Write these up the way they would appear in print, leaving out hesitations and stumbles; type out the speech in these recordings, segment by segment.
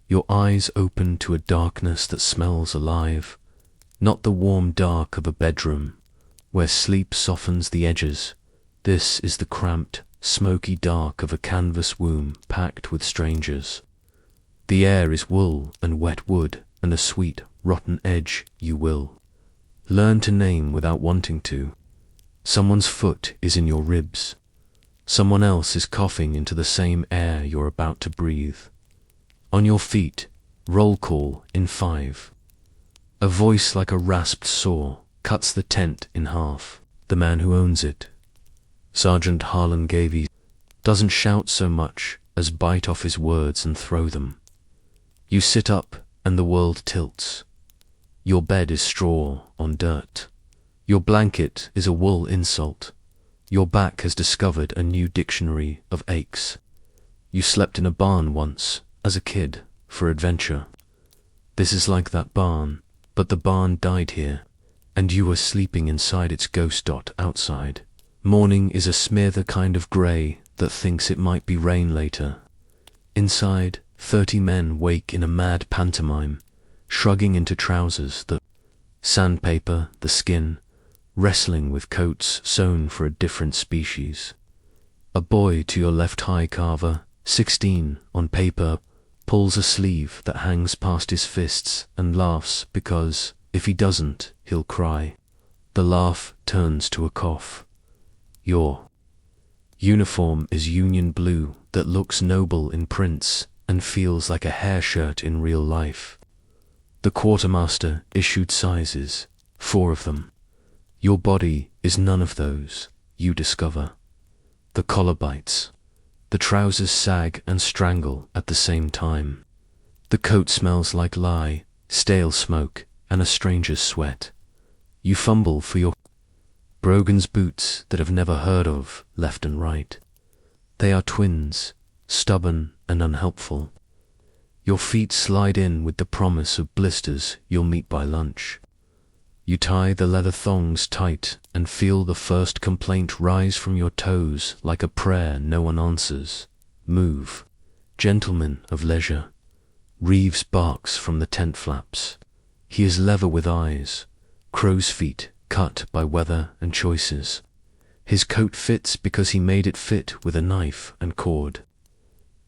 your eyes open to a darkness that smells alive, not the warm dark of a bedroom, where sleep softens the edges. This is the cramped, smoky dark of a canvas womb packed with strangers. The air is wool and wet wood and a sweet, rotten edge you will learn to name without wanting to. Someone's foot is in your ribs. Someone else is coughing into the same air you're about to breathe. On your feet, roll call in 5. A voice like a rasped saw cuts the tent in half. The man who owns it, Sergeant Harlan Gavey, doesn't shout so much as bite off his words and throw them. You sit up and the world tilts. Your bed is straw on dirt. Your blanket is a wool insult. Your back has discovered a new dictionary of aches. You slept in a barn once, as a kid, for adventure. This is like that barn, but the barn died here, and you were sleeping inside its ghost outside. Morning is a smear kind of grey that thinks it might be rain later. Inside, 30 men wake in a mad pantomime, shrugging into trousers that sandpaper the skin, wrestling with coats sewn for a different species. A boy to your left high carver, 16, on paper, pulls a sleeve that hangs past his fists and laughs because, if he doesn't, he'll cry. The laugh turns to a cough. Your uniform is Union blue that looks noble in prints and feels like a hair shirt in real life. The quartermaster issued sizes, 4 of them. Your body is none of those, you discover. The collar bites. The trousers sag and strangle at the same time. The coat smells like lye, stale smoke, and a stranger's sweat. You fumble for your Brogan's boots that have never heard of left and right. They are twins, stubborn and unhelpful. Your feet slide in with the promise of blisters you'll meet by lunch. You tie the leather thongs tight and feel the first complaint rise from your toes like a prayer no one answers. Move. Gentleman of leisure. Reeves barks from the tent flaps. He is leather with eyes, crow's feet cut by weather and choices. His coat fits because he made it fit with a knife and cord.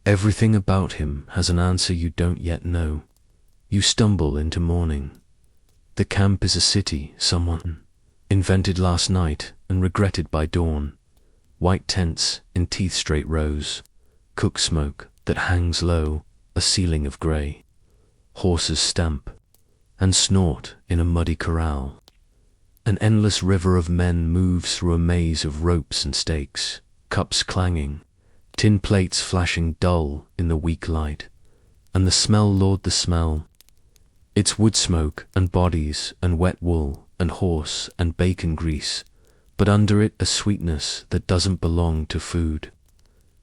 Everything about him has an answer you don't yet know. You stumble into morning. The camp is a city someone invented last night and regretted by dawn. White tents in teeth-straight rows, cook smoke that hangs low, a ceiling of grey. Horses stamp and snort in a muddy corral. An endless river of men moves through a maze of ropes and stakes, cups clanging, tin plates flashing dull in the weak light, and the smell, Lord, the smell. It's wood smoke and bodies and wet wool and horse and bacon grease, but under it a sweetness that doesn't belong to food.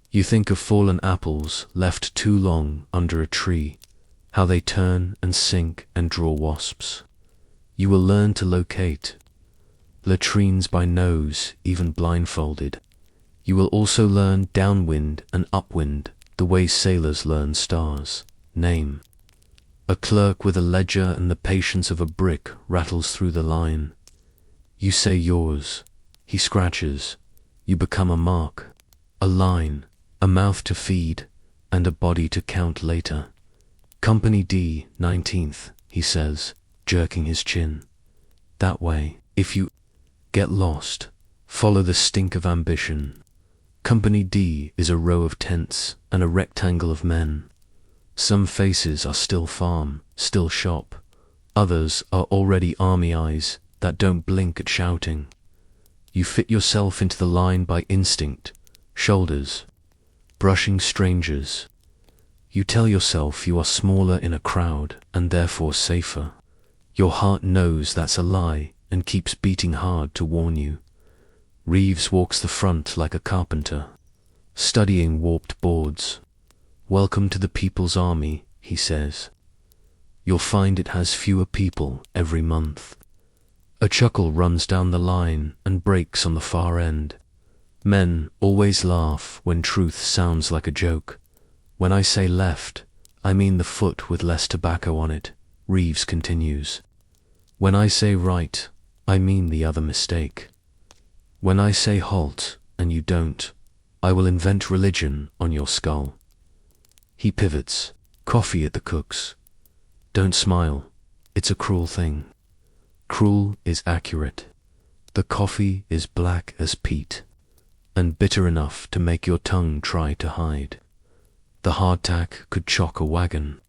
You think of fallen apples left too long under a tree, how they turn and sink and draw wasps. You will learn to locate latrines by nose, even blindfolded. You will also learn downwind and upwind, the way sailors learn stars. Name. A clerk with a ledger and the patience of a brick rattles through the line. You say yours. He scratches. You become a mark, a line, a mouth to feed, and a body to count later. Company D, 19th, he says, jerking his chin. That way, if you get lost, follow the stink of ambition. Company D is a row of tents and a rectangle of men. Some faces are still farm, still shop. Others are already army eyes that don't blink at shouting. You fit yourself into the line by instinct, shoulders, brushing strangers. You tell yourself you are smaller in a crowd and therefore safer. Your heart knows that's a lie and keeps beating hard to warn you. Reeves walks the front like a carpenter, studying warped boards. Welcome to the People's Army, he says. You'll find it has fewer people every month. A chuckle runs down the line and breaks on the far end. Men always laugh when truth sounds like a joke. When I say left, I mean the foot with less tobacco on it, Reeves continues. When I say right, I mean the other mistake. When I say halt, and you don't, I will invent religion on your skull. He pivots. Coffee at the cook's. Don't smile. It's a cruel thing. Cruel is accurate. The coffee is black as peat, and bitter enough to make your tongue try to hide. The hardtack could chock a wagon.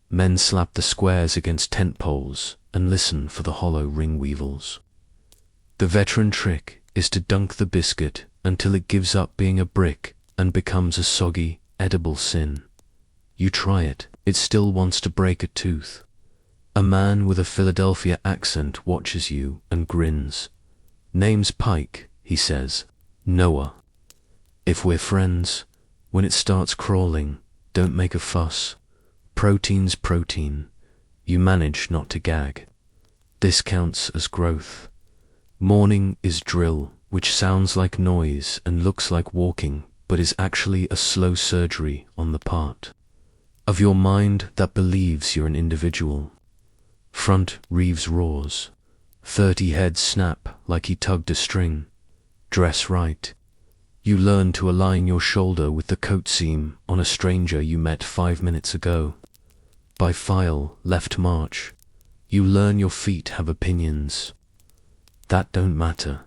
Men slap the squares against tent poles and listen for the hollow ring weevils. The veteran trick is to dunk the biscuit until it gives up being a brick and becomes a soggy, edible sin. You try it, it still wants to break a tooth. A man with a Philadelphia accent watches you and grins. Name's Pike, he says. Noah. If we're friends, when it starts crawling, don't make a fuss. Protein's protein. You manage not to gag. This counts as growth. Morning is drill, which sounds like noise and looks like walking, but is actually a slow surgery on the part of your mind that believes you're an individual. Front, Reeves roars. 30 heads snap like he tugged a string. Dress right. You learn to align your shoulder with the coat seam on a stranger you met 5 minutes ago. By file, left march. You learn your feet have opinions. That don't matter.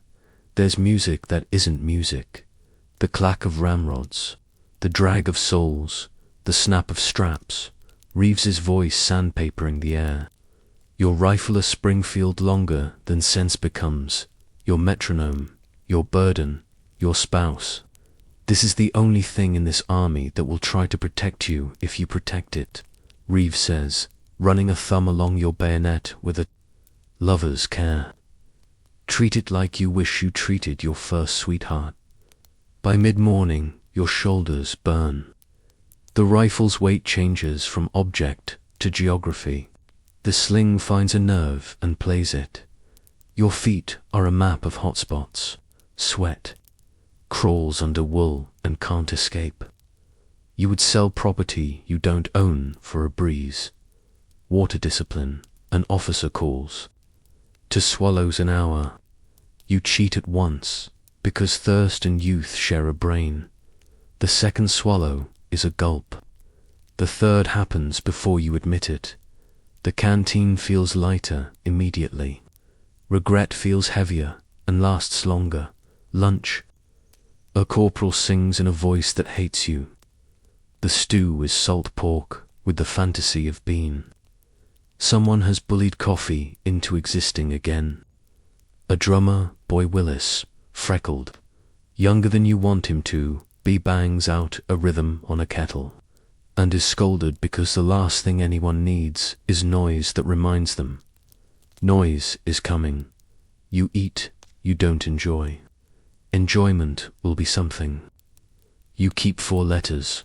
There's music that isn't music. The clack of ramrods, the drag of soles, the snap of straps, Reeves's voice sandpapering the air. Your rifle a Springfield longer than sense becomes, your metronome, your burden, your spouse. This is the only thing in this army that will try to protect you if you protect it, Reeves says, running a thumb along your bayonet with a lover's care. Treat it like you wish you treated your first sweetheart. By mid-morning, your shoulders burn. The rifle's weight changes from object to geography. The sling finds a nerve and plays it. Your feet are a map of hotspots. Sweat crawls under wool and can't escape. You would sell property you don't own for a breeze. Water discipline, an officer calls. To swallows an hour. You cheat at once, because thirst and youth share a brain. The second swallow is a gulp. The third happens before you admit it. The canteen feels lighter immediately. Regret feels heavier and lasts longer. Lunch. A corporal sings in a voice that hates you. The stew is salt pork with the fantasy of bean. Someone has bullied coffee into existing again. A drummer, Boy Willis, freckled, younger than you want him to be, bangs out a rhythm on a kettle, and is scolded because the last thing anyone needs is noise that reminds them. Noise is coming. You eat, you don't enjoy. Enjoyment will be something. You keep 4 letters.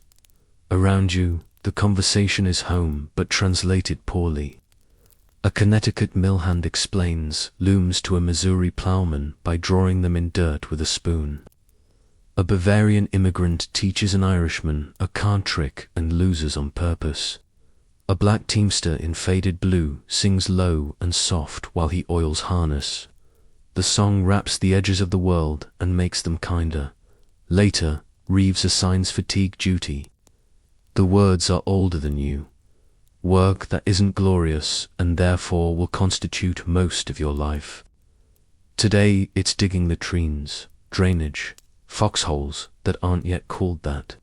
Around you, the conversation is home, but translated poorly. A Connecticut mill hand explains looms to a Missouri plowman by drawing them in dirt with a spoon. A Bavarian immigrant teaches an Irishman a card trick and loses on purpose. A black teamster in faded blue sings low and soft while he oils harness. The song wraps the edges of the world and makes them kinder. Later, Reeves assigns fatigue duty. The words are older than you. Work that isn't glorious and therefore will constitute most of your life. Today it's digging latrines, drainage, foxholes that aren't yet called that.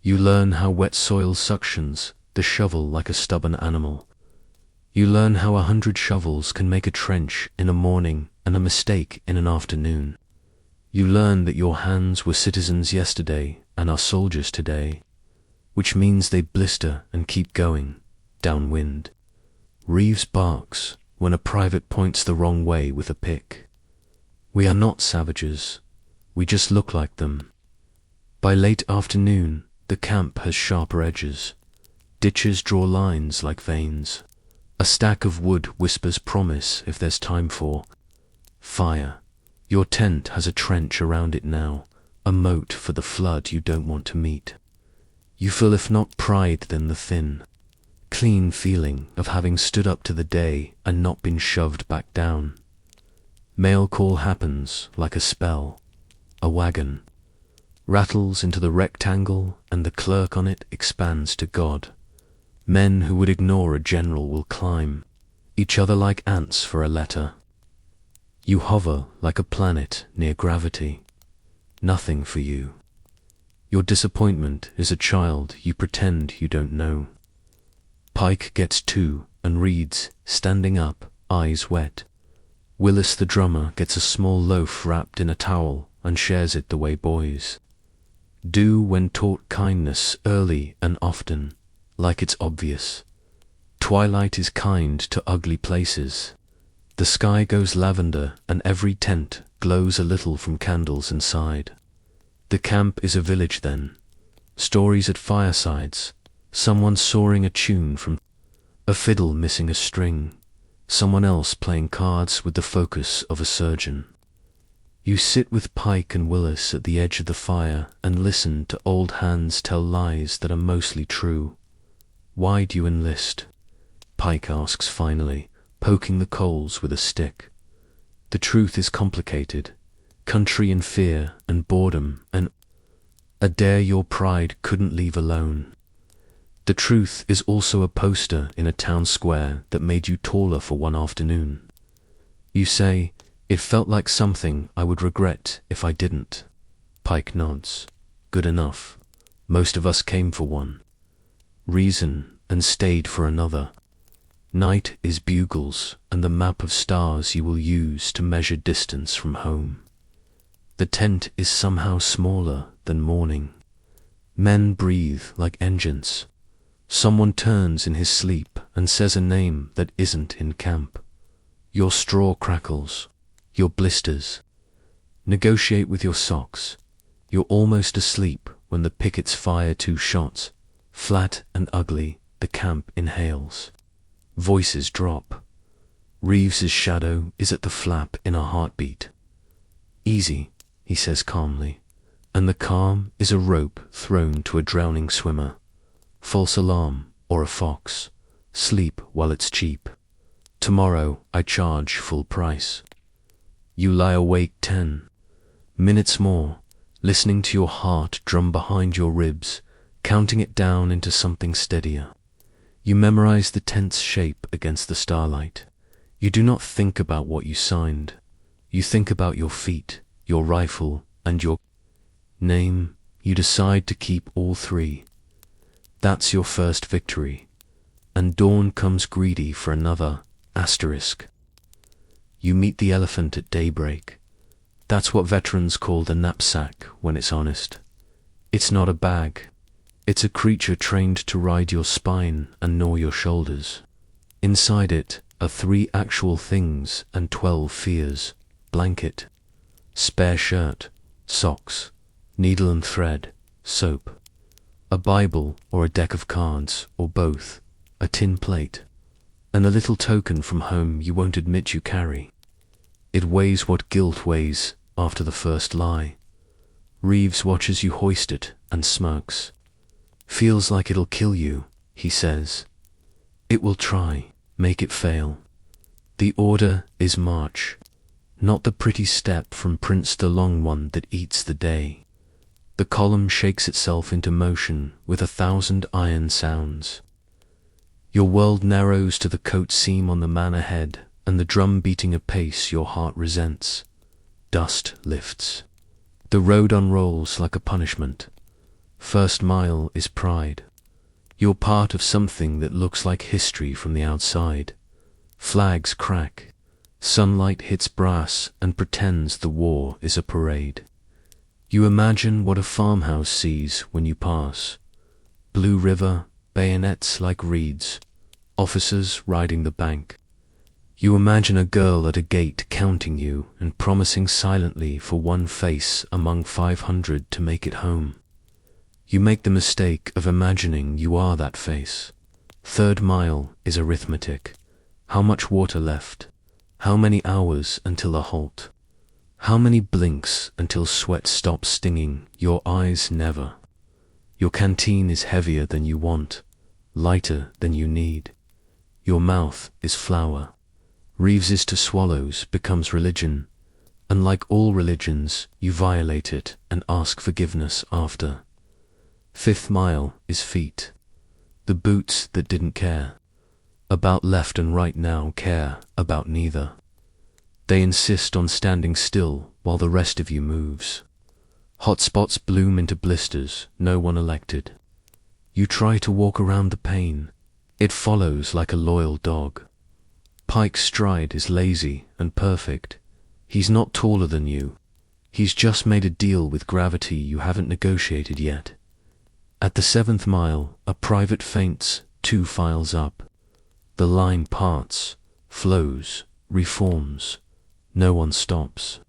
You learn how wet soil suctions the shovel like a stubborn animal. You learn how 100 shovels can make a trench in a morning and a mistake in an afternoon. You learn that your hands were citizens yesterday and are soldiers today, which means they blister and keep going, downwind. Reeves barks when a private points the wrong way with a pick. We are not savages, we just look like them. By late afternoon, the camp has sharper edges. Ditches draw lines like veins. A stack of wood whispers promise if there's time for fire. Your tent has a trench around it now, a moat for the flood you don't want to meet. You feel, if not pride, then the thin, clean feeling of having stood up to the day and not been shoved back down. Mail call happens like a spell. A wagon rattles into the rectangle and the clerk on it expands to God. Men who would ignore a general will climb each other like ants for a letter. You hover like a planet near gravity. Nothing for you. Your disappointment is a child you pretend you don't know. Pike gets two and reads, standing up, eyes wet. Willis the drummer gets a small loaf wrapped in a towel and shares it the way boys do when taught kindness early and often, like it's obvious. Twilight is kind to ugly places. The sky goes lavender and every tent glows a little from candles inside. The camp is a village then. Stories at firesides, someone soaring a tune from a fiddle missing a string, someone else playing cards with the focus of a surgeon. You sit with Pike and Willis at the edge of the fire and listen to old hands tell lies that are mostly true. Why do you enlist? Pike asks finally, poking the coals with a stick. The truth is complicated. Country and fear and boredom and a dare your pride couldn't leave alone. The truth is also a poster in a town square that made you taller for one afternoon. You say, it felt like something I would regret if I didn't. Pike nods. Good enough. Most of us came for one reason and stayed for another. Night is bugles and the map of stars you will use to measure distance from home. The tent is somehow smaller than morning. Men breathe like engines. Someone turns in his sleep and says a name that isn't in camp. Your straw crackles. Your blisters. Negotiate with your socks. You're almost asleep when the pickets fire 2 shots. Flat and ugly, the camp inhales. Voices drop. Reeves's shadow is at the flap in a heartbeat. Easy, he says calmly, and the calm is a rope thrown to a drowning swimmer. False alarm or a fox. Sleep while it's cheap. Tomorrow I charge full price. You lie awake 10 minutes more, listening to your heart drum behind your ribs, counting it down into something steadier. You memorize the tent's shape against the starlight. You do not think about what you signed. You think about your feet, your rifle, and your name. You decide to keep all 3. That's your first victory. And dawn comes greedy for another asterisk. You meet the elephant at daybreak. That's what veterans call the knapsack when it's honest. It's not a bag. It's a creature trained to ride your spine and gnaw your shoulders. Inside it are 3 actual things and 12 fears. Blanket, spare shirt, socks, needle and thread, soap. A Bible or a deck of cards, or both, a tin plate, and a little token from home you won't admit you carry. It weighs what guilt weighs after the first lie. Reeves watches you hoist it and smirks. Feels like it'll kill you, he says. It will try, make it fail. The order is march, not the pretty step from Prince the Long One that eats the day. The column shakes itself into motion with 1,000 iron sounds. Your world narrows to the coat seam on the man ahead and the drum beating a pace your heart resents. Dust lifts. The road unrolls like a punishment. First mile is pride. You're part of something that looks like history from the outside. Flags crack. Sunlight hits brass and pretends the war is a parade. You imagine what a farmhouse sees when you pass. Blue river, bayonets like reeds, officers riding the bank. You imagine a girl at a gate counting you and promising silently for one face among 500 to make it home. You make the mistake of imagining you are that face. Third mile is arithmetic. How much water left? How many hours until a halt? How many blinks until sweat stops stinging your eyes? Never. Your canteen is heavier than you want, lighter than you need. Your mouth is flour. Reeves's to swallows becomes religion, and like all religions, you violate it and ask forgiveness after. 5th mile is feet. The boots that didn't care about left and right now care about neither. They insist on standing still while the rest of you moves. Hot spots bloom into blisters, no one elected. You try to walk around the pain. It follows like a loyal dog. Pike's stride is lazy and perfect. He's not taller than you. He's just made a deal with gravity you haven't negotiated yet. At the 7th mile, a private faints 2 files up. The line parts, flows, reforms. No one stops.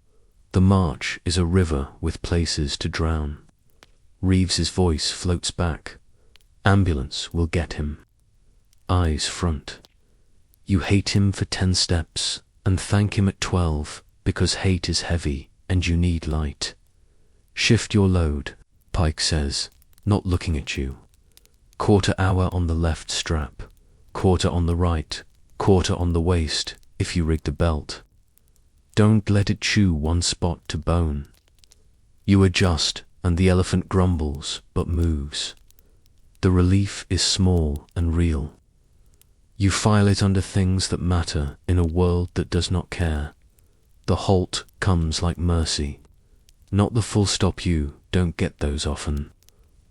The march is a river with places to drown. Reeves's voice floats back. Ambulance will get him. Eyes front. You hate him for 10 steps and thank him at 12 because hate is heavy and you need light. Shift your load, Pike says, not looking at you. 1/4 hour on the left strap, 1/4 on the right, 1/4 on the waist if you rig the belt. Don't let it chew one spot to bone. You adjust and the elephant grumbles but moves. The relief is small and real. You file it under things that matter in a world that does not care. The halt comes like mercy. Not the full stop, you don't get those often,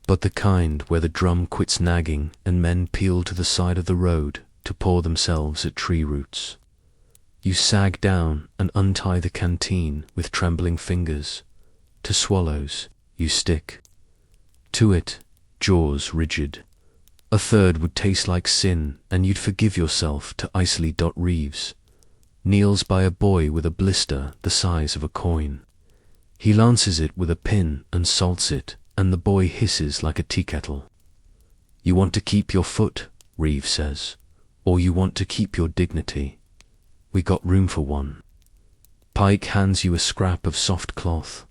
but the kind where the drum quits nagging and men peel to the side of the road to pour themselves at tree roots. You sag down and untie the canteen with trembling fingers. To swallows, you stick. To it, jaws rigid. A third would taste like sin, and you'd forgive yourself to Isley. Reeves kneels by a boy with a blister the size of a coin. He lances it with a pin and salts it, and the boy hisses like a tea kettle. You want to keep your foot, Reeves says, or you want to keep your dignity. We got room for one. Pike hands you a scrap of soft cloth.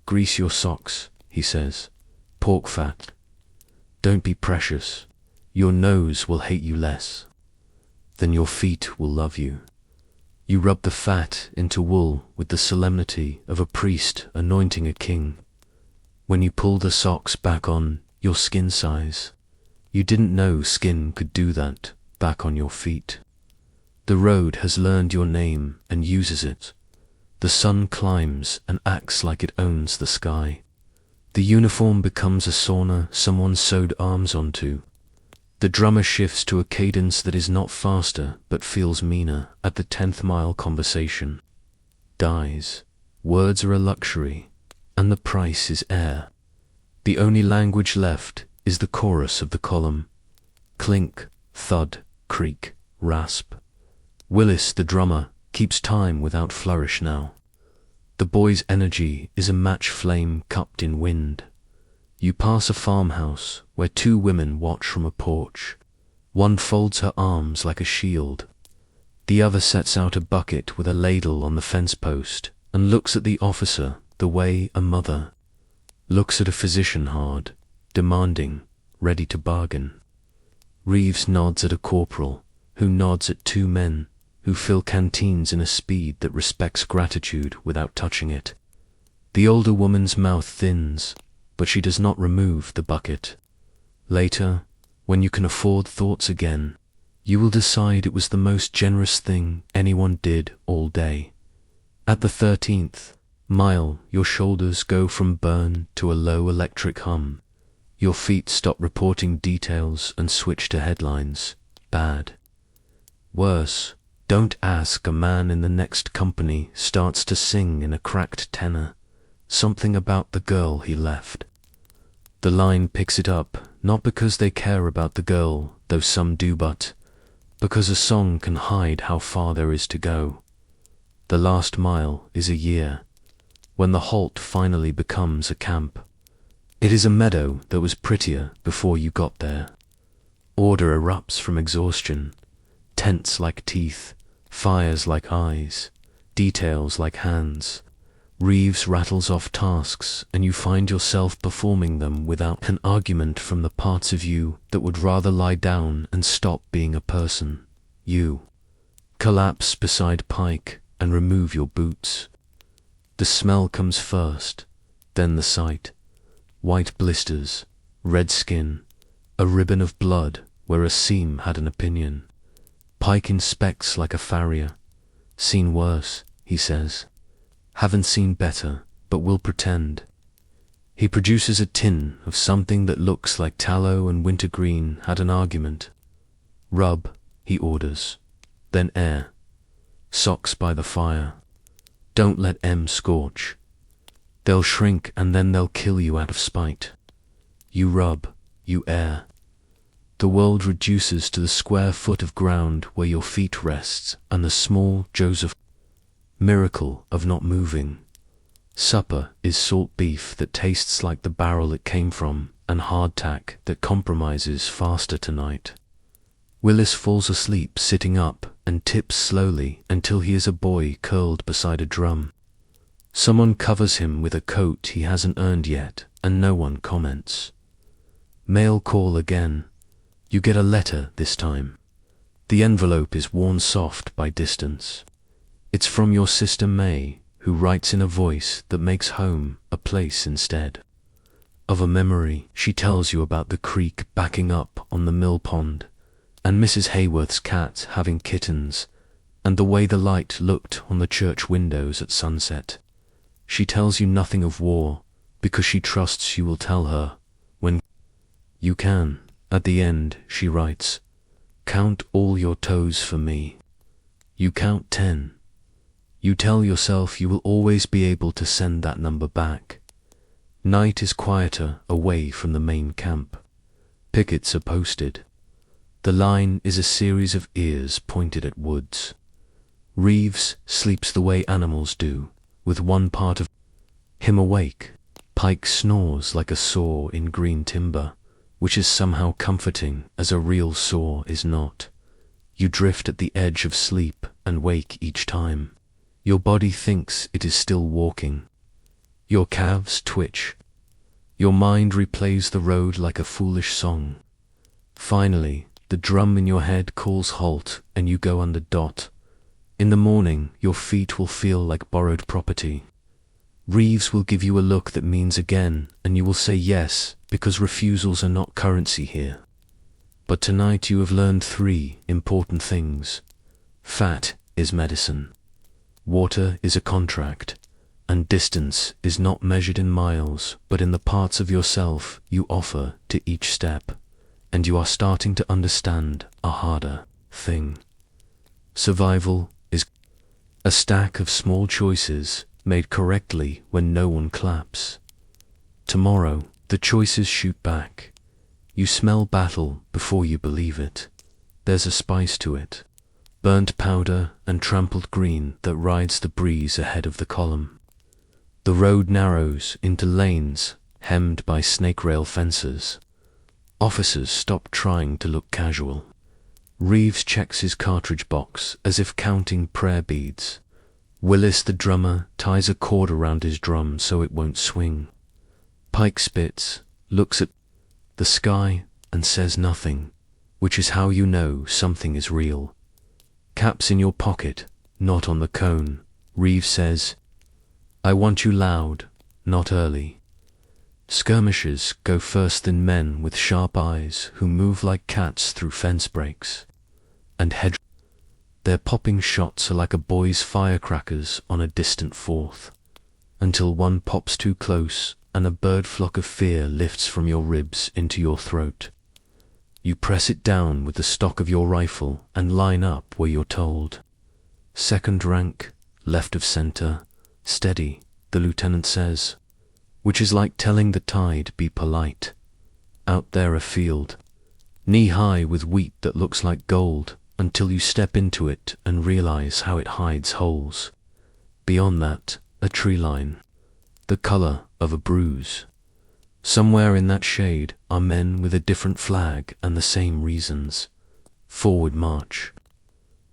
Grease your socks, he says. Pork fat. Don't be precious. Your nose will hate you less. Then your feet will love you. You rub the fat into wool with the solemnity of a priest anointing a king. When you pull the socks back on, your skin size. You didn't know skin could do that back on your feet. The road has learned your name and uses it. The sun climbs and acts like it owns the sky. The uniform becomes a sauna someone sewed arms onto. The drummer shifts to a cadence that is not faster but feels meaner at the 10th mile. Conversation dies. Words are a luxury, and the price is air. The only language left is the chorus of the column. Clink, thud, creak, rasp. Willis, the drummer, keeps time without flourish now. The boy's energy is a match flame cupped in wind. You pass a farmhouse where 2 women watch from a porch. One folds her arms like a shield. The other sets out a bucket with a ladle on the fence post and looks at the officer the way a mother looks at a physician, hard, demanding, ready to bargain. Reeves nods at a corporal, who nods at 2 men, who fill canteens in a speed that respects gratitude without touching it. The older woman's mouth thins, but she does not remove the bucket. Later, when you can afford thoughts again, you will decide it was the most generous thing anyone did all day. At the 13th mile, your shoulders go from burn to a low electric hum. Your feet stop reporting details and switch to headlines. Bad. Worse. Don't ask, a man in the next company starts to sing in a cracked tenor, something about the girl he left. The line picks it up, not because they care about the girl, though some do, but because a song can hide how far there is to go. The last mile is a year, when the halt finally becomes a camp. It is a meadow that was prettier before you got there. Order erupts from exhaustion, tents like teeth, fires like eyes, details like hands. Reeves rattles off tasks, and you find yourself performing them without an argument from the parts of you that would rather lie down and stop being a person. You collapse beside Pike and remove your boots. The smell comes first, then the sight. White blisters, red skin, a ribbon of blood where a seam had an opinion. Pike inspects like a farrier. Seen worse, he says. Haven't seen better, but will pretend. He produces a tin of something that looks like tallow and wintergreen had an argument. Rub, he orders. Then air. Socks by the fire. Don't let M scorch. They'll shrink and then they'll kill you out of spite. You rub, you air. The world reduces to the square foot of ground where your feet rests and the small Joseph miracle of not moving. Supper is salt beef that tastes like the barrel it came from and hardtack that compromises faster tonight. Willis falls asleep sitting up and tips slowly until he is a boy curled beside a drum. Someone covers him with a coat he hasn't earned yet and no one comments. Mail call again. You get a letter this time. The envelope is worn soft by distance. It's from your sister May, who writes in a voice that makes home a place instead of a memory. She tells you about the creek backing up on the mill pond, and Mrs. Hayworth's cat having kittens, and the way the light looked on the church windows at sunset. She tells you nothing of war, because she trusts you will tell her when you can. At the end, she writes, "Count all your toes for me." You count 10. You tell yourself you will always be able to send that number back. Night is quieter away from the main camp. Pickets are posted. The line is a series of ears pointed at woods. Reeves sleeps the way animals do, with one part of him awake. Pike snores like a saw in green timber, which is somehow comforting as a real saw is not. You drift at the edge of sleep and wake each time. Your body thinks it is still walking. Your calves twitch. Your mind replays the road like a foolish song. Finally, the drum in your head calls halt and you go under dot. In the morning, your feet will feel like borrowed property. Reeves will give you a look that means again, and you will say yes, because refusals are not currency here. But tonight you have learned 3 important things. Fat is medicine. Water is a contract. And distance is not measured in miles, but in the parts of yourself you offer to each step. And you are starting to understand a harder thing. Survival is a stack of small choices made correctly when no one claps. Tomorrow, the choices shoot back. You smell battle before you believe it. There's a spice to it. Burnt powder and trampled green that rides the breeze ahead of the column. The road narrows into lanes hemmed by snake rail fences. Officers stop trying to look casual. Reeves checks his cartridge box as if counting prayer beads. Willis the drummer ties a cord around his drum so it won't swing. Pike spits, looks at the sky and says nothing, which is how you know something is real. Cap's in your pocket, not on the cone. Reeves says, "I want you loud, not early." Skirmishers go first than men with sharp eyes who move like cats through fence breaks. And their popping shots are like a boy's firecrackers on a distant 4th, until one pops too close and a bird flock of fear lifts from your ribs into your throat. You press it down with the stock of your rifle and line up where you're told. Second rank, left of center, steady, the lieutenant says, which is like telling the tide be polite. Out there afield, knee-high with wheat that looks like gold, until you step into it and realize how it hides holes. Beyond that, a tree line, the color of a bruise. Somewhere in that shade are men with a different flag and the same reasons. Forward march.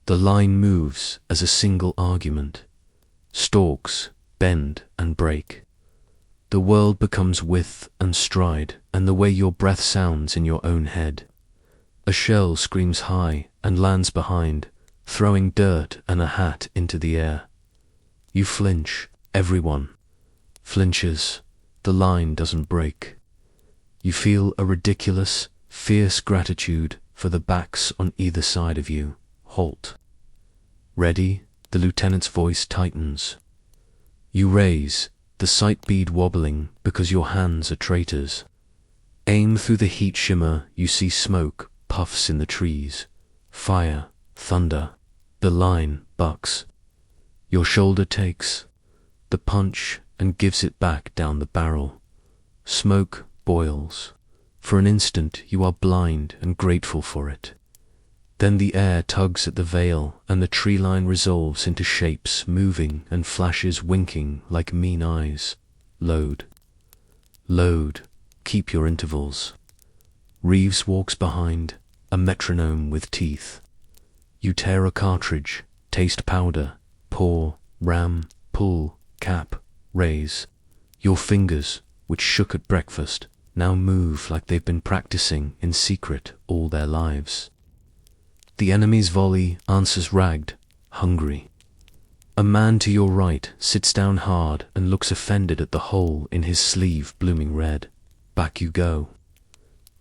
The line moves as a single argument. Stalks, bend and break. The world becomes width and stride, and the way your breath sounds in your own head. A shell screams high and lands behind, throwing dirt and a hat into the air. You flinch, everyone flinches, the line doesn't break. You feel a ridiculous, fierce gratitude for the backs on either side of you. Halt. Ready? The lieutenant's voice tightens. You raise, the sight bead wobbling because your hands are traitors. Aim through the heat shimmer, you see smoke, puffs in the trees. Fire, thunder. The line bucks. Your shoulder takes the punch and gives it back down the barrel. Smoke boils. For an instant you are blind and grateful for it. Then the air tugs at the veil and the tree line resolves into shapes moving and flashes winking like mean eyes. Load. Load. Keep your intervals. Reeves walks behind, a metronome with teeth. You tear a cartridge, taste powder, pour, ram, pull, cap, raise. Your fingers, which shook at breakfast, now move like they've been practicing in secret all their lives. The enemy's volley answers ragged, hungry. A man to your right sits down hard and looks offended at the hole in his sleeve blooming red. Back you go.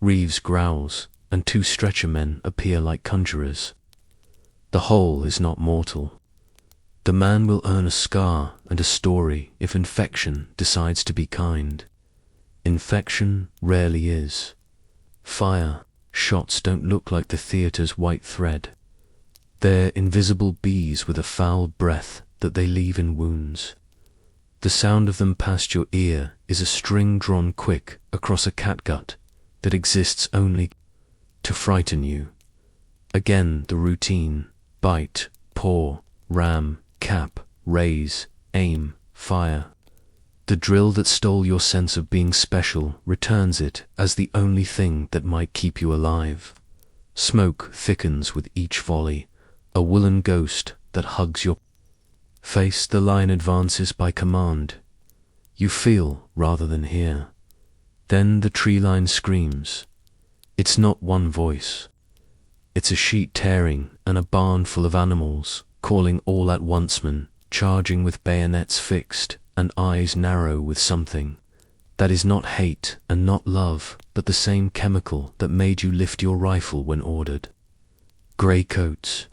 Reeves growls, and two stretcher men appear like conjurers. The hole is not mortal. The man will earn a scar and a story if infection decides to be kind. Infection rarely is. Fire. Shots don't look like the theatre's white thread. They're invisible bees with a foul breath that they leave in wounds. The sound of them past your ear is a string drawn quick across a catgut that exists only to frighten you. Again the routine: bite, paw, ram, cap, raise, aim, fire. The drill that stole your sense of being special returns it as the only thing that might keep you alive. Smoke thickens with each volley, a woolen ghost that hugs your face. The line advances by command. You feel rather than hear. Then the tree line screams. It's not one voice. It's a sheet tearing and a barn full of animals, calling all at once, men, charging with bayonets fixed and eyes narrow with something that is not hate and not love, but the same chemical that made you lift your rifle when ordered. Grey coats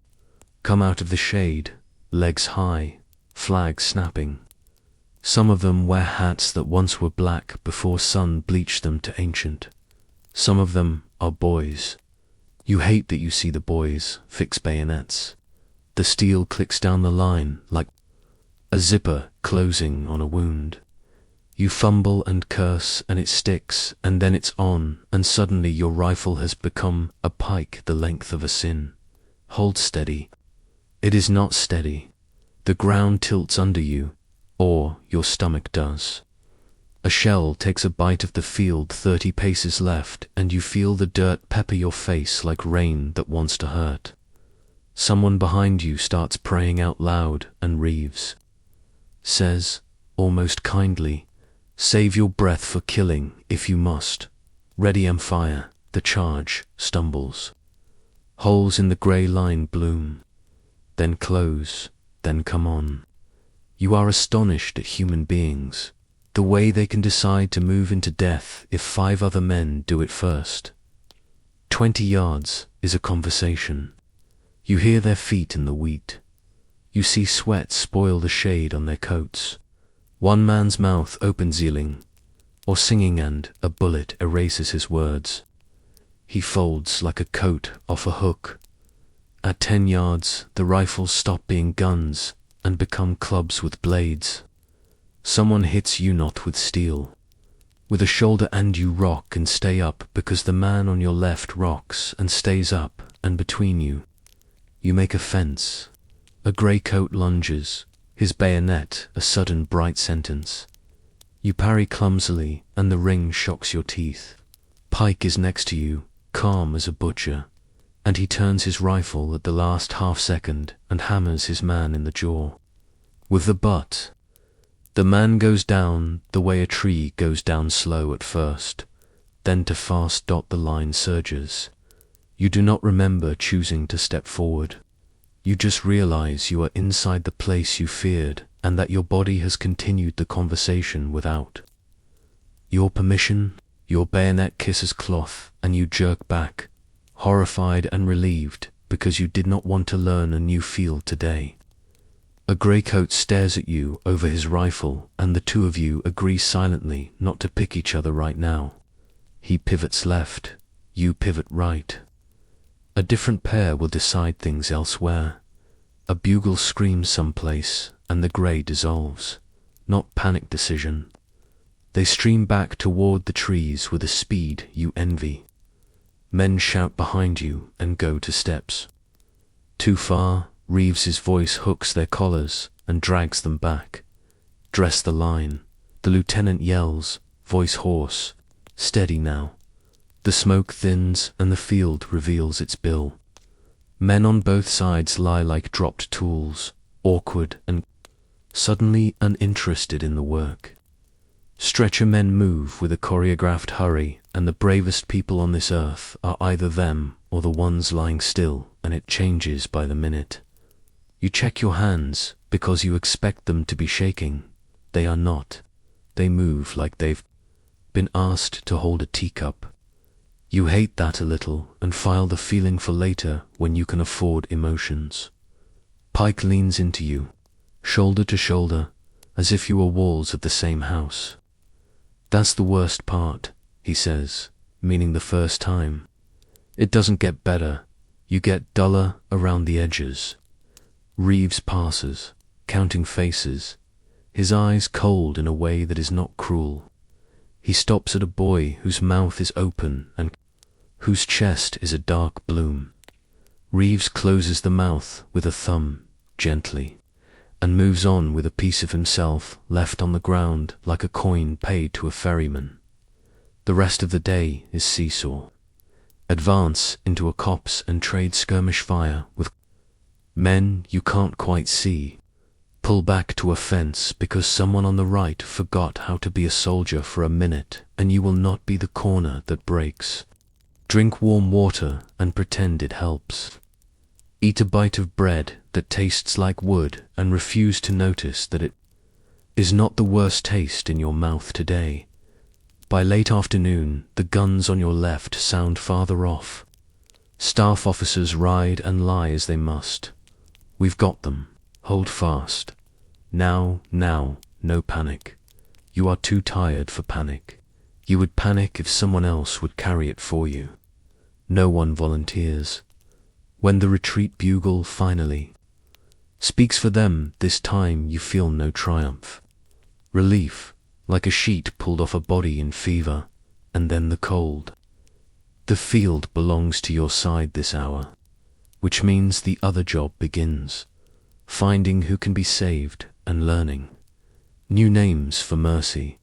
come out of the shade, legs high, flags snapping. Some of them wear hats that once were black before sun bleached them to ancient. Some of them are boys. You hate that you see the boys fix bayonets. The steel clicks down the line like a zipper closing on a wound. You fumble and curse and it sticks, and then it's on, and suddenly your rifle has become a pike the length of a sin. Hold steady. It is not steady. The ground tilts under you, or your stomach does. A shell takes a bite of the field 30 paces left, and you feel the dirt pepper your face like rain that wants to hurt. Someone behind you starts praying out loud, and Reeves says, almost kindly, "Save your breath for killing if you must. Ready, fire." The charge stumbles. Holes in the grey line bloom, then close, then come on. You are astonished at human beings, the way they can decide to move into death if 5 other men do it first. 20 yards is a conversation. You hear their feet in the wheat. You see sweat spoil the shade on their coats. One man's mouth opens yelling or singing, and a bullet erases his words. He folds like a coat off a hook. At 10 yards, the rifles stop being guns and become clubs with blades. Someone hits you not with steel, with a shoulder, and you rock and stay up because the man on your left rocks and stays up, and between you, you make a fence. A grey coat lunges, his bayonet a sudden bright sentence. You parry clumsily, and the ring shocks your teeth. Pike is next to you, calm as a butcher, and he turns his rifle at the last half second and hammers his man in the jaw. With the butt, The man goes down the way a tree goes down, slow at first, then to fast. The line surges. You do not remember choosing to step forward. You just realize you are inside the place you feared, and that your body has continued the conversation without your permission. Your bayonet kisses cloth, and you jerk back, horrified and relieved, because you did not want to learn a new field today. A greycoat stares at you over his rifle, and the two of you agree silently not to pick each other right now. He pivots left, you pivot right. A different pair will decide things elsewhere. A bugle screams someplace, and the grey dissolves. Not panic decision. They stream back toward the trees with a speed you envy. Men shout behind you and go to steps. Too far. Reeves's voice hooks their collars and drags them back. Dress the line. The lieutenant yells, voice hoarse. Steady now. The smoke thins and the field reveals its bill. Men on both sides lie like dropped tools, awkward and suddenly uninterested in the work. Stretcher men move with a choreographed hurry, and the bravest people on this earth are either them or the ones lying still, and it changes by the minute. You check your hands because you expect them to be shaking. They are not. They move like they've been asked to hold a teacup. You hate that a little and file the feeling for later when you can afford emotions. Pike leans into you, shoulder to shoulder, as if you were walls of the same house. That's the worst part, he says, meaning the first time. It doesn't get better. You get duller around the edges. Reeves passes, counting faces, his eyes cold in a way that is not cruel. He stops at a boy whose mouth is open and whose chest is a dark bloom. Reeves closes the mouth with a thumb, gently, and moves on with a piece of himself left on the ground like a coin paid to a ferryman. The rest of the day is seesaw. Advance into a copse and trade skirmish fire with men you can't quite see. Pull back to a fence because someone on the right forgot how to be a soldier for a minute, and you will not be the corner that breaks. Drink warm water and pretend it helps. Eat a bite of bread that tastes like wood and refuse to notice that it is not the worst taste in your mouth today. By late afternoon, the guns on your left sound farther off. Staff officers ride and lie as they must. We've got them. Hold fast. Now, no panic. You are too tired for panic. You would panic if someone else would carry it for you. No one volunteers. When the retreat bugle finally speaks for them, this time you feel no triumph. Relief, like a sheet pulled off a body in fever, and then the cold. The field belongs to your side this hour, which means the other job begins. Finding who can be saved and learning new names for mercy.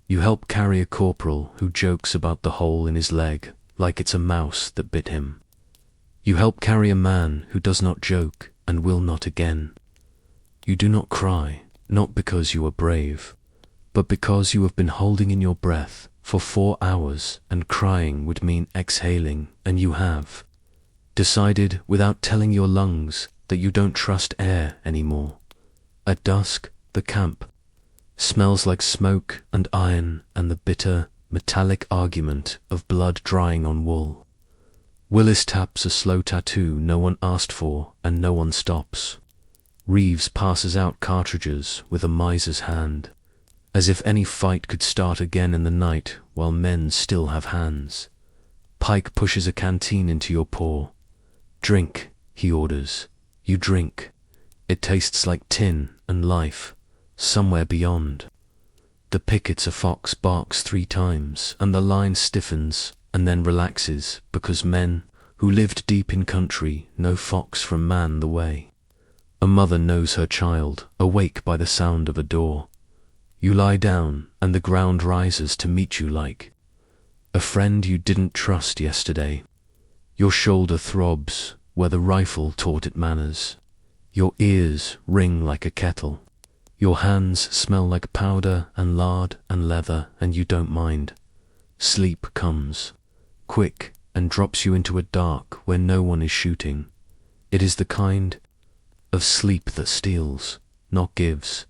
You help carry a corporal who jokes about the hole in his leg like it's a mouse that bit him. You help carry a man who does not joke and will not again. You do not cry, not because you are brave, but because you have been holding in your breath for 4 hours, and crying would mean exhaling, and you have decided without telling your lungs that you don't trust air anymore. At dusk, the camp smells like smoke and iron and the bitter, metallic argument of blood drying on wool. Willis taps a slow tattoo no one asked for and no one stops. Reeves passes out cartridges with a miser's hand, as if any fight could start again in the night while men still have hands. Pike pushes a canteen into your paw. Drink, he orders. You drink. It tastes like tin and life, somewhere beyond. The pickets a fox barks 3 times, and the line stiffens and then relaxes because men who lived deep in country know fox from man the way. A mother knows her child, awake by the sound of a door. You lie down, and the ground rises to meet you like a friend you didn't trust yesterday. Your shoulder throbs where the rifle taught it manners. Your ears ring like a kettle. Your hands smell like powder and lard and leather, and you don't mind. Sleep comes, quick, and drops you into a dark where no one is shooting. It is the kind of sleep that steals, not gives,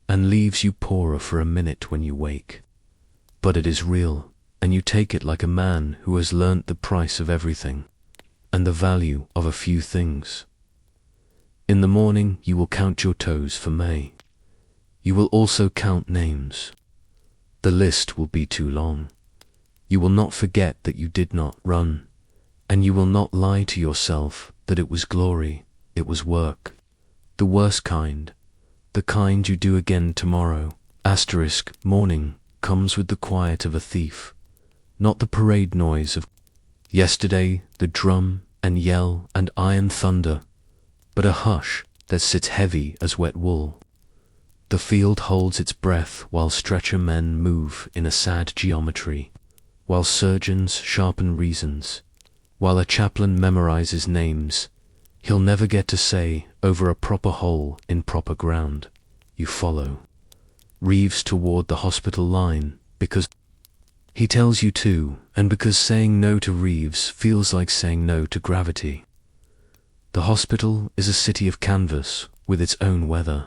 and leaves you poorer for a minute when you wake. But it is real, and you take it like a man who has learnt the price of everything, and the value of a few things. In the morning you will count your toes for May. You will also count names. The list will be too long. You will not forget that you did not run, and you will not lie to yourself that it was glory, it was work. The worst kind, the kind you do again tomorrow. Morning comes with the quiet of a thief, not the parade noise of yesterday, the drum and yell and iron thunder, but a hush that sits heavy as wet wool. The field holds its breath while stretcher men move in a sad geometry, while surgeons sharpen reasons, while a chaplain memorizes names he'll never get to say over a proper hole in proper ground. You follow Reeves toward the hospital line because he tells you to, and because saying no to Reeves feels like saying no to gravity. The hospital is a city of canvas with its own weather.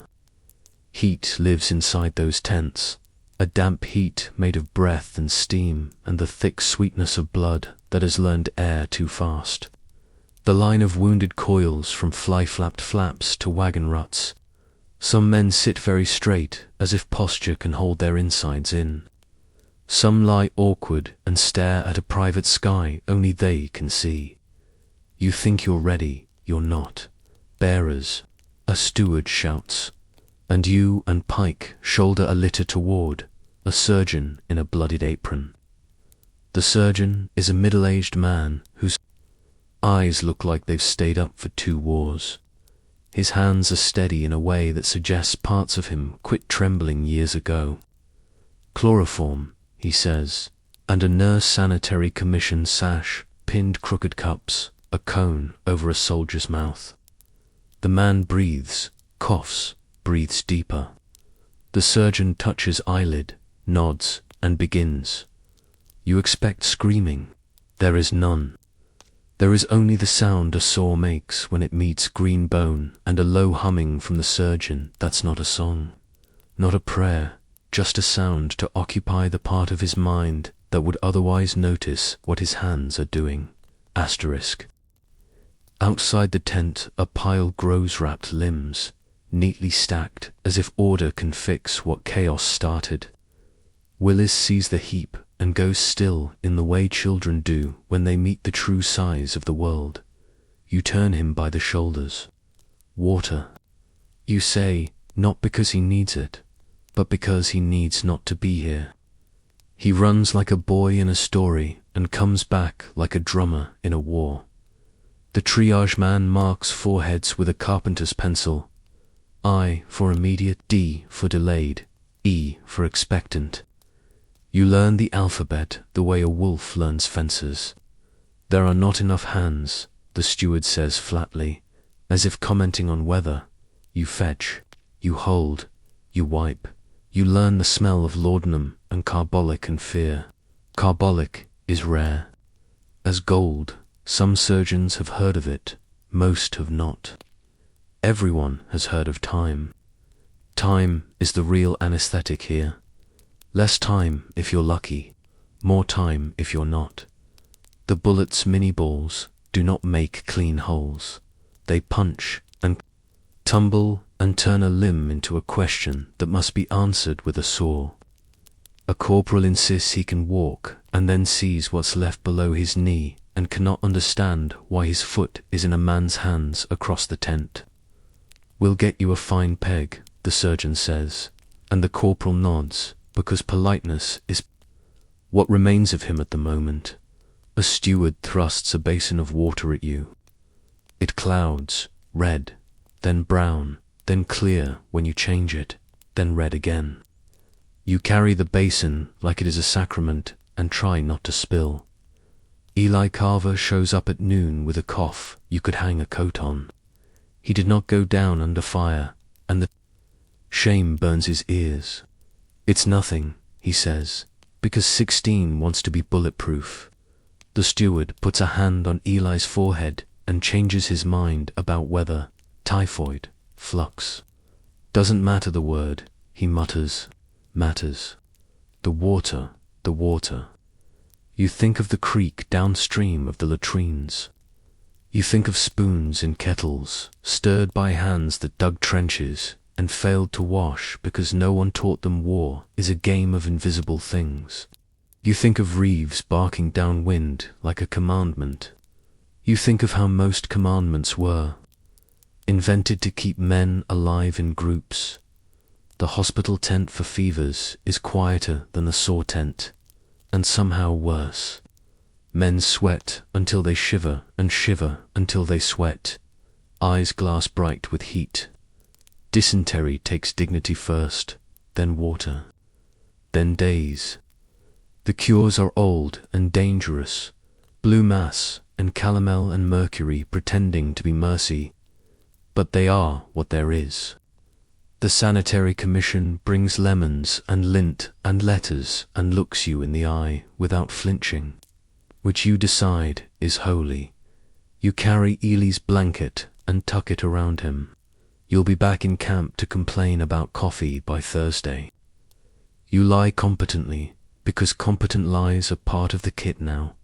Heat lives inside those tents, a damp heat made of breath and steam and the thick sweetness of blood that has learned air too fast. The line of wounded coils from fly-flapped flaps to wagon ruts. Some men sit very straight, as if posture can hold their insides in. Some lie awkward and stare at a private sky only they can see. You think you're ready, you're not. Bearers, a steward shouts, and you and Pike shoulder a litter toward a surgeon in a bloodied apron. The surgeon is a middle-aged man whose eyes look like they've stayed up for 2 wars. His hands are steady in a way that suggests parts of him quit trembling years ago. Chloroform, he says, and a nurse sanitary commission sash, pinned crooked cups, a cone over a soldier's mouth. The man breathes, coughs, breathes deeper. The surgeon touches eyelid, nods, and begins. You expect screaming. There is none. There is only the sound a saw makes when it meets green bone and a low humming from the surgeon that's not a song, not a prayer, just a sound to occupy the part of his mind that would otherwise notice what his hands are doing. Outside the tent a pile grows wrapped limbs, neatly stacked as if order can fix what chaos started. Willis sees the heap and goes still in the way children do when they meet the true size of the world. You turn him by the shoulders. Water. You say, not because he needs it, but because he needs not to be here. He runs like a boy in a story and comes back like a drummer in a war. The triage man marks foreheads with a carpenter's pencil. I for immediate, D for delayed, E for expectant. You learn the alphabet the way a wolf learns fences. There are not enough hands, the steward says flatly, as if commenting on weather. You fetch, you hold, you wipe. You learn the smell of laudanum and carbolic and fear. Carbolic is rare. As gold, some surgeons have heard of it, most have not. Everyone has heard of time. Time is the real anesthetic here. Less time if you're lucky, more time if you're not. The bullet's mini balls do not make clean holes. They punch and tumble and turn a limb into a question that must be answered with a saw. A corporal insists he can walk and then sees what's left below his knee and cannot understand why his foot is in a man's hands across the tent. We'll get you a fine peg, the surgeon says, and the corporal nods, because politeness is what remains of him at the moment. A steward thrusts a basin of water at you. It clouds, red, then brown, then clear when you change it, then red again. You carry the basin like it is a sacrament and try not to spill. Eli Carver shows up at noon with a cough you could hang a coat on. He did not go down under fire, and the Shame burns his ears. It's nothing, he says, because 16 wants to be bulletproof. The steward puts a hand on Eli's forehead and changes his mind about weather, typhoid, flux. Doesn't matter the word, he mutters, matters. The water, the water. You think of the creek downstream of the latrines. You think of spoons in kettles, stirred by hands that dug trenches and failed to wash because no one taught them war is a game of invisible things. You think of Reeves barking downwind like a commandment. You think of how most commandments were invented to keep men alive in groups. The hospital tent for fevers is quieter than the sore tent, and somehow worse. Men sweat until they shiver and shiver until they sweat, eyes glass bright with heat. Dysentery takes dignity first, then water, then days. The cures are old and dangerous, blue mass and calomel and mercury pretending to be mercy, but they are what there is. The sanitary commission brings lemons and lint and letters and looks you in the eye without flinching, which you decide is holy. You carry Eli's blanket and tuck it around him. You'll be back in camp to complain about coffee by Thursday. You lie competently, because competent lies are part of the kit now.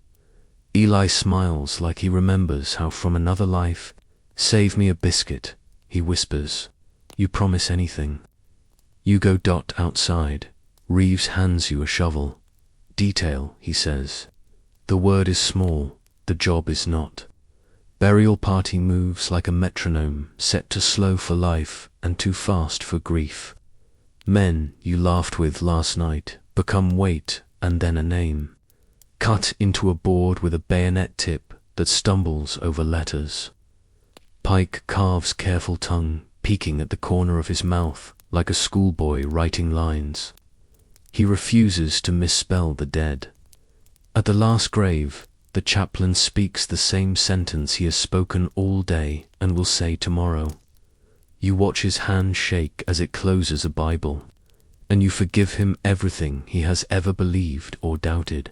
Eli smiles like he remembers how from another life, "Save me a biscuit," he whispers. You promise anything. You go outside. Reeves hands you a shovel. Detail, he says. The word is small, the job is not. Burial party moves like a metronome, set to slow for life and too fast for grief. Men you laughed with last night become weight and then a name, cut into a board with a bayonet tip that stumbles over letters. Pike carves careful tongue, peeking at the corner of his mouth like a schoolboy writing lines. He refuses to misspell the dead. At the last grave, the chaplain speaks the same sentence he has spoken all day and will say tomorrow. You watch his hand shake as it closes a Bible, and you forgive him everything he has ever believed or doubted.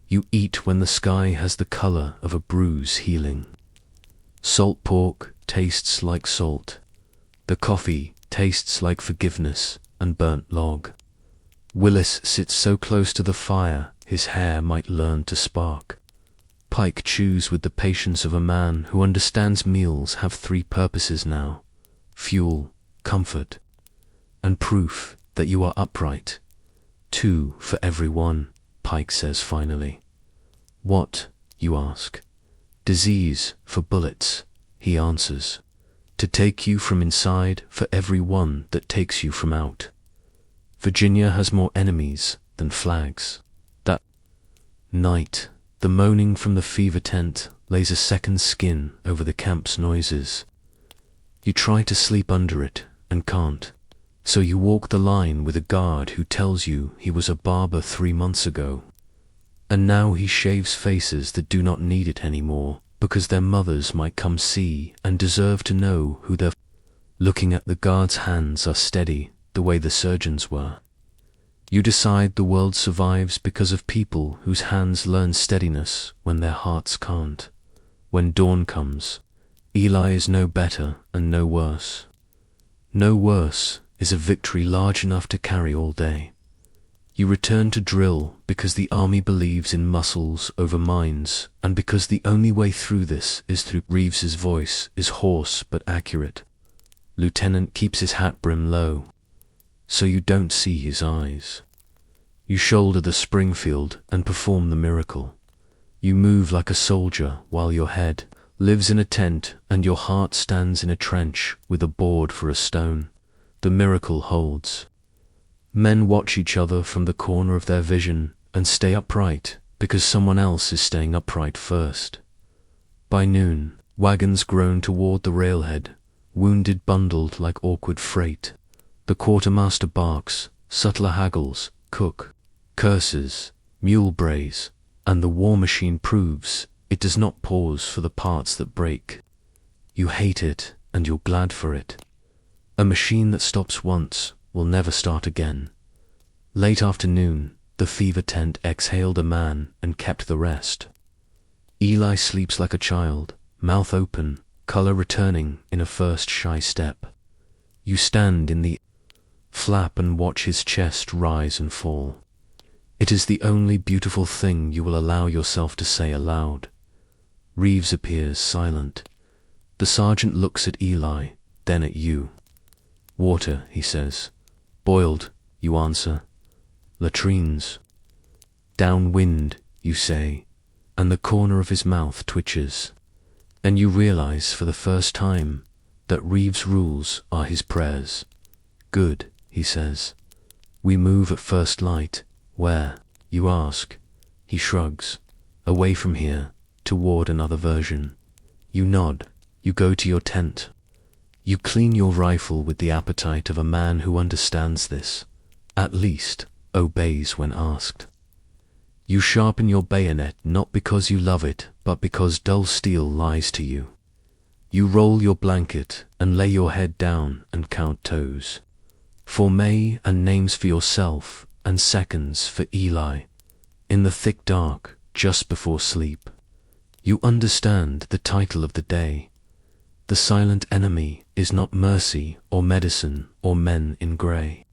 You eat when the sky has the color of a bruise healing. Salt pork tastes like salt. The coffee tastes like forgiveness and burnt log. Willis sits so close to the fire his hair might learn to spark. Pike chews with the patience of a man who understands meals have three purposes now: fuel, comfort, and proof that you are upright. 2 for every one, Pike says finally. What, you ask? Disease for bullets, he answers. To take you from inside for every one that takes you from out. Virginia has more enemies than flags. That night, the moaning from the fever tent lays a second skin over the camp's noises. You try to sleep under it and can't, so you walk the line with a guard who tells you he was a barber 3 months ago, and now he shaves faces that do not need it anymore because their mothers might come see and deserve to know who they're. Looking at the guard's hands are steady the way the surgeons were. You decide the world survives because of people whose hands learn steadiness when their hearts can't. When dawn comes, Eli is no better and no worse. No worse is a victory large enough to carry all day. You return to drill because the army believes in muscles over minds, and because the only way through this is through. Reeves's voice is hoarse but accurate. Lieutenant keeps his hat brim low, so you don't see his eyes. You shoulder the Springfield and perform the miracle. You move like a soldier while your head lives in a tent and your heart stands in a trench with a board for a stone. The miracle holds. Men watch each other from the corner of their vision and stay upright because someone else is staying upright first. By noon, wagons groan toward the railhead, wounded bundled like awkward freight. The quartermaster barks, sutler haggles, cook, curses, mule brays, and the war machine proves it does not pause for the parts that break. You hate it and you're glad for it. A machine that stops once will never start again. Late afternoon, the fever tent exhaled a man and kept the rest. Eli sleeps like a child, mouth open, color returning in a first shy step. You stand in the flap and watch his chest rise and fall. It is the only beautiful thing you will allow yourself to say aloud. Reeves appears silent. The sergeant looks at Eli, then at you. Water, he says. Boiled, you answer. Latrines. Downwind, you say, and the corner of his mouth twitches. Then you realize for the first time that Reeves' rules are his prayers. Good, he says. We move at first light. Where? You ask. He shrugs. Away from here, toward another version. You nod. You go to your tent. You clean your rifle with the appetite of a man who understands this, at least obeys when asked. You sharpen your bayonet not because you love it, but because dull steel lies to you. You roll your blanket and lay your head down and count toes. For May and names for yourself and seconds for Eli. In the thick dark, just before sleep, you understand the title of the day. The silent enemy is not mercy or medicine or men in grey.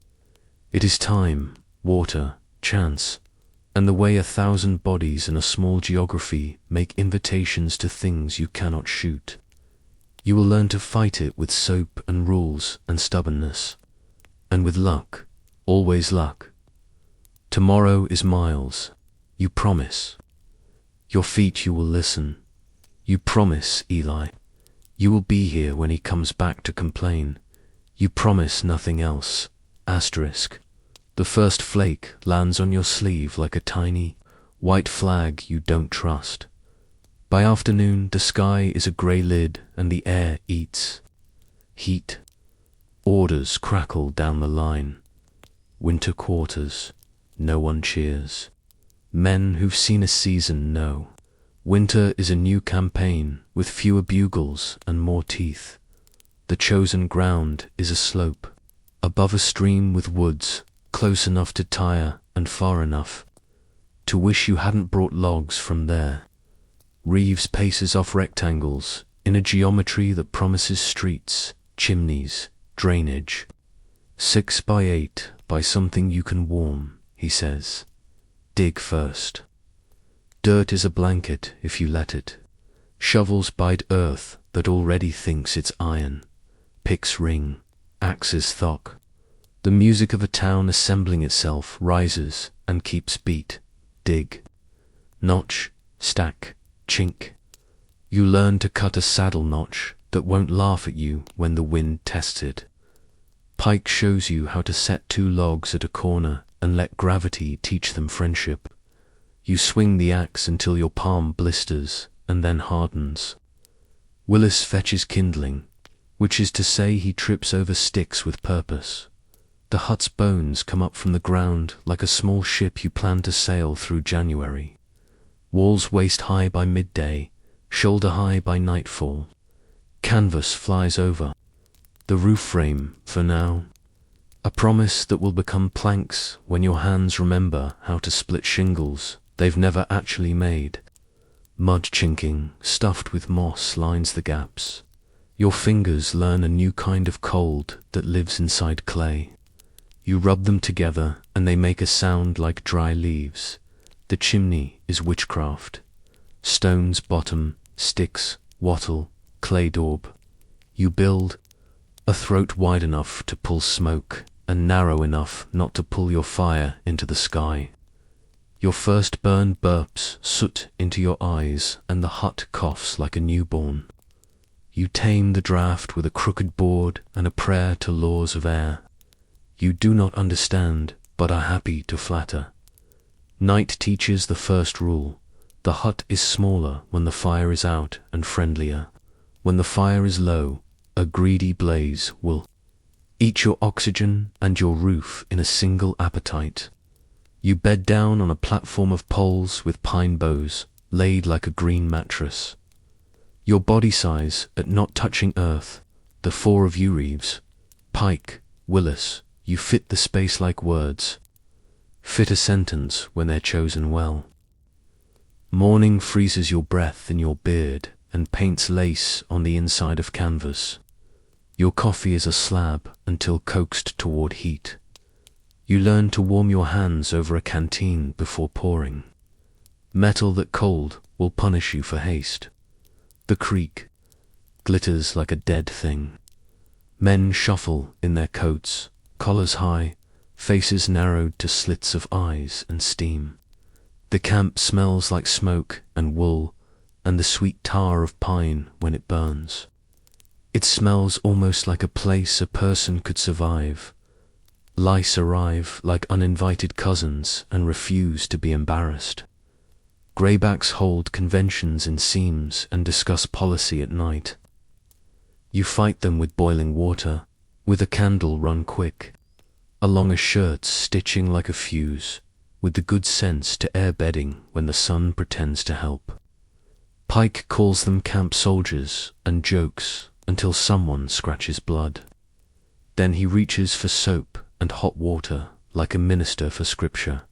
It is time, water, chance, and the way 1,000 bodies in a small geography make invitations to things you cannot shoot. You will learn to fight it with soap and rules and stubbornness. And with luck, always luck. Tomorrow is miles. You promise. Your feet you will listen. You promise, Eli. You will be here when he comes back to complain. You promise nothing else. Asterisk. The first flake lands on your sleeve like a tiny, white flag you don't trust. By afternoon, the sky is a grey lid and the air eats. Heat. Orders crackle down the line. Winter quarters. No one cheers. Men who've seen a season know. Winter is a new campaign with fewer bugles and more teeth. The chosen ground is a slope, above a stream with woods, close enough to tire and far enough to wish you hadn't brought logs from there. Reeves paces off rectangles in a geometry that promises streets, chimneys, drainage. 6 by 8 by something you can warm, he says. Dig first. Dirt is a blanket if you let it. Shovels bite earth that already thinks it's iron. Picks ring, axes thock. The music of a town assembling itself rises and keeps beat. Dig. Notch, stack, chink. You learn to cut a saddle notch that won't laugh at you when the wind tests it. Pike shows you how to set 2 logs at a corner and let gravity teach them friendship. You swing the axe until your palm blisters and then hardens. Willis fetches kindling, which is to say he trips over sticks with purpose. The hut's bones come up from the ground like a small ship you plan to sail through January. Walls waist high by midday, shoulder high by nightfall. Canvas flies over. The roof frame, for now. A promise that will become planks when your hands remember how to split shingles they've never actually made. Mud chinking, stuffed with moss, lines the gaps. Your fingers learn a new kind of cold that lives inside clay. You rub them together and they make a sound like dry leaves. The chimney is witchcraft. Stones bottom, sticks, wattle, clay daub. You build a throat wide enough to pull smoke and narrow enough not to pull your fire into the sky. Your first burn burps soot into your eyes and the hut coughs like a newborn. You tame the draft with a crooked board and a prayer to laws of air. You do not understand, but are happy to flatter. Night teaches the first rule. The hut is smaller when the fire is out and friendlier. When the fire is low, a greedy blaze will eat your oxygen and your roof in a single appetite. You bed down on a platform of poles with pine boughs, laid like a green mattress. Your body size at not touching earth, the 4 of you Reeves, Pike, Willis, you fit the space like words. Fit a sentence when they're chosen well. Morning freezes your breath in your beard and paints lace on the inside of canvas. Your coffee is a slab until coaxed toward heat. You learn to warm your hands over a canteen before pouring. Metal that cold will punish you for haste. The creek glitters like a dead thing. Men shuffle in their coats, collars high, faces narrowed to slits of eyes and steam. The camp smells like smoke and wool and the sweet tar of pine when it burns. It smells almost like a place a person could survive. Lice arrive like uninvited cousins and refuse to be embarrassed. Greybacks hold conventions in seams and discuss policy at night. You fight them with boiling water, with a candle run quick, along a shirt stitching like a fuse, with the good sense to air bedding when the sun pretends to help. Pike calls them camp soldiers and jokes until someone scratches blood. Then he reaches for soap and hot water like a minister for scripture.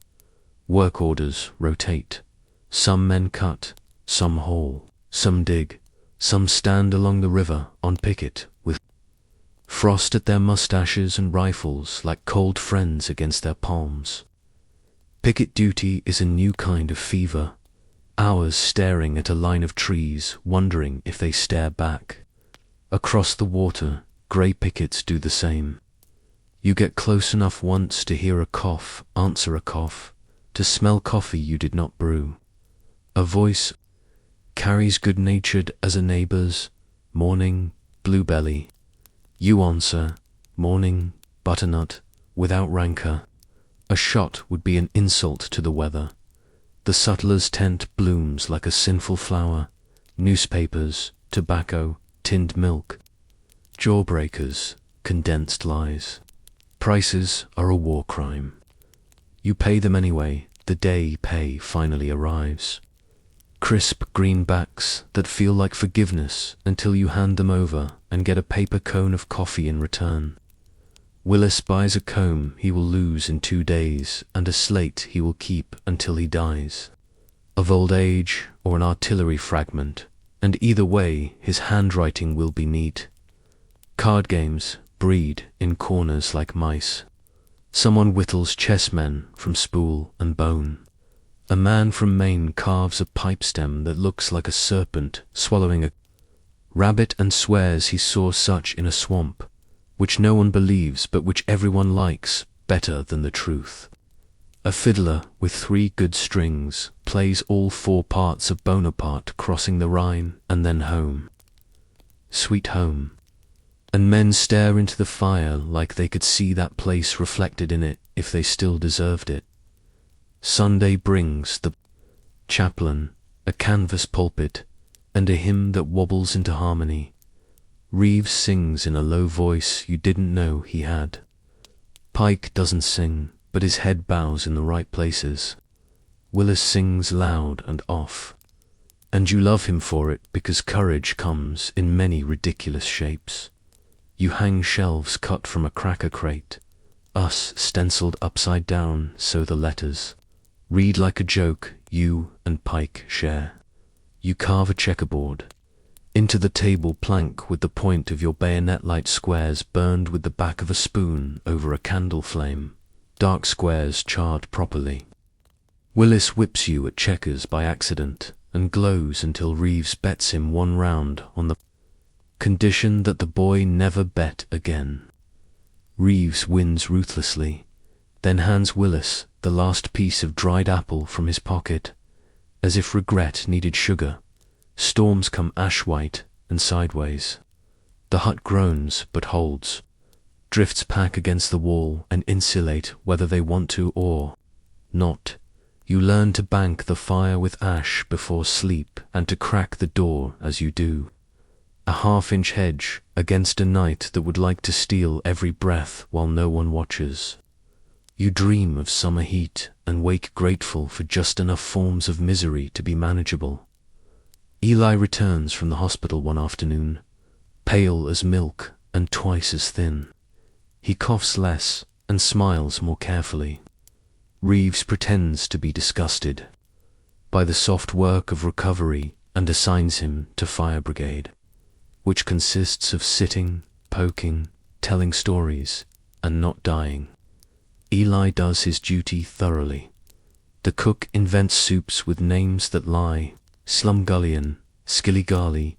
Work orders rotate. Some men cut, some haul, some dig, some stand along the river on picket with frost at their mustaches and rifles like cold friends against their palms. Picket duty is a new kind of fever, hours staring at a line of trees, wondering if they stare back. Across the water, grey pickets do the same. You get close enough once to hear a cough answer a cough, to smell coffee you did not brew. A voice carries good-natured as a neighbour's, morning, bluebelly. You answer, morning, butternut, without rancour. A shot would be an insult to the weather. The sutler's tent blooms like a sinful flower. Newspapers, tobacco, tinned milk. Jawbreakers, condensed lies. Prices are a war crime. You pay them anyway, the day pay finally arrives. Crisp greenbacks that feel like forgiveness until you hand them over and get a paper cone of coffee in return. Willis buys a comb he will lose in 2 days and a slate he will keep until he dies. Of old age or an artillery fragment, and either way his handwriting will be neat. Card games breed in corners like mice. Someone whittles chessmen from spool and bone. A man from Maine carves a pipe stem that looks like a serpent swallowing a rabbit and swears he saw such in a swamp, which no one believes but which everyone likes better than the truth. A fiddler with 3 good strings plays all 4 parts of Bonaparte crossing the Rhine and then home. Sweet home. And men stare into the fire like they could see that place reflected in it if they still deserved it. Sunday brings the chaplain, a canvas pulpit, and a hymn that wobbles into harmony. Reeves sings in a low voice you didn't know he had. Pike doesn't sing, but his head bows in the right places. Willis sings loud and off. And you love him for it because courage comes in many ridiculous shapes. You hang shelves cut from a cracker crate, us stenciled upside down so the letters read like a joke you and Pike share. You carve a checkerboard. Into the table plank with the point of your bayonet-light squares burned with the back of a spoon over a candle flame, dark squares charred properly. Willis whips you at checkers by accident and glows until Reeves bets him 1 round on the condition that the boy never bet again. Reeves wins ruthlessly, then hands Willis the last piece of dried apple from his pocket, as if regret needed sugar. Storms come ash-white and sideways. The hut groans but holds. Drifts pack against the wall and insulate whether they want to or not. You learn to bank the fire with ash before sleep and to crack the door as you do. A 1/2-inch hedge against a night that would like to steal every breath while no one watches. You dream of summer heat and wake grateful for just enough forms of misery to be manageable. Eli returns from the hospital one afternoon, pale as milk and twice as thin. He coughs less and smiles more carefully. Reeves pretends to be disgusted by the soft work of recovery and assigns him to fire brigade, which consists of sitting, poking, telling stories, and not dying. Eli does his duty thoroughly. The cook invents soups with names that lie: slumgullion, skillygarly,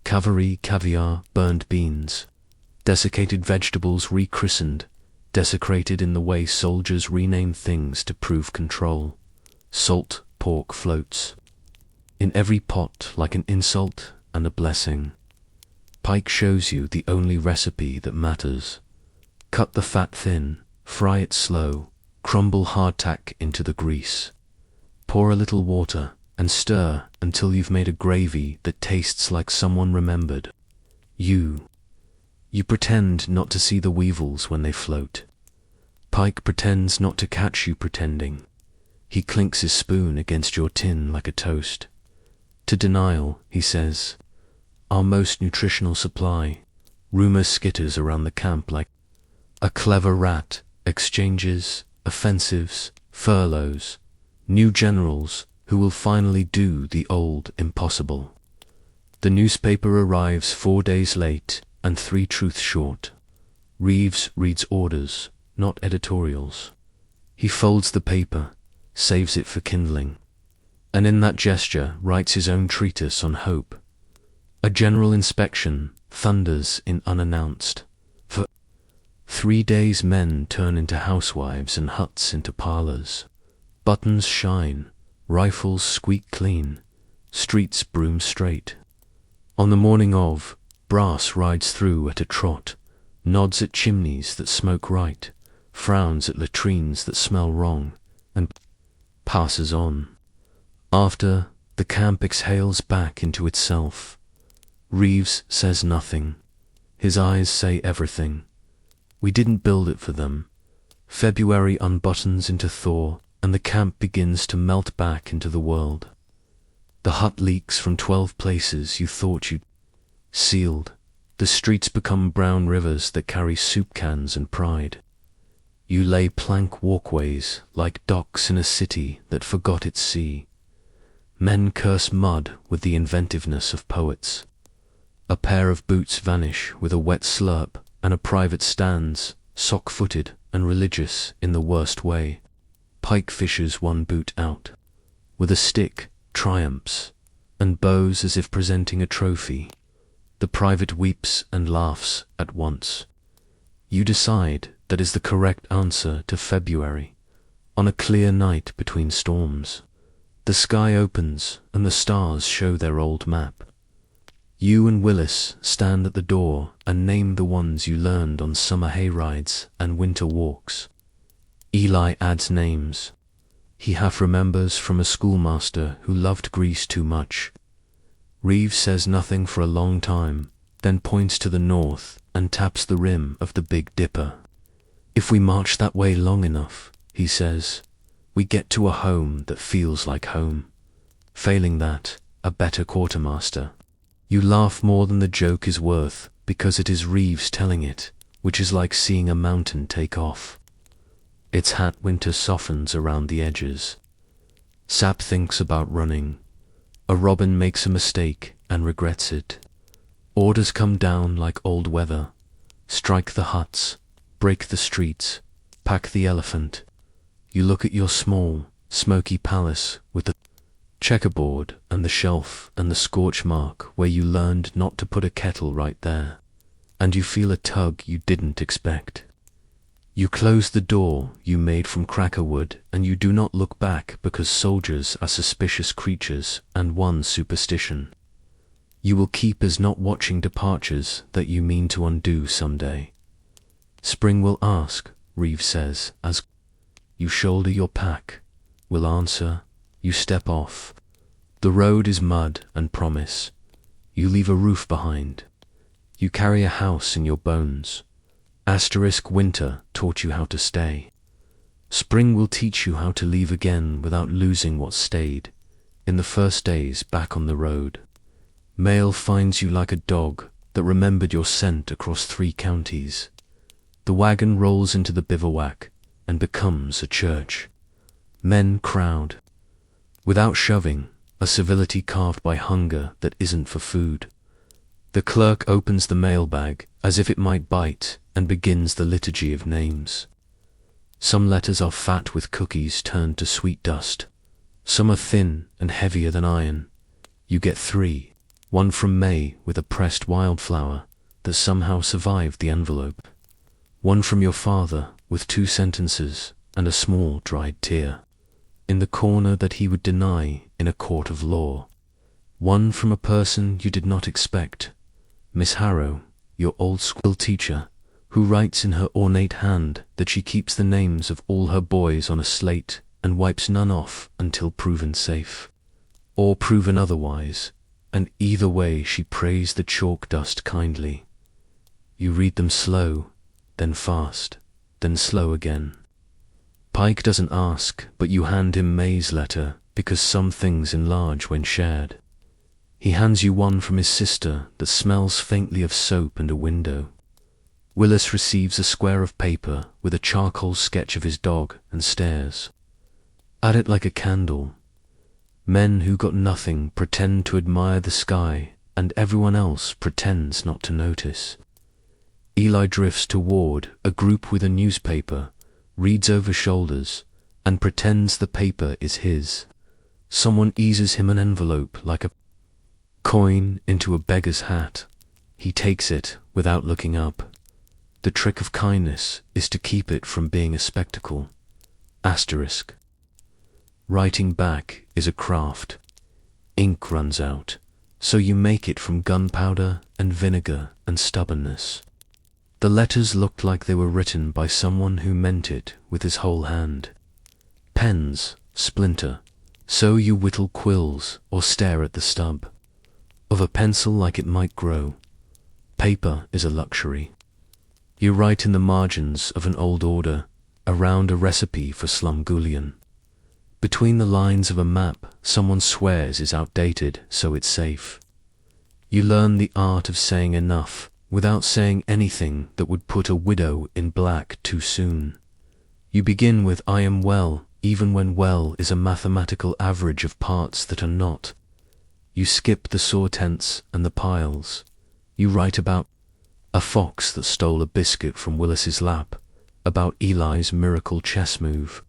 cavalry, caviar, burned beans, desiccated vegetables rechristened, desecrated in the way soldiers rename things to prove control. Salt pork floats in every pot like an insult and a blessing. Pike shows you the only recipe that matters. Cut the fat thin, fry it slow, crumble hardtack into the grease. Pour a little water and stir until you've made a gravy that tastes like someone remembered. You pretend not to see the weevils when they float. Pike pretends not to catch you pretending. He clinks his spoon against your tin like a toast. To denial, he says, "Our most nutritional supply." Rumor skitters around the camp like a clever rat. Exchanges, offensives, furloughs, new generals who will finally do the old impossible. The newspaper arrives 4 days late and 3 truths short. Reeves reads orders, not editorials. He folds the paper, saves it for kindling, and in that gesture writes his own treatise on hope. A general inspection thunders in unannounced. For 3 days men turn into housewives and huts into parlors. Buttons shine, rifles squeak clean, streets broom straight. On the morning of, brass rides through at a trot, nods at chimneys that smoke right, frowns at latrines that smell wrong, and passes on. After, the camp exhales back into itself. Reeves says nothing. His eyes say everything. We didn't build it for them. February unbuttons into thaw, and the camp begins to melt back into the world. The hut leaks from 12 places you thought you'd sealed. The streets become brown rivers that carry soup cans and pride. You lay plank walkways like docks in a city that forgot its sea. Men curse mud with the inventiveness of poets. A pair of boots vanish with a wet slurp, and a private stands, sock-footed and religious in the worst way. Pike fishes one boot out. With a stick, triumphs, and bows as if presenting a trophy. The private weeps and laughs at once. You decide that is the correct answer to February. On a clear night between storms, the sky opens and the stars show their old map. You and Willis stand at the door and name the ones you learned on summer hayrides and winter walks. Eli adds names. He half remembers from a schoolmaster who loved Greece too much. Reeves says nothing for a long time, then points to the north and taps the rim of the Big Dipper. If we march that way long enough, he says, we get to a home that feels like home. Failing that, a better quartermaster. You laugh more than the joke is worth, because it is Reeves telling it, which is like seeing a mountain take off. Its hat winter softens around the edges. Sap thinks about running. A robin makes a mistake and regrets it. Orders come down like old weather. Strike the huts, break the streets, pack the elephant. You look at your small, smoky palace with the checkerboard and the shelf and the scorch mark where you learned not to put a kettle right there, and you feel a tug you didn't expect. You close the door you made from cracker wood, and you do not look back because soldiers are suspicious creatures and one superstition you will keep as not watching departures that you mean to undo someday. Spring will ask, Reeves says, as you shoulder your pack. Will answer, you step off. The road is mud and promise. You leave a roof behind. You carry a house in your bones. Asterisk winter taught you how to stay. Spring will teach you how to leave again without losing what stayed. In the first days back on the road, mail finds you like a dog that remembered your scent across 3 counties. The wagon rolls into the bivouac and becomes a church. Men crowd. Without shoving, a civility carved by hunger that isn't for food. The clerk opens the mailbag as if it might bite and begins the liturgy of names. Some letters are fat with cookies turned to sweet dust. Some are thin and heavier than iron. You get 3, one from May with a pressed wildflower that somehow survived the envelope. One from your father with 2 sentences and a small dried tear, in the corner that he would deny in a court of law. One from a person you did not expect, Miss Harrow, your old school teacher, who writes in her ornate hand that she keeps the names of all her boys on a slate and wipes none off until proven safe, or proven otherwise, and either way she prays the chalk dust kindly. You read them slow, then fast, then slow again. Pike doesn't ask, but you hand him May's letter because some things enlarge when shared. He hands you one from his sister that smells faintly of soap and a window. Willis receives a square of paper with a charcoal sketch of his dog and stares at it like a candle. Men who got nothing pretend to admire the sky, and everyone else pretends not to notice. Eli drifts toward a group with a newspaper, reads over shoulders, and pretends the paper is his. Someone eases him an envelope like a coin into a beggar's hat. He takes it without looking up. The trick of kindness is to keep it from being a spectacle. Asterisk. Writing back is a craft. Ink runs out, so you make it from gunpowder and vinegar and stubbornness. The letters looked like they were written by someone who meant it with his whole hand. Pens splinter, so you whittle quills or stare at the stub of a pencil like it might grow. Paper is a luxury. You write in the margins of an old order, around a recipe for slumgullion. Between the lines of a map someone swears is outdated, so it's safe. You learn the art of saying enough without saying anything that would put a widow in black too soon. You begin with I am well, even when well is a mathematical average of parts that are not. You skip the saw tents and the piles. You write about a fox that stole a biscuit from Willis's lap, about Eli's miracle chess move,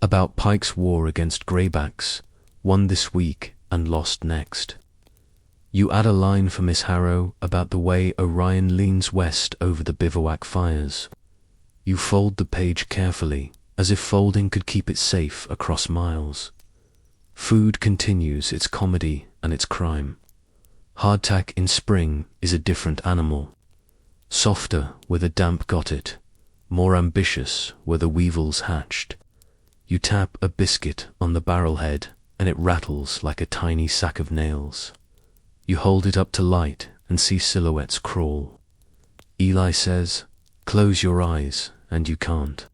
about Pike's war against greybacks, won this week and lost next. You add a line for Miss Harrow about the way Orion leans west over the bivouac fires. You fold the page carefully, as if folding could keep it safe across miles. Food continues its comedy and its crime. Hardtack in spring is a different animal. Softer where the damp got it, more ambitious where the weevils hatched. You tap a biscuit on the barrel head and it rattles like a tiny sack of nails. You hold it up to light and see silhouettes crawl. Eli says, "Close your eyes," and you can't.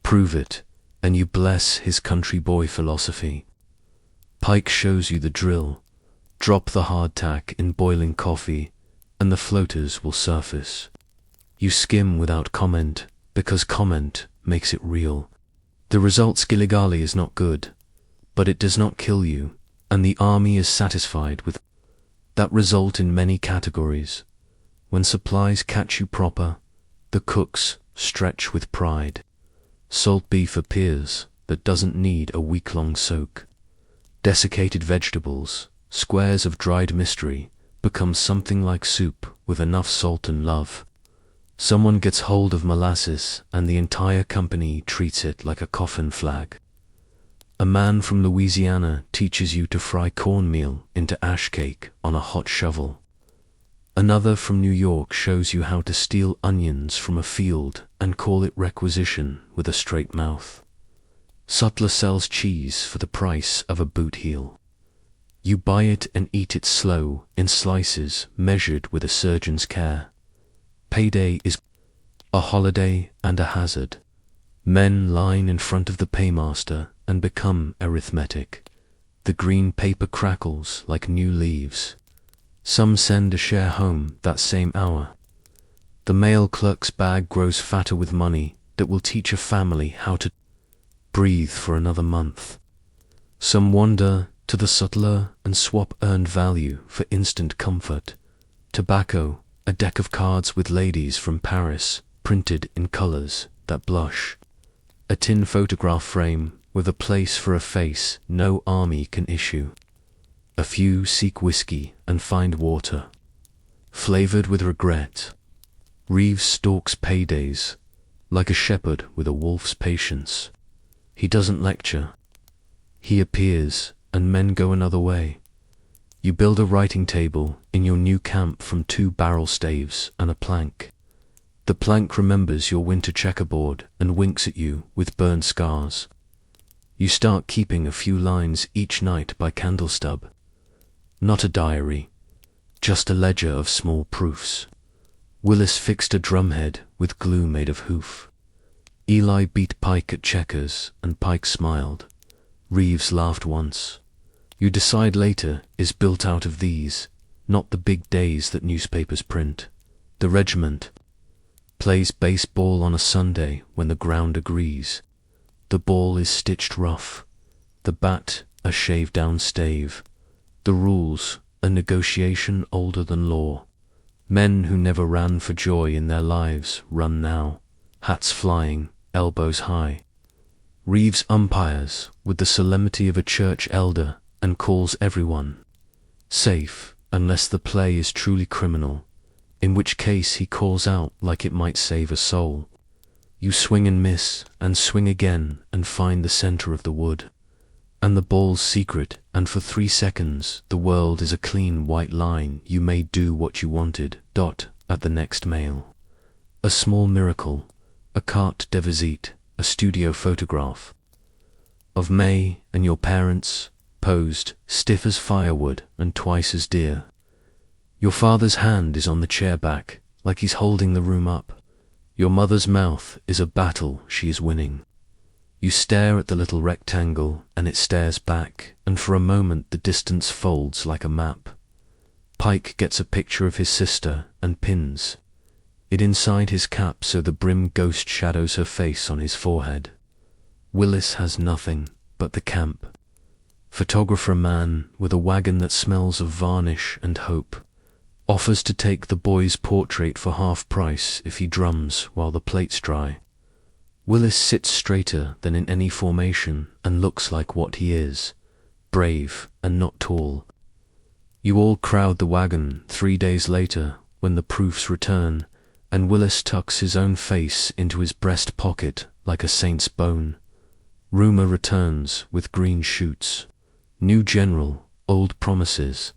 Prove it, and you bless his country boy philosophy. Pike shows you the drill. Drop the hardtack in boiling coffee, and the floaters will surface. You skim without comment, because comment makes it real. The results Gilligali is not good, but it does not kill you, and the army is satisfied with that result in many categories. When supplies catch you proper, the cooks stretch with pride. Salt beef appears that doesn't need a week-long soak. Desiccated vegetables, squares of dried mystery, become something like soup with enough salt and love. Someone gets hold of molasses and the entire company treats it like a coffin flag. A man from Louisiana teaches you to fry cornmeal into ash cake on a hot shovel. Another from New York shows you how to steal onions from a field and call it requisition with a straight mouth. Sutler sells cheese for the price of a boot heel. You buy it and eat it slow, in slices measured with a surgeon's care. Payday is a holiday and a hazard. Men line in front of the paymaster and become arithmetic. The green paper crackles like new leaves. Some send a share home that same hour. The mail clerk's bag grows fatter with money that will teach a family how to breathe for another month. Some wander to the subtler and swap earned value for instant comfort. Tobacco, a deck of cards with ladies from Paris printed in colors that blush. A tin photograph frame with a place for a face no army can issue. A few seek whiskey and find water. Flavored with regret, Reeves stalks paydays like a shepherd with a wolf's patience. He doesn't lecture. He appears, and men go another way. You build a writing table in your new camp from 2 barrel staves and a plank. The plank remembers your winter checkerboard and winks at you with burned scars. You start keeping a few lines each night by candle stub. Not a diary, just a ledger of small proofs. Willis fixed a drumhead with glue made of hoof. Eli beat Pike at checkers, and Pike smiled. Reeves laughed once. You decide later is built out of these, not the big days that newspapers print. The regiment plays baseball on a Sunday when the ground agrees. The ball is stitched rough, the bat a shaved-down stave. The rules a negotiation older than law. Men who never ran for joy in their lives run now, hats flying, elbows high. Reeves umpires with the solemnity of a church elder and calls everyone safe unless the play is truly criminal, in which case he calls out like it might save a soul. You swing and miss and swing again and find the center of the wood, and the ball's secret, and for 3 seconds the world is a clean white line. You may do what you wanted. At the next mail. A small miracle, a carte de visite, a studio photograph of May and your parents, posed, stiff as firewood and twice as dear. Your father's hand is on the chair back, like he's holding the room up. Your mother's mouth is a battle she is winning. You stare at the little rectangle, and it stares back, and for a moment the distance folds like a map. Pike gets a picture of his sister and pins it inside his cap so the brim ghost shadows her face on his forehead. Willis has nothing but the camp. Photographer man with a wagon that smells of varnish and hope offers to take the boy's portrait for half price if he drums while the plates dry. Willis sits straighter than in any formation and looks like what he is, brave and not tall. You all crowd the wagon 3 days later when the proofs return, and Willis tucks his own face into his breast pocket like a saint's bone. Rumor returns with green shoots. New general, old promises.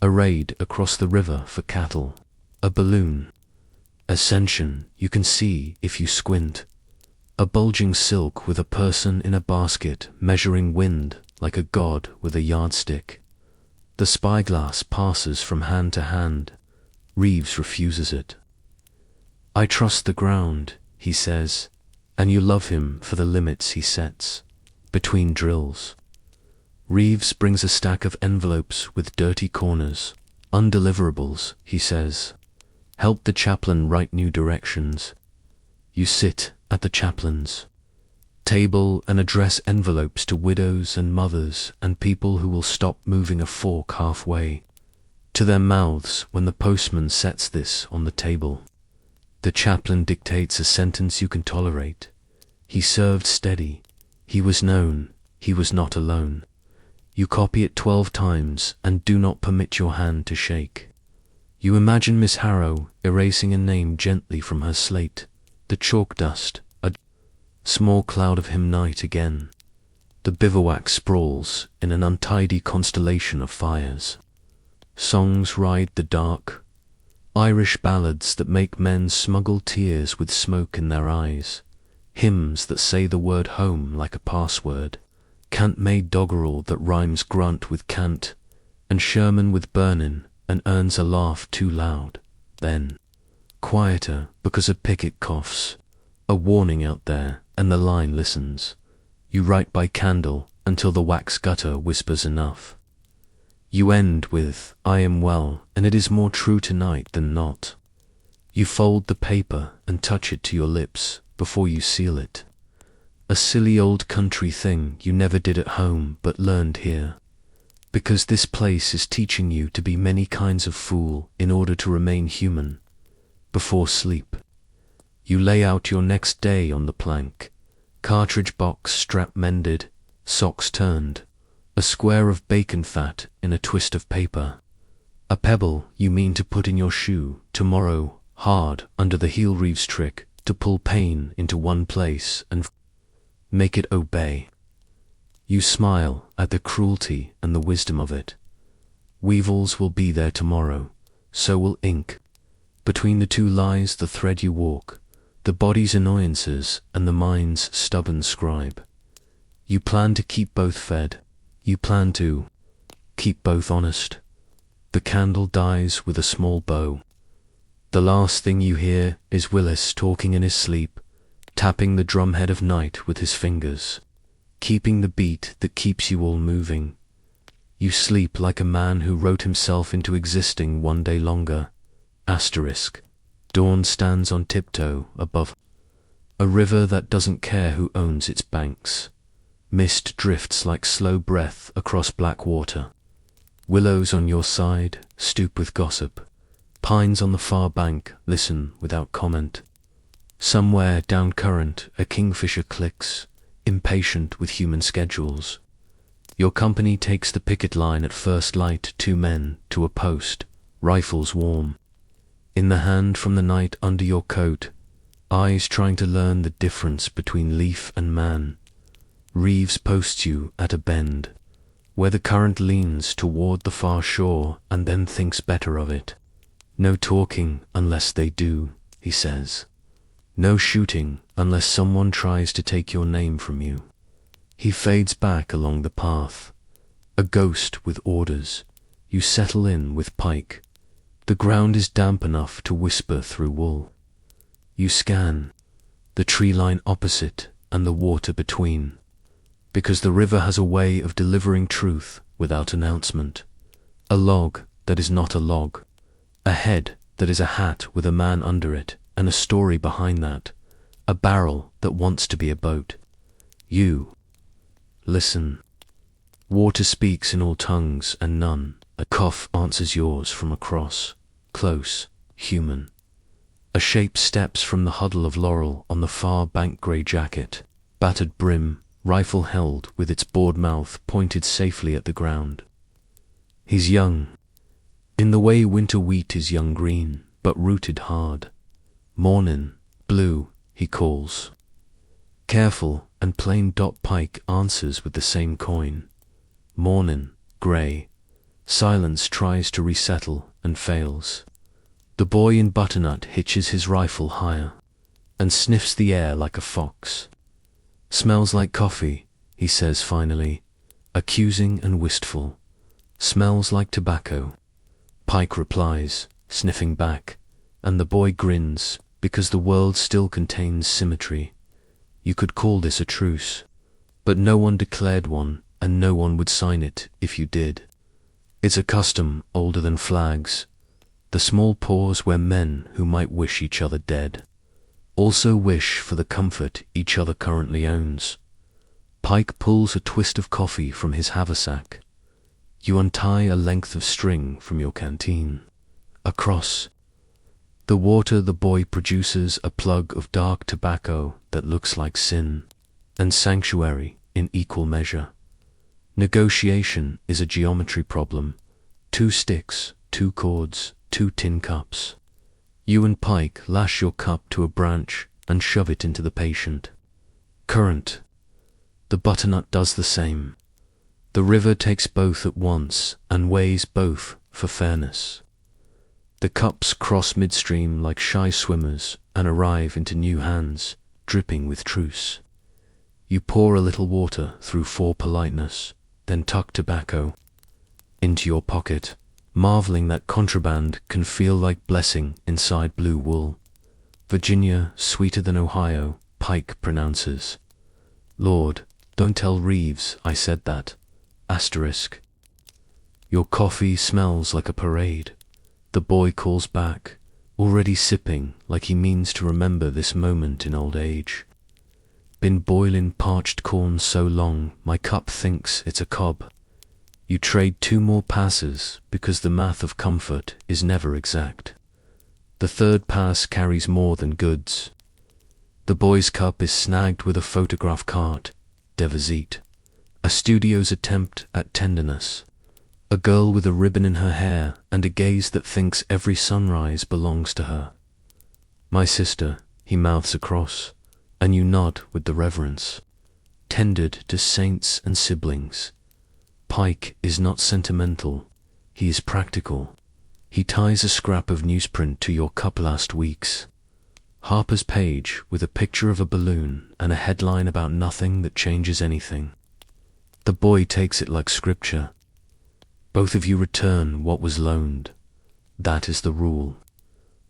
A raid across the river for cattle. A balloon. Ascension you can see if you squint. A bulging silk with a person in a basket measuring wind like a god with a yardstick. The spyglass passes from hand to hand. Reeves refuses it. I trust the ground, he says, and you love him for the limits he sets between drills. Reeves brings a stack of envelopes with dirty corners. Undeliverables, he says. Help the chaplain write new directions. You sit at the chaplain's table and address envelopes to widows and mothers and people who will stop moving a fork halfway to their mouths when the postman sets this on the table. The chaplain dictates a sentence you can tolerate. He served steady. He was known. He was not alone. You copy it 12 times and do not permit your hand to shake. You imagine Miss Harrow erasing a name gently from her slate. The chalk dust, a small cloud of him night again. The bivouac sprawls in an untidy constellation of fires. Songs ride the dark. Irish ballads that make men smuggle tears with smoke in their eyes. Hymns that say the word home like a password. Cant-made doggerel that rhymes grunt with cant, and Sherman with burnin', and earns a laugh too loud. Then, quieter because a picket coughs, a warning out there, and the line listens. You write by candle until the wax gutter whispers enough. You end with, I am well, and it is more true tonight than not. You fold the paper and touch it to your lips before you seal it. A silly old country thing you never did at home but learned here. Because this place is teaching you to be many kinds of fool in order to remain human. Before sleep, you lay out your next day on the plank. Cartridge box strap mended, socks turned, a square of bacon fat in a twist of paper. A pebble you mean to put in your shoe tomorrow, hard under the heel Reeves trick to pull pain into one place and make it obey. You smile at the cruelty and the wisdom of it. Weevils will be there tomorrow, so will ink. Between the two lies the thread you walk, the body's annoyances and the mind's stubborn scribe. You plan to keep both fed. You plan to keep both honest. The candle dies with a small bow. The last thing you hear is Willis talking in his sleep, tapping the drumhead of night with his fingers, keeping the beat that keeps you all moving. You sleep like a man who wrote himself into existing one day longer. Asterisk. Dawn stands on tiptoe above a river that doesn't care who owns its banks. Mist drifts like slow breath across black water. Willows on your side stoop with gossip. Pines on the far bank listen without comment. Somewhere down current a kingfisher clicks, impatient with human schedules. Your company takes the picket line at first light, 2 men to a post, rifles warm. In the hand from the night under your coat, eyes trying to learn the difference between leaf and man. Reeves posts you at a bend, where the current leans toward the far shore and then thinks better of it. No talking unless they do, he says. No shooting unless someone tries to take your name from you. He fades back along the path, a ghost with orders. You settle in with Pike. The ground is damp enough to whisper through wool. You scan the tree line opposite and the water between, because the river has a way of delivering truth without announcement. A log that is not a log, a head that is a hat with a man under it and a story behind that, a barrel that wants to be a boat. You listen. Water speaks in all tongues and none. A cough answers yours from across, close, human. A shape steps from the huddle of laurel on the far bank, grey jacket, battered brim, rifle held with its bored mouth pointed safely at the ground. He's young, in the way winter wheat is young green, but rooted hard. Mornin', blue, he calls. Careful and plain. Pike answers with the same coin. Mornin', grey. Silence tries to resettle and fails. The boy in butternut hitches his rifle higher and sniffs the air like a fox. Smells like coffee, he says finally, accusing and wistful. Smells like tobacco. Pike replies, sniffing back, and the boy grins because the world still contains symmetry. You could call this a truce, but no one declared one and no one would sign it if you did. It's a custom older than flags, the small pause where men who might wish each other dead also wish for the comfort each other currently owns. Pike pulls a twist of coffee from his haversack. You untie a length of string from your canteen. Across the water the boy produces a plug of dark tobacco that looks like sin and sanctuary in equal measure. Negotiation is a geometry problem. 2 sticks, 2 chords, 2 tin cups. You and Pike lash your cup to a branch and shove it into the patient. Current. The butternut does the same. The river takes both at once and weighs both for fairness. The cups cross midstream like shy swimmers and arrive into new hands, dripping with truce. You pour a little water through for politeness, then tuck tobacco into your pocket, marveling that contraband can feel like blessing inside blue wool. Virginia, sweeter than Ohio, Pike pronounces. Lord, don't tell Reeves I said that. Asterisk. Your coffee smells like a parade. The boy calls back. already sipping like he means to remember this moment in old age. Been boiling parched corn so long, my cup thinks it's a cob. You trade 2 more passes because the math of comfort is never exact. The 3rd pass carries more than goods. The boy's cup is snagged with a photograph cart, de visite, a studio's attempt at tenderness, a girl with a ribbon in her hair and a gaze that thinks every sunrise belongs to her. My sister, he mouths across, and you nod with the reverence, tendered to saints and siblings. Pike is not sentimental, he is practical. He ties a scrap of newsprint to your cup last week's. Harper's page with a picture of a balloon and a headline about nothing that changes anything. The boy takes it like scripture. Both of you return what was loaned. That is the rule.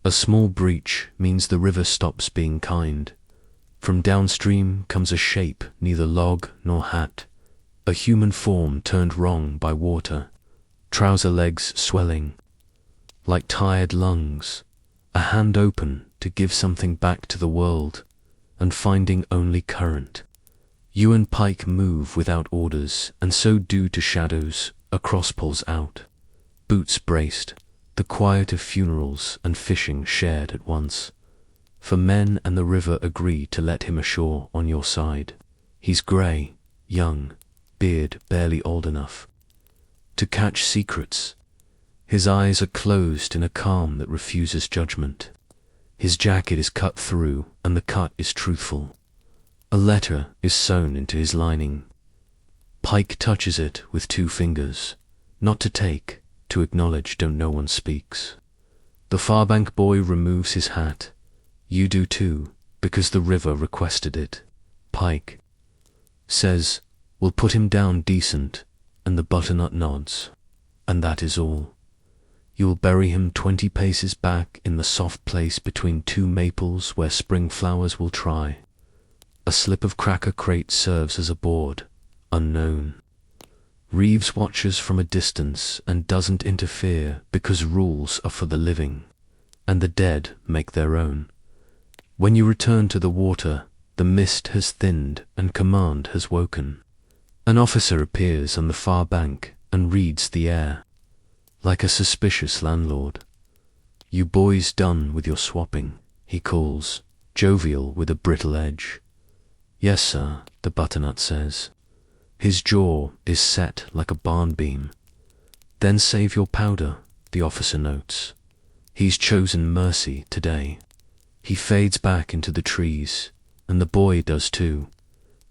A small breach means the river stops being kind. From downstream comes a shape, neither log nor hat. A human form turned wrong by water, trouser legs swelling, like tired lungs, a hand open to give something back to the world, and finding only current. You and Pike move without orders, and so do to shadows, across poles out. Boots braced, the quiet of funerals and fishing shared at once. For men and the river agree to let him ashore on your side. He's grey, young, beard barely old enough to catch secrets. His eyes are closed in a calm that refuses judgment. His jacket is cut through, and the cut is truthful. A letter is sewn into his lining. Pike touches it with 2 fingers, not to take, to acknowledge no one speaks. The Farbank boy removes his hat. You do too, because the river requested it. Pike says, "We'll put him down decent," and the butternut nods. And that is all. You will bury him 20 paces back in the soft place between 2 maples where spring flowers will try. A slip of cracker crate serves as a board, unknown. Reeves watches from a distance and doesn't interfere because rules are for the living, and the dead make their own. When you return to the water, the mist has thinned and command has woken. An officer appears on the far bank and reads the air, like a suspicious landlord. "You boys done with your swapping?" he calls, jovial with a brittle edge. "Yes, sir," the butternut says. His jaw is set like a barn beam. "Then save your powder," the officer notes. He's chosen mercy today. He fades back into the trees, and the boy does too.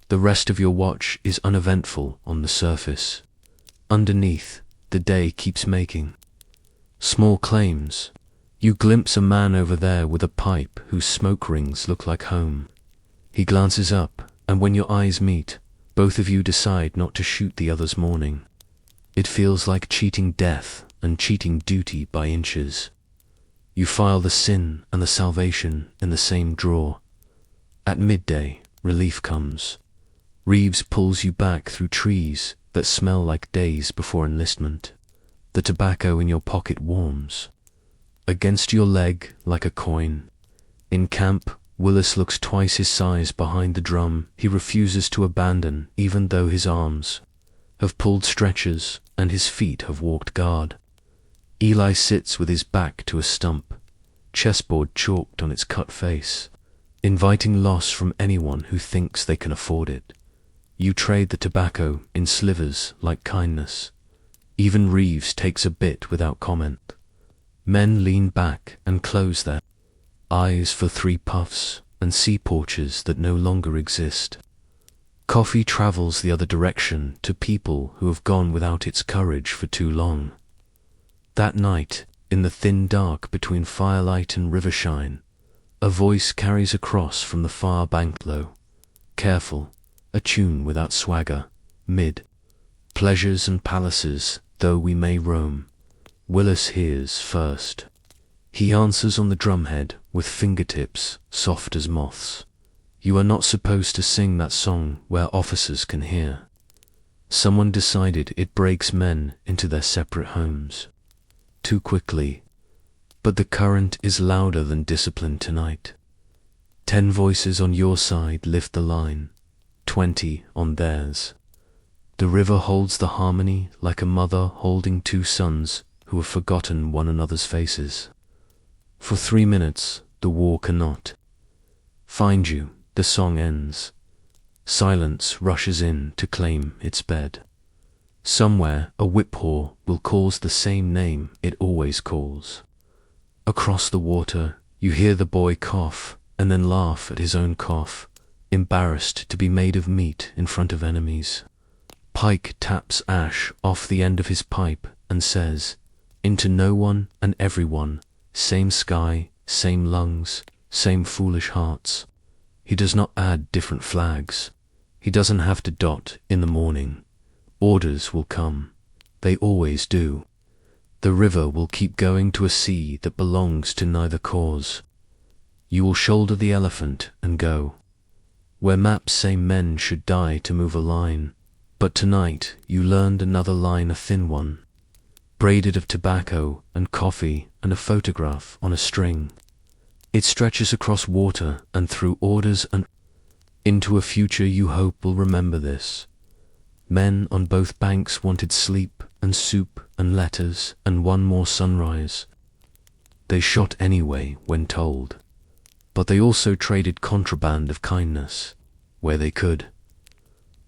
The rest of your watch is uneventful on the surface. Underneath, the day keeps making small claims. You glimpse a man over there with a pipe whose smoke rings look like home. He glances up, and when your eyes meet, both of you decide not to shoot the other's morning. It feels like cheating death and cheating duty by inches. You file the sin and the salvation in the same drawer. At midday, relief comes. Reeves pulls you back through trees that smell like days before enlistment. The tobacco in your pocket warms against your leg like a coin. In camp, Willis looks twice his size behind the drum he refuses to abandon, even though his arms have pulled stretchers and his feet have walked guard. Eli sits with his back to a stump, chessboard chalked on its cut face, inviting loss from anyone who thinks they can afford it. You trade the tobacco in slivers like kindness. Even Reeves takes a bit without comment. Men lean back and close their eyes for 3 puffs and see porches that no longer exist. Coffee travels the other direction to people who have gone without its courage for too long. That night, in the thin dark between firelight and rivershine, a voice carries across from the far bank low, careful, a tune without swagger, mid. Pleasures and palaces, though we may roam, Willis hears first. He answers on the drumhead with fingertips soft as moths. You are not supposed to sing that song where officers can hear. Someone decided it breaks men into their separate homes. Too quickly. But the current is louder than discipline tonight. 10 voices on your side lift the line, 20 on theirs. The river holds the harmony like a mother holding 2 sons who have forgotten one another's faces. For 3 minutes, the war cannot find you. The song ends. Silence rushes in to claim its bed. Somewhere a whip-haw will cause the same name it always calls. Across the water, you hear the boy cough and then laugh at his own cough, embarrassed to be made of meat in front of enemies. Pike taps ash off the end of his pipe and says, "Into no one and everyone, same sky, same lungs, same foolish hearts." He does not add different flags. He doesn't have to dot in the morning. Orders will come. They always do. The river will keep going to a sea that belongs to neither cause. You will shoulder the elephant and go where maps say men should die to move a line. But tonight you learned another line, a thin one, braided of tobacco and coffee and a photograph on a string. It stretches across water and through orders and into a future you hope will remember this. Men on both banks wanted sleep and soup and letters and one more sunrise. They shot anyway when told, but they also traded contraband of kindness where they could.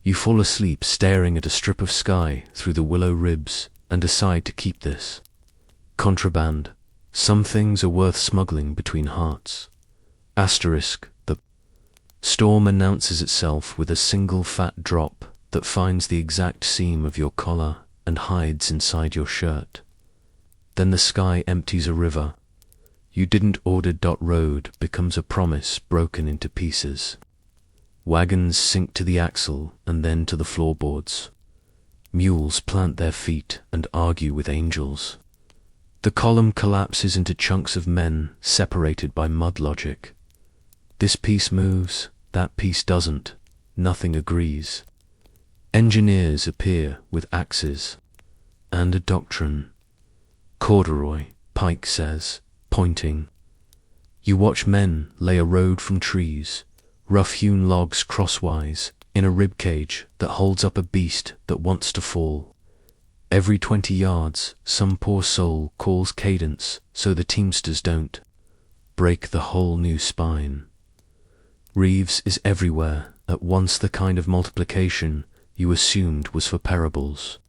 You fall asleep staring at a strip of sky through the willow ribs and decide to keep this. Contraband. Some things are worth smuggling between hearts. Asterisk, the storm announces itself with a single fat drop that finds the exact seam of your collar and hides inside your shirt. Then the sky empties a river. You didn't order. Road becomes a promise broken into pieces. Wagons sink to the axle and then to the floorboards. Mules plant their feet and argue with angels. The column collapses into chunks of men separated by mud logic. This piece moves, that piece doesn't. Nothing agrees. Engineers appear with axes and a doctrine. "Corduroy," Pike says, pointing. You watch men lay a road from trees, rough-hewn logs crosswise, in a ribcage that holds up a beast that wants to fall. Every 20 yards, some poor soul calls cadence so the teamsters don't break the whole new spine. Reeves is everywhere, at once the kind of multiplication you assumed was for parables.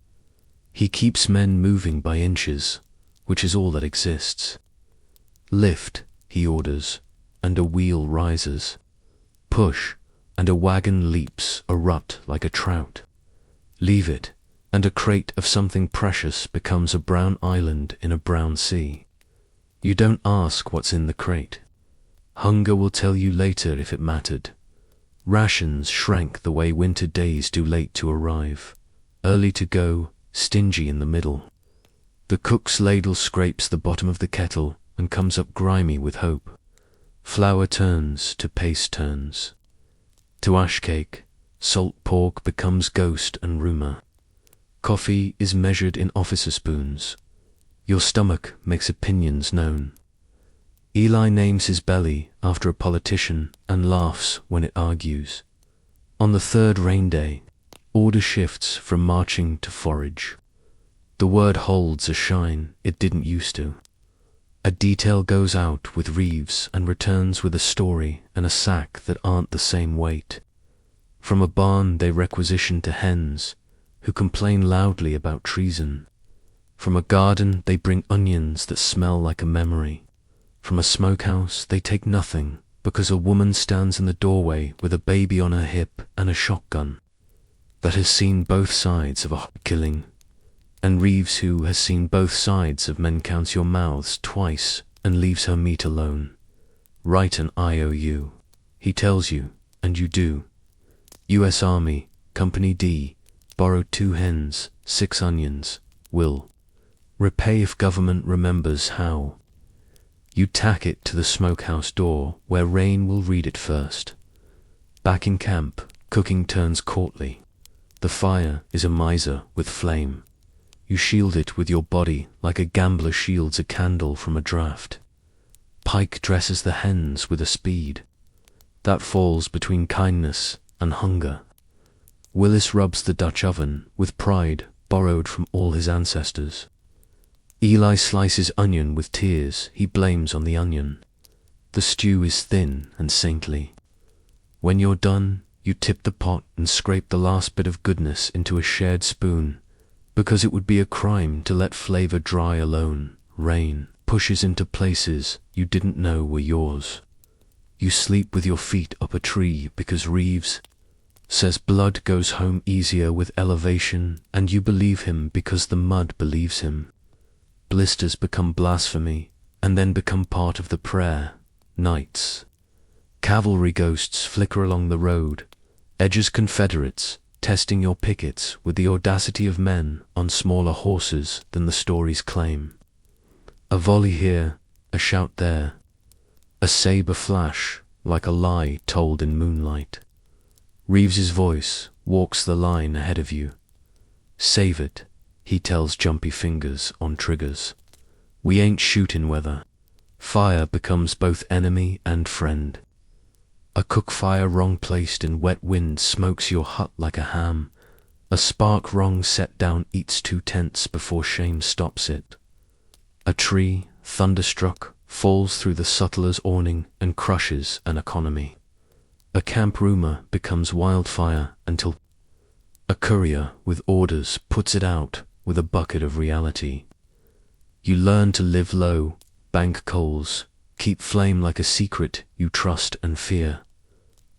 He keeps men moving by inches, which is all that exists. Lift, he orders, and a wheel rises. Push, and a wagon leaps a rut like a trout. Leave it, and a crate of something precious becomes a brown island in a brown sea. You don't ask what's in the crate. Hunger will tell you later if it mattered. Rations shrank the way winter days do, late to arrive, early to go, stingy in the middle. The cook's ladle scrapes the bottom of the kettle and comes up grimy with hope. Flour turns to paste turns. To ash cake, salt pork becomes ghost and rumor. Coffee is measured in officer spoons. Your stomach makes opinions known. Eli names his belly after a politician and laughs when it argues. On the 3rd rain day, order shifts from marching to forage. The word holds a shine it didn't used to. A detail goes out with Reeves and returns with a story and a sack that aren't the same weight. From a barn they requisition to hens, who complain loudly about treason. From a garden they bring onions that smell like a memory. From a smokehouse they take nothing, because a woman stands in the doorway with a baby on her hip and a shotgun that has seen both sides of a killing. And Reeves, who has seen both sides of men, counts your mouths twice and leaves her meat alone. Write an IOU, he tells you, and you do. U.S. Army, Company D, borrowed 2 hens, 6 onions, will repay if government remembers how. You tack it to the smokehouse door, where rain will read it first. Back in camp, cooking turns courtly. The fire is a miser with flame. You shield it with your body like a gambler shields a candle from a draught. Pike dresses the hens with a speed that falls between kindness and hunger. Willis rubs the Dutch oven with pride borrowed from all his ancestors. Eli slices onion with tears he blames on the onion. The stew is thin and saintly. When you're done, you tip the pot and scrape the last bit of goodness into a shared spoon, because it would be a crime to let flavor dry alone. Rain pushes into places you didn't know were yours. You sleep with your feet up a tree because Reeves says blood goes home easier with elevation, and you believe him because the mud believes him. Blisters become blasphemy, and then become part of the prayer. Nights. Cavalry ghosts flicker along the road. Edge's Confederates, testing your pickets with the audacity of men on smaller horses than the stories claim. A volley here, a shout there. A saber flash, like a lie told in moonlight. Reeves's voice walks the line ahead of you. Save it, he tells jumpy fingers on triggers. We ain't shootin' weather. Fire becomes both enemy and friend. A cook fire wrong placed in wet wind smokes your hut like a ham. A spark wrong set down eats 2 tents before shame stops it. A tree, thunderstruck, falls through the sutler's awning and crushes an economy. A camp rumor becomes wildfire until a courier with orders puts it out with a bucket of reality. You learn to live low, bank coals, keep flame like a secret you trust and fear.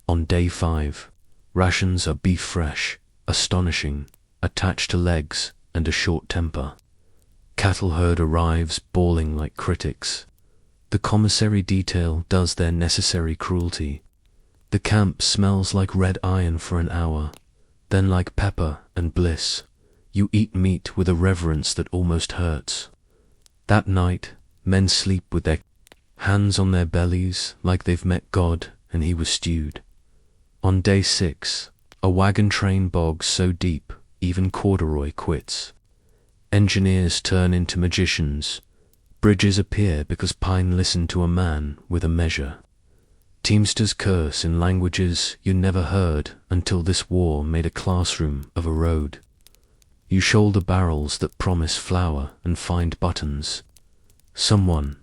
On day 5, rations are beef fresh, astonishing, attached to legs and a short temper. Cattle herd arrives bawling like critics. The commissary detail does their necessary cruelty. The camp smells like red iron for an hour, then like pepper and bliss. You eat meat with a reverence that almost hurts. That night, men sleep with their hands on their bellies like they've met God and he was stewed. On day 6, a wagon train bogs so deep, even corduroy quits. Engineers turn into magicians. Bridges appear because Pine listened to a man with a measure. Teamsters curse in languages you never heard until this war made a classroom of a road. You shoulder barrels that promise flour and find buttons. Someone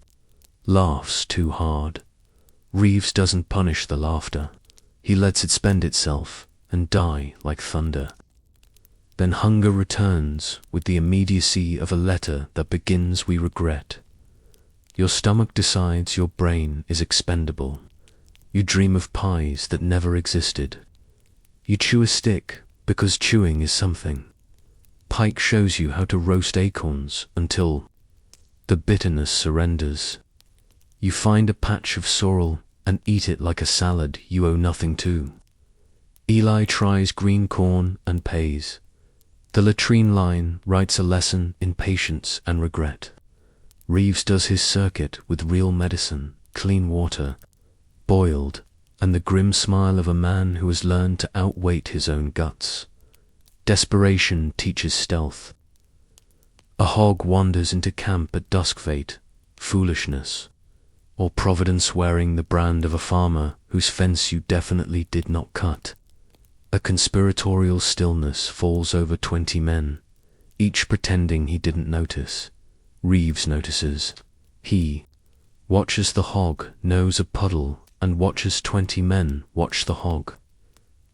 laughs too hard. Reeves doesn't punish the laughter. He lets it spend itself and die like thunder. Then hunger returns with the immediacy of a letter that begins we regret. Your stomach decides your brain is expendable. You dream of pies that never existed. You chew a stick because chewing is something. Pike shows you how to roast acorns until the bitterness surrenders. You find a patch of sorrel and eat it like a salad you owe nothing to. Eli tries green corn and pays. The latrine line writes a lesson in patience and regret. Reeves does his circuit with real medicine, clean water, boiled, and the grim smile of a man who has learned to outweight his own guts. Desperation teaches stealth. A hog wanders into camp at dusk fate, foolishness, or Providence wearing the brand of a farmer whose fence you definitely did not cut. A conspiratorial stillness falls over 20 men, each pretending he didn't notice. Reeves notices. He watches the hog nose a puddle and watches 20 men watch the hog.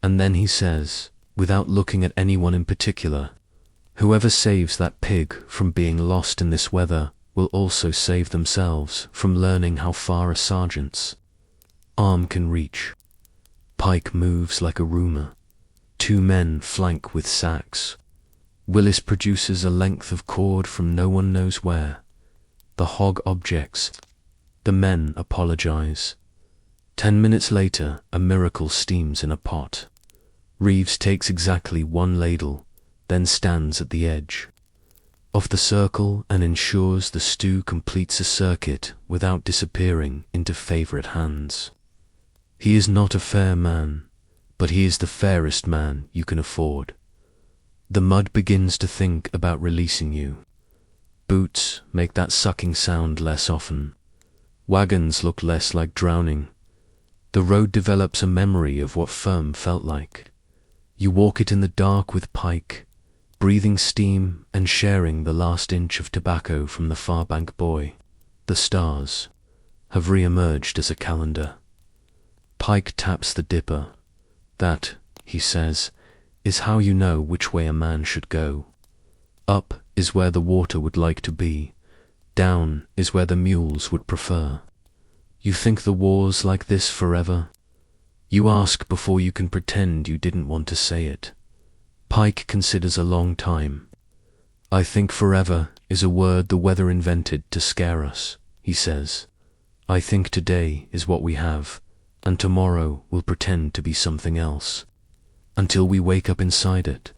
And then he says, without looking at anyone in particular, whoever saves that pig from being lost in this weather will also save themselves from learning how far a sergeant's arm can reach. Pike moves like a rumor. 2 men flank with sacks. Willis produces a length of cord from no one knows where. The hog objects. The men apologize. 10 minutes later, a miracle steams in a pot. Reeves takes exactly 1 ladle, then stands at the edge of the circle and ensures the stew completes a circuit without disappearing into favorite hands. He is not a fair man, but he is the fairest man you can afford. The mud begins to think about releasing you. Boots make that sucking sound less often. Wagons look less like drowning. The road develops a memory of what firm felt like. You walk it in the dark with Pike, breathing steam and sharing the last inch of tobacco from the Farbank boy. The stars have re-emerged as a calendar. Pike taps the dipper. That, he says, is how you know which way a man should go. Up is where the water would like to be. Down is where the mules would prefer. You think the war's like this forever? You ask before you can pretend you didn't want to say it. Pike considers a long time. I think forever is a word the weather invented to scare us, he says. I think today is what we have, and tomorrow will pretend to be something else, until we wake up inside it.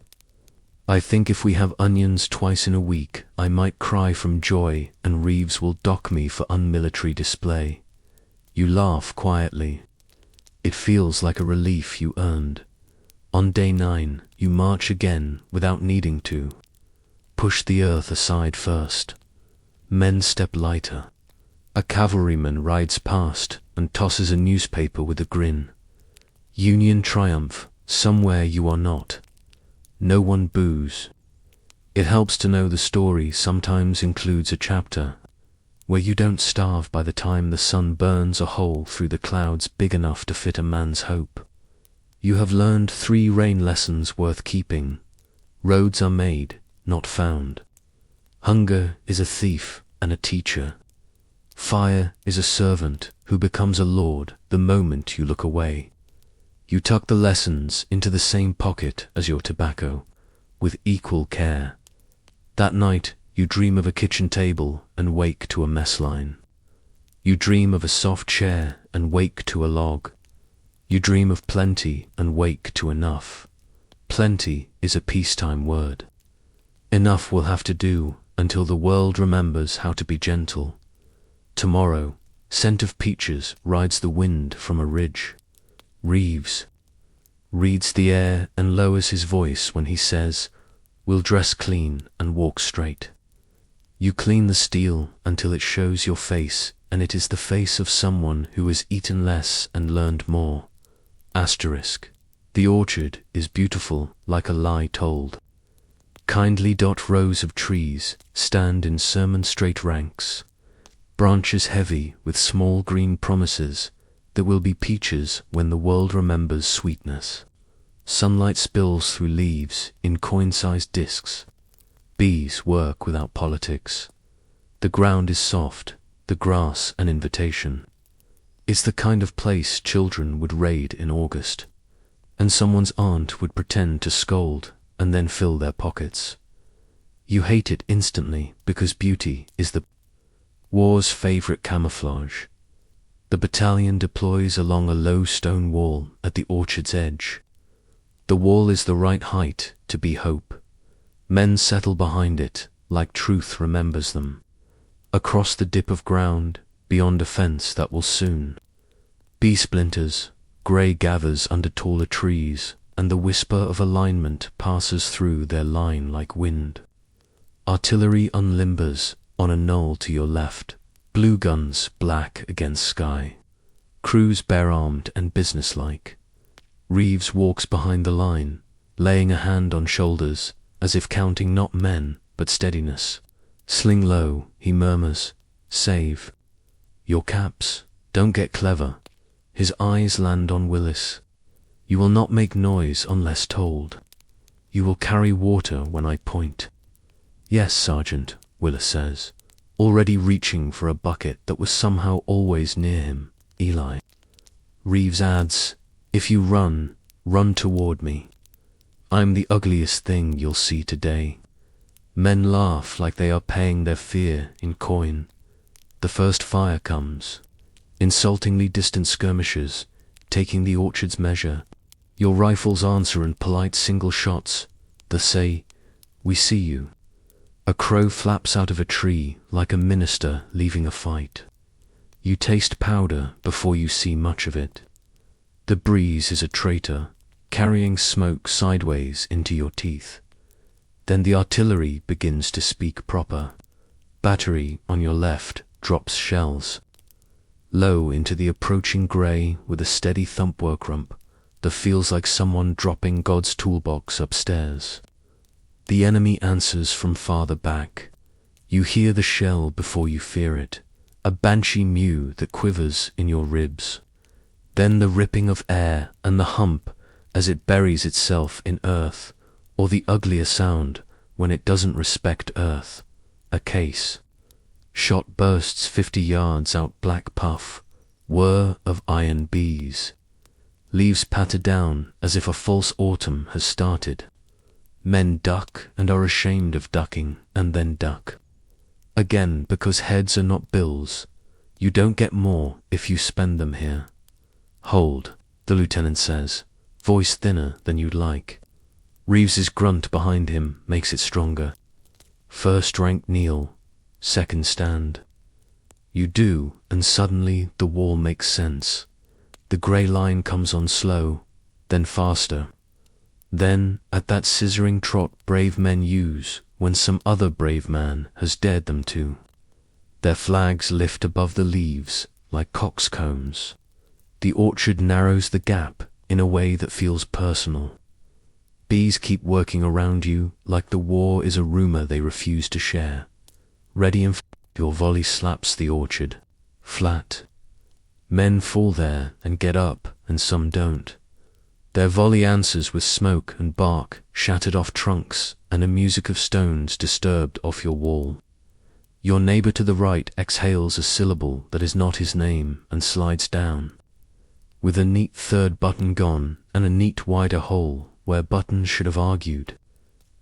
I think if we have onions twice in a week, I might cry from joy and Reeves will dock me for unmilitary display. You laugh quietly. It feels like a relief you earned. On day 9, you march again without needing to. Push the earth aside first. Men step lighter. A cavalryman rides past and tosses a newspaper with a grin. Union triumph, somewhere you are not. No one boos. It helps to know the story sometimes includes a chapter where you don't starve by the time the sun burns a hole through the clouds big enough to fit a man's hope. You have learned 3 rain lessons worth keeping. Roads are made, not found. Hunger is a thief and a teacher. Fire is a servant who becomes a lord the moment you look away. You tuck the lessons into the same pocket as your tobacco, with equal care. That night you dream of a kitchen table and wake to a mess line. You dream of a soft chair and wake to a log. You dream of plenty and wake to enough. Plenty is a peacetime word. Enough will have to do until the world remembers how to be gentle. Tomorrow, scent of peaches rides the wind from a ridge. Reeves reads the air and lowers his voice when he says, "We'll dress clean and walk straight." You clean the steel until it shows your face, and it is the face of someone who has eaten less and learned more. Asterisk. The orchard is beautiful like a lie told. Kindly rows of trees stand in sermon-straight ranks, branches heavy with small green promises that will be peaches when the world remembers sweetness. Sunlight spills through leaves in coin-sized discs. Bees work without politics. The ground is soft, the grass an invitation. It's the kind of place children would raid in August, and someone's aunt would pretend to scold and then fill their pockets. You hate it instantly because beauty is the war's favorite camouflage. The battalion deploys along a low stone wall at the orchard's edge. The wall is the right height to be hope. Men settle behind it like truth remembers them. Across the dip of ground, beyond a fence that will soon be splinters, grey gathers under taller trees, and the whisper of alignment passes through their line like wind. Artillery unlimbers on a knoll to your left, blue guns black against sky. Crews bare-armed and businesslike. Reeves walks behind the line, laying a hand on shoulders, as if counting not men, but steadiness. Sling low, he murmurs, "Save your caps, don't get clever." His eyes land on Willis. "You will not make noise unless told. You will carry water when I point." "Yes, Sergeant," Willis says, already reaching for a bucket that was somehow always near him. "Eli." Reeves adds, "If you run, run toward me. I'm the ugliest thing you'll see today." Men laugh like they are paying their fear in coin. The first fire comes. Insultingly distant skirmishers, taking the orchard's measure. Your rifles answer in polite single shots. They say, "We see you." A crow flaps out of a tree like a minister leaving a fight. You taste powder before you see much of it. The breeze is a traitor, carrying smoke sideways into your teeth. Then the artillery begins to speak proper. Battery on your left drops shells. Low into the approaching grey with a steady thump work rump that feels like someone dropping God's toolbox upstairs. The enemy answers from farther back. You hear the shell before you fear it, a banshee mew that quivers in your ribs. Then the ripping of air and the hump as it buries itself in earth, or the uglier sound when it doesn't respect earth, a case. Shot bursts 50 yards out, black puff, whir of iron bees. Leaves patter down as if a false autumn has started. Men duck and are ashamed of ducking and then duck. Again, because heads are not bills, you don't get more if you spend them here. Hold, the lieutenant says, voice thinner than you'd like. Reeves's grunt behind him makes it stronger. First rank kneel, second stand. You do, and suddenly the wall makes sense. The grey line comes on slow, then faster. Then, at that scissoring trot brave men use when some other brave man has dared them to. Their flags lift above the leaves like coxcombs. The orchard narrows the gap in a way that feels personal. Bees keep working around you like the war is a rumor they refuse to share. Ready and your volley slaps the orchard, flat. Men fall there and get up, and some don't. Their volley answers with smoke and bark shattered off trunks and a music of stones disturbed off your wall. Your neighbor to the right exhales a syllable that is not his name and slides down. With a neat third button gone and a neat wider hole where buttons should have argued,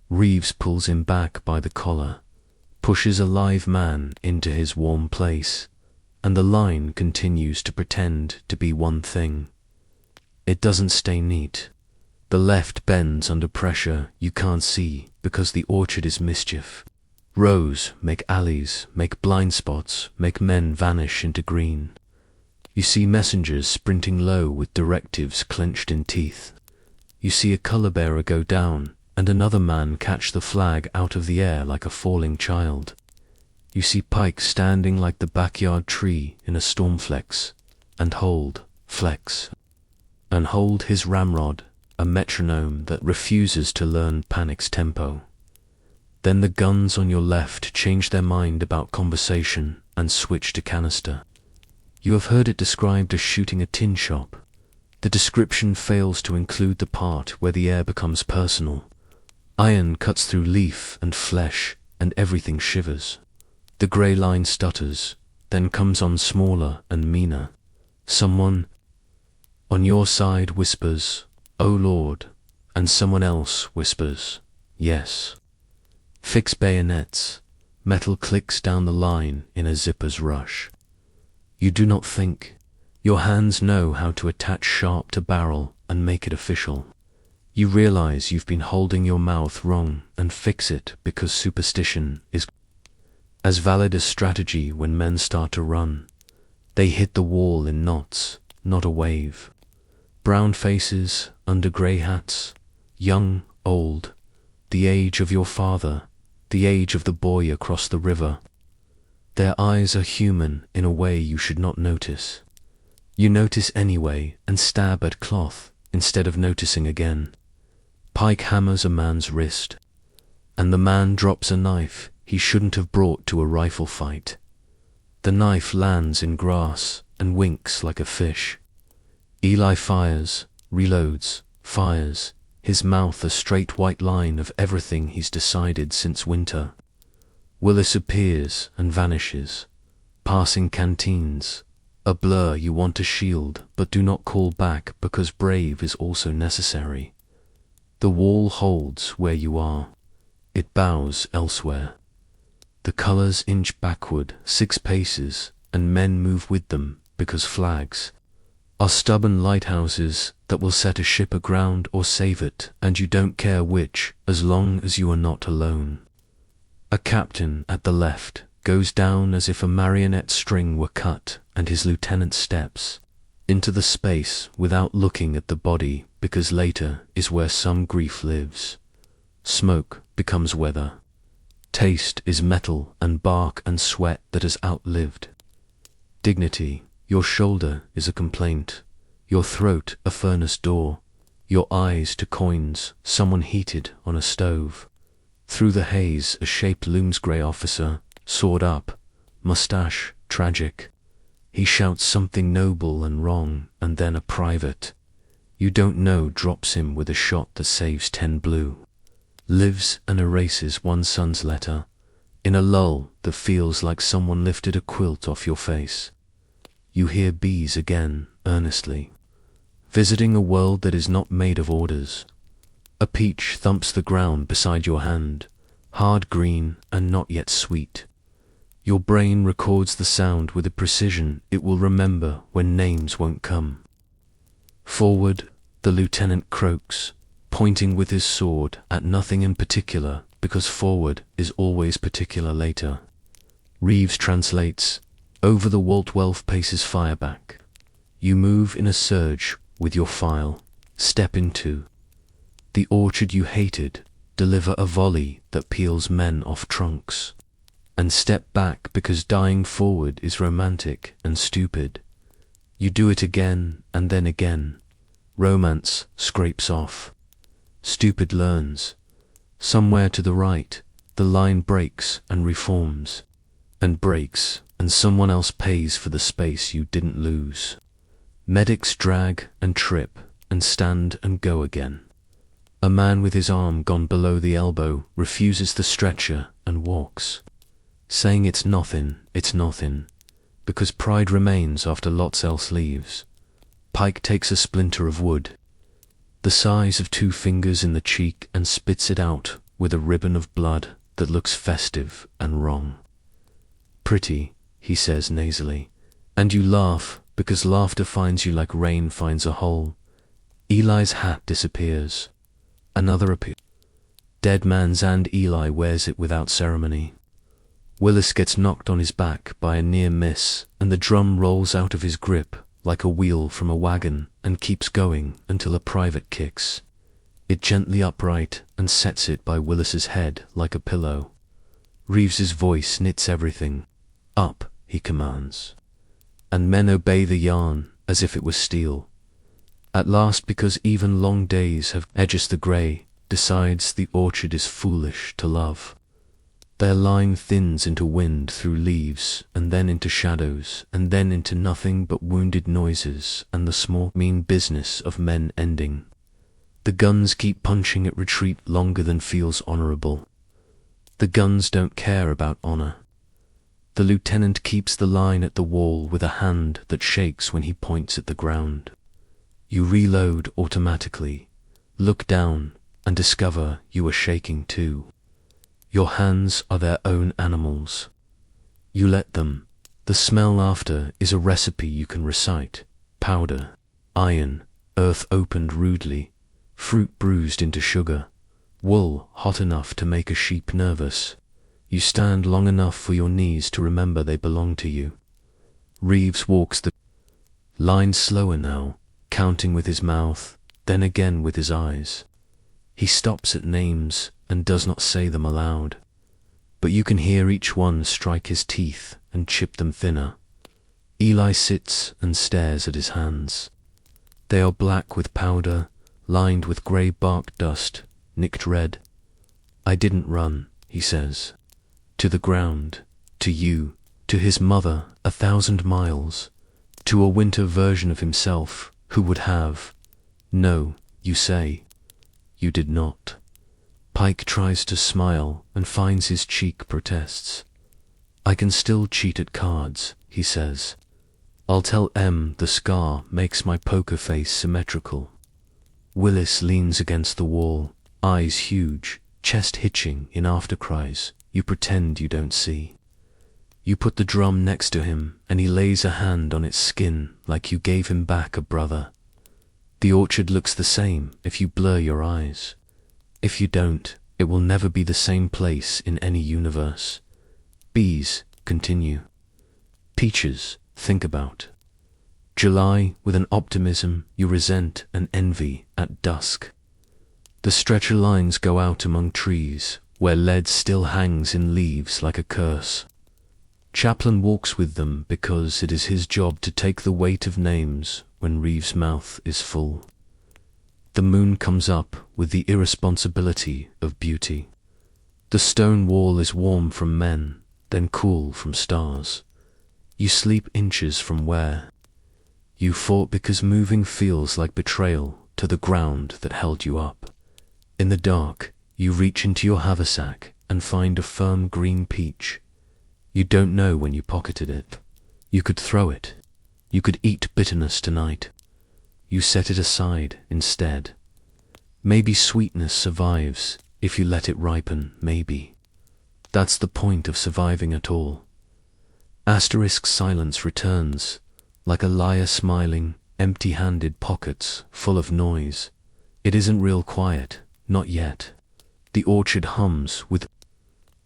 Reeves pulls him back by the collar, pushes a live man into his warm place, and the line continues to pretend to be one thing. It doesn't stay neat. The left bends under pressure you can't see because the orchard is mischief. Rows make alleys, make blind spots, make men vanish into green. You see messengers sprinting low with directives clenched in teeth. You see a colour bearer go down and another man catch the flag out of the air like a falling child. You see Pike standing like the backyard tree in a stormflex and hold, flex, and hold his ramrod, a metronome that refuses to learn panic's tempo. Then the guns on your left change their mind about conversation and switch to canister. You have heard it described as shooting a tin shop. The description fails to include the part where the air becomes personal. Iron cuts through leaf and flesh, and everything shivers. The grey line stutters, then comes on smaller and meaner. Someone on your side whispers, "Oh Lord," and someone else whispers, "Yes." Fix bayonets. Metal clicks down the line in a zipper's rush. You do not think. Your hands know how to attach sharp to barrel and make it official. You realize you've been holding your mouth wrong and fix it because superstition is as valid as strategy when men start to run. They hit the wall in knots, not a wave. Brown faces under grey hats, young, old, the age of your father, the age of the boy across the river. Their eyes are human in a way you should not notice. You notice anyway and stab at cloth instead of noticing again. Pike hammers a man's wrist, and the man drops a knife he shouldn't have brought to a rifle fight. The knife lands in grass and winks like a fish. Eli fires, reloads, fires, his mouth a straight white line of everything he's decided since winter. Willis appears and vanishes, passing canteens, a blur you want to shield but do not call back because brave is also necessary. The wall holds where you are. It bows elsewhere. The colours inch backward 6 paces and men move with them because flags are stubborn lighthouses that will set a ship aground or save it, and you don't care which as long as you are not alone. A captain at the left goes down as if a marionette string were cut, and his lieutenant steps into the space without looking at the body because later is where some grief lives. Smoke becomes weather. Taste is metal and bark and sweat that has outlived dignity. Your shoulder is a complaint, your throat a furnace door, your eyes to coins someone heated on a stove. Through the haze a shape looms, grey officer, sword up, mustache tragic. He shouts something noble and wrong, and then a private you don't know drops him with a shot that saves 10 blue. Lives and erases one son's letter, in a lull that feels like someone lifted a quilt off your face. You hear bees again, earnestly, visiting a world that is not made of orders. A peach thumps the ground beside your hand, hard green and not yet sweet. Your brain records the sound with a precision it will remember when names won't come. Forward, the lieutenant croaks, pointing with his sword at nothing in particular, because forward is always particular later. Reeves translates. Over the wall 12 paces fire back. You move in a surge with your file, step into the orchard you hated, deliver a volley that peels men off trunks, and step back because dying forward is romantic and stupid. You do it again and then again. Romance scrapes off. Stupid learns. Somewhere to the right, the line breaks and reforms, and breaks, and someone else pays for the space you didn't lose. Medics drag and trip and stand and go again. A man with his arm gone below the elbow refuses the stretcher and walks, saying it's nothing, because pride remains after lots else leaves. Pike takes a splinter of wood, the size of 2 fingers in the cheek, and spits it out with a ribbon of blood that looks festive and wrong. Pretty, he says nasally, and you laugh because laughter finds you like rain finds a hole. Eli's hat disappears. Another appears. Dead man's, and Eli wears it without ceremony. Willis gets knocked on his back by a near miss, and the drum rolls out of his grip like a wheel from a wagon and keeps going until a private kicks it gently upright and sets it by Willis's head like a pillow. Reeves's voice knits everything. Up, he commands. And men obey the yarn as if it was steel. At last, because even long days have edged the grey, decides the orchard is foolish to love. Their line thins into wind through leaves, and then into shadows, and then into nothing but wounded noises and the small mean business of men ending. The guns keep punching at retreat longer than feels honourable. The guns don't care about honour. The lieutenant keeps the line at the wall with a hand that shakes when he points at the ground. You reload automatically, look down, and discover you are shaking too. Your hands are their own animals. You let them. The smell after is a recipe you can recite. Powder, iron, earth opened rudely, fruit bruised into sugar, wool hot enough to make a sheep nervous. You stand long enough for your knees to remember they belong to you. Reeves walks the line slower now, counting with his mouth, then again with his eyes. He stops at names and does not say them aloud, but you can hear each one strike his teeth and chip them thinner. Eli sits and stares at his hands. They are black with powder, lined with grey bark dust, nicked red. I didn't run, he says. To the ground, to you, to his mother 1,000 miles, to a winter version of himself who would have. No, you say. You did not. Pike tries to smile and finds his cheek protests. I can still cheat at cards, he says. I'll tell M the scar makes my poker face symmetrical. Willis leans against the wall, eyes huge, chest hitching in aftercries. You pretend you don't see. You put the drum next to him, and he lays a hand on its skin like you gave him back a brother. The orchard looks the same if you blur your eyes. If you don't, it will never be the same place in any universe. Bees continue. Peaches, think about. July with an optimism you resent and envy at dusk. The stretcher lines go out among trees, where lead still hangs in leaves like a curse. Chaplain walks with them because it is his job to take the weight of names when Reeves' mouth is full. The moon comes up with the irresponsibility of beauty. The stone wall is warm from men, then cool from stars. You sleep inches from where you fought because moving feels like betrayal to the ground that held you up. In the dark, you reach into your haversack and find a firm green peach. You don't know when you pocketed it. You could throw it. You could eat bitterness tonight. You set it aside instead. Maybe sweetness survives if you let it ripen, maybe. That's the point of surviving at all. Asterisk silence returns, like a liar smiling, empty-handed pockets full of noise. It isn't real quiet, not yet. The orchard hums with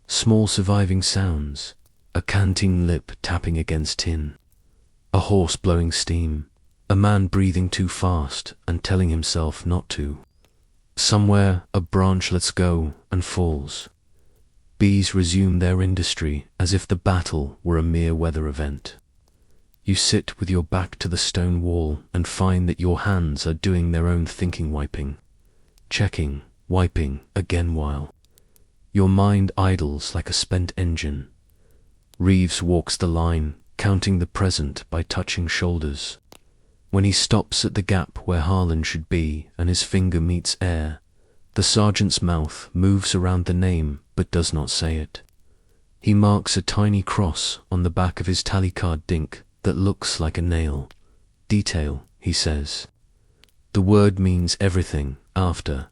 small surviving sounds, a canting lip tapping against tin, a horse blowing steam, a man breathing too fast and telling himself not to. Somewhere a branch lets go and falls. Bees resume their industry as if the battle were a mere weather event. You sit with your back to the stone wall and find that your hands are doing their own thinking, wiping, checking, wiping again while your mind idles like a spent engine. Reeves walks the line, counting the present by touching shoulders. When he stops at the gap where Harlan should be and his finger meets air, the sergeant's mouth moves around the name but does not say it. He marks a tiny cross on the back of his tally card dink that looks like a nail. Detail, he says. The word means everything after.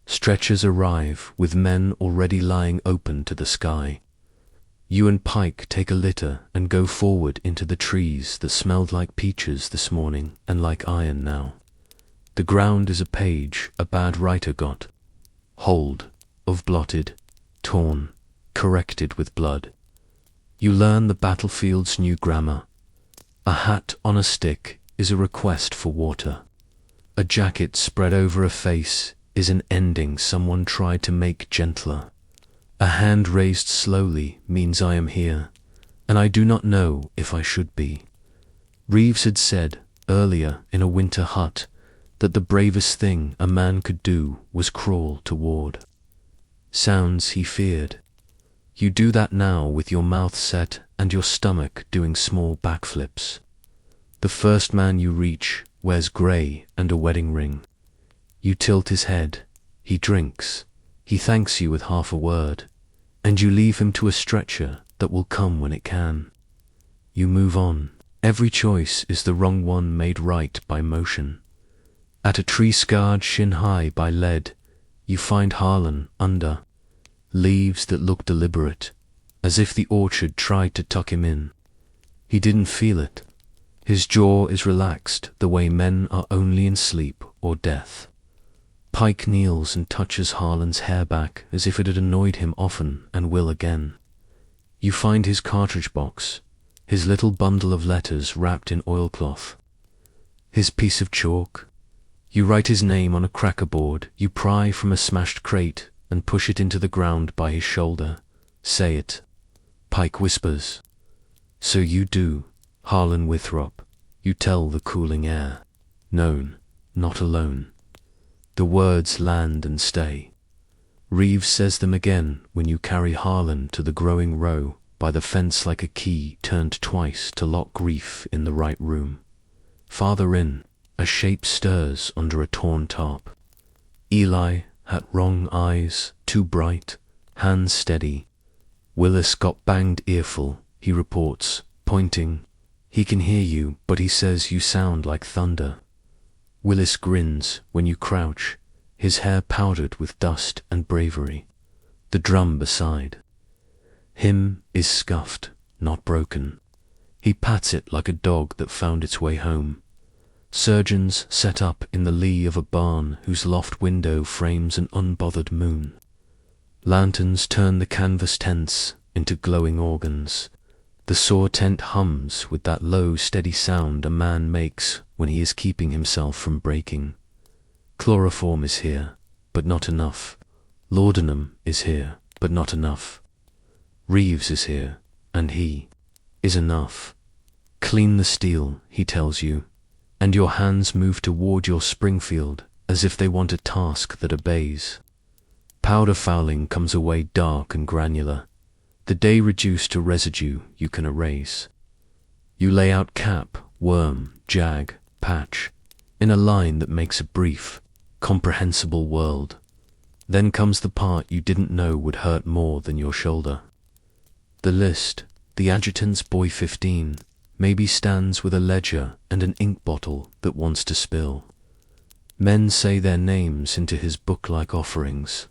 Stretchers arrive with men already lying open to the sky. You and Pike take a litter and go forward into the trees that smelled like peaches this morning and like iron now. The ground is a page a bad writer got hold of, blotted, torn, corrected with blood. You learn the battlefield's new grammar. A hat on a stick is a request for water. A jacket spread over a face is an ending someone tried to make gentler. A hand raised slowly means I am here, and I do not know if I should be. Reeves had said earlier in a winter hut that the bravest thing a man could do was crawl toward sounds he feared. You do that now with your mouth set and your stomach doing small backflips. The first man you reach wears grey and a wedding ring. You tilt his head, he drinks, he thanks you with half a word, and you leave him to a stretcher that will come when it can. You move on. Every choice is the wrong one made right by motion. At a tree scarred shin high by lead, you find Harlan under leaves that look deliberate, as if the orchard tried to tuck him in. He didn't feel it. His jaw is relaxed the way men are only in sleep or death. Pike kneels and touches Harlan's hair back as if it had annoyed him often and will again. You find his cartridge box, his little bundle of letters wrapped in oilcloth, his piece of chalk. You write his name on a cracker board. You pry from a smashed crate and push it into the ground by his shoulder. Say it. Pike whispers. So you do, Harlan Withrop. You tell the cooling air. Known, not alone. The words land and stay. Reeves says them again when you carry Harlan to the growing row by the fence like a key turned twice to lock grief in the right room. Farther in, a shape stirs under a torn tarp. Eli had wrong eyes, too bright, hands steady. Willis got banged earful, he reports, pointing. He can hear you, but he says you sound like thunder. Willis grins when you crouch, his hair powdered with dust and bravery. The drum beside him is scuffed, not broken. He pats it like a dog that found its way home. Surgeons set up in the lee of a barn whose loft window frames an unbothered moon. Lanterns turn the canvas tents into glowing organs. The saw tent hums with that low, steady sound a man makes when he is keeping himself from breaking. Chloroform is here, but not enough. Laudanum is here, but not enough. Reeves is here, and he is enough. Clean the steel, he tells you, and your hands move toward your Springfield as if they want a task that obeys. Powder fouling comes away dark and granular, the day reduced to residue you can erase. You lay out cap, worm, jag, patch, in a line that makes a brief, comprehensible world. Then comes the part you didn't know would hurt more than your shoulder. The list, the adjutant's boy 15, maybe stands with a ledger and an ink bottle that wants to spill. Men say their names into his book like offerings.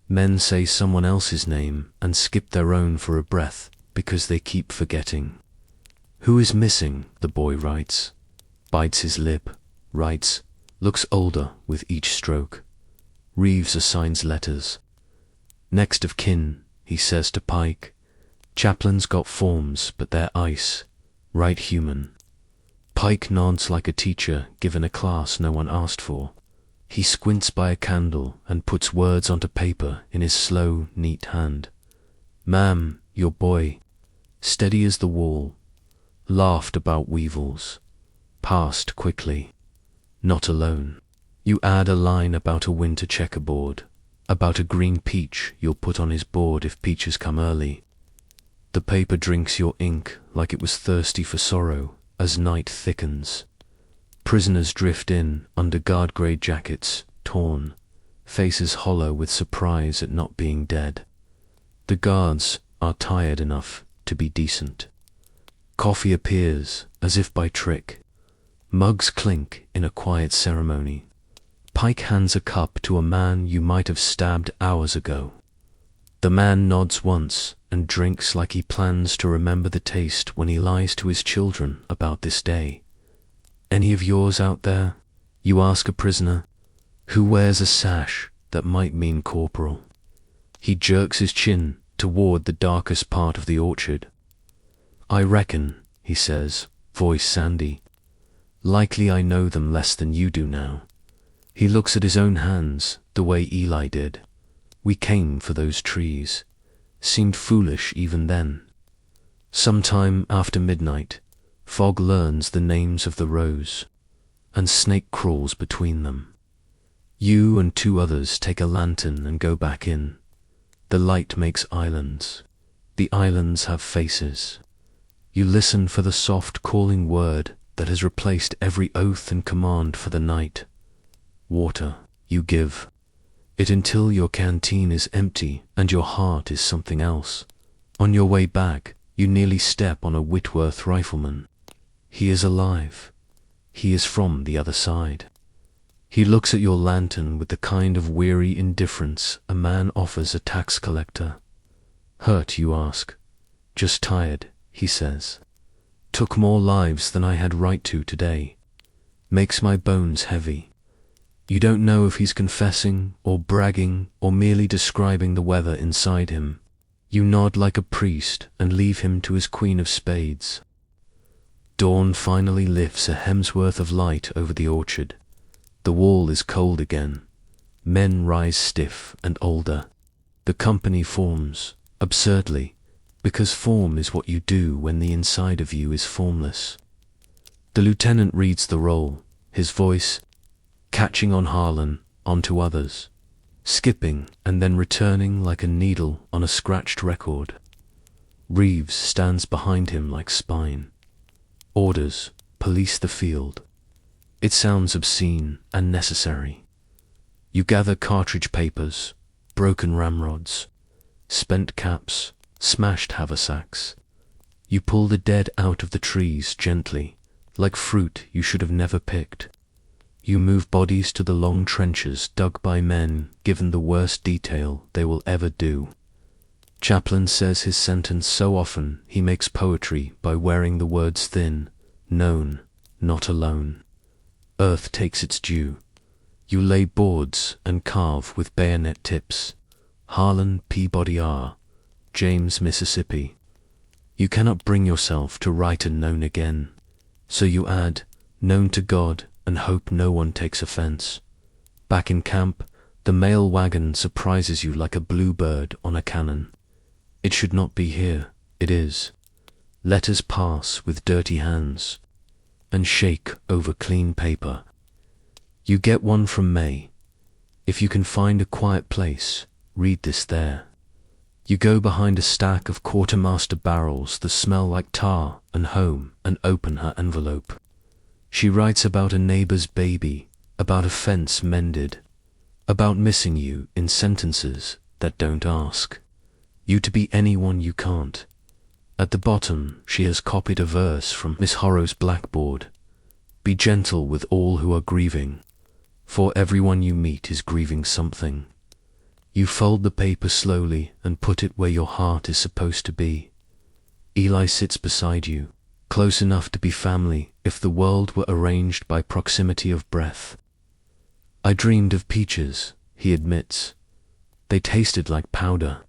Men say someone else's name and skip their own for a breath because they keep forgetting. Who is missing, the boy writes, bites his lip, writes, looks older with each stroke. Reeves assigns letters. Next of kin, he says to Pike, Chaplin's got forms, but they're ice, right human. Pike nods like a teacher given a class no one asked for. He squints by a candle and puts words onto paper in his slow, neat hand. Ma'am, your boy, steady as the wall, laughed about weevils, passed quickly, not alone. You add a line about a winter checkerboard, about a green peach you'll put on his board if peaches come early. The paper drinks your ink like it was thirsty for sorrow as night thickens. Prisoners drift in under guard-grade jackets, torn, faces hollow with surprise at not being dead. The guards are tired enough to be decent. Coffee appears as if by trick. Mugs clink in a quiet ceremony. Pike hands a cup to a man you might have stabbed hours ago. The man nods once and drinks like he plans to remember the taste when he lies to his children about this day. Any of yours out there? You ask a prisoner, who wears a sash that might mean corporal. He jerks his chin toward the darkest part of the orchard. I reckon, he says, voice sandy. Likely I know them less than you do now. He looks at his own hands the way Eli did. We came for those trees. Seemed foolish even then. Sometime after midnight, fog learns the names of the rows, and snake crawls between them. You and 2 others take a lantern and go back in. The light makes islands. The islands have faces. You listen for the soft calling word that has replaced every oath and command for the night. Water, you give it until your canteen is empty and your heart is something else. On your way back, you nearly step on a Whitworth rifleman. He is alive. He is from the other side. He looks at your lantern with the kind of weary indifference a man offers a tax collector. Hurt, you ask. Just tired, he says. Took more lives than I had right to today. Makes my bones heavy. You don't know if he's confessing or bragging or merely describing the weather inside him. You nod like a priest and leave him to his queen of spades. Dawn finally lifts a hem's worth of light over the orchard. The wall is cold again. Men rise stiff and older. The company forms, absurdly, because form is what you do when the inside of you is formless. The lieutenant reads the roll, his voice catching on Harlan, onto others, skipping and then returning like a needle on a scratched record. Reeves stands behind him like spine. Orders, police the field. It sounds obscene and necessary. You gather cartridge papers, broken ramrods, spent caps, smashed haversacks. You pull the dead out of the trees gently, like fruit you should have never picked. You move bodies to the long trenches dug by men given the worst detail they will ever do. Chaplin says his sentence so often he makes poetry by wearing the words thin, known, not alone. Earth takes its due. You lay boards and carve with bayonet tips. Harlan Peabody R., James, Mississippi. You cannot bring yourself to write a known again, so you add known to God and hope no one takes offense. Back in camp, The mail wagon surprises you like a bluebird on a cannon. It should not be here, it is. Letters pass with dirty hands and shake over clean paper. You get one from May. If you can find a quiet place, read this there. You go behind a stack of quartermaster barrels that smell like tar and home and open her envelope. She writes about a neighbor's baby, about a fence mended, about missing you in sentences that don't ask you to be anyone you can't. At the bottom, she has copied a verse from Miss Horrow's blackboard. Be gentle with all who are grieving, for everyone you meet is grieving something. You fold the paper slowly and put it where your heart is supposed to be. Eli sits beside you, close enough to be family if the world were arranged by proximity of breath. I dreamed of peaches, he admits. They tasted like powder.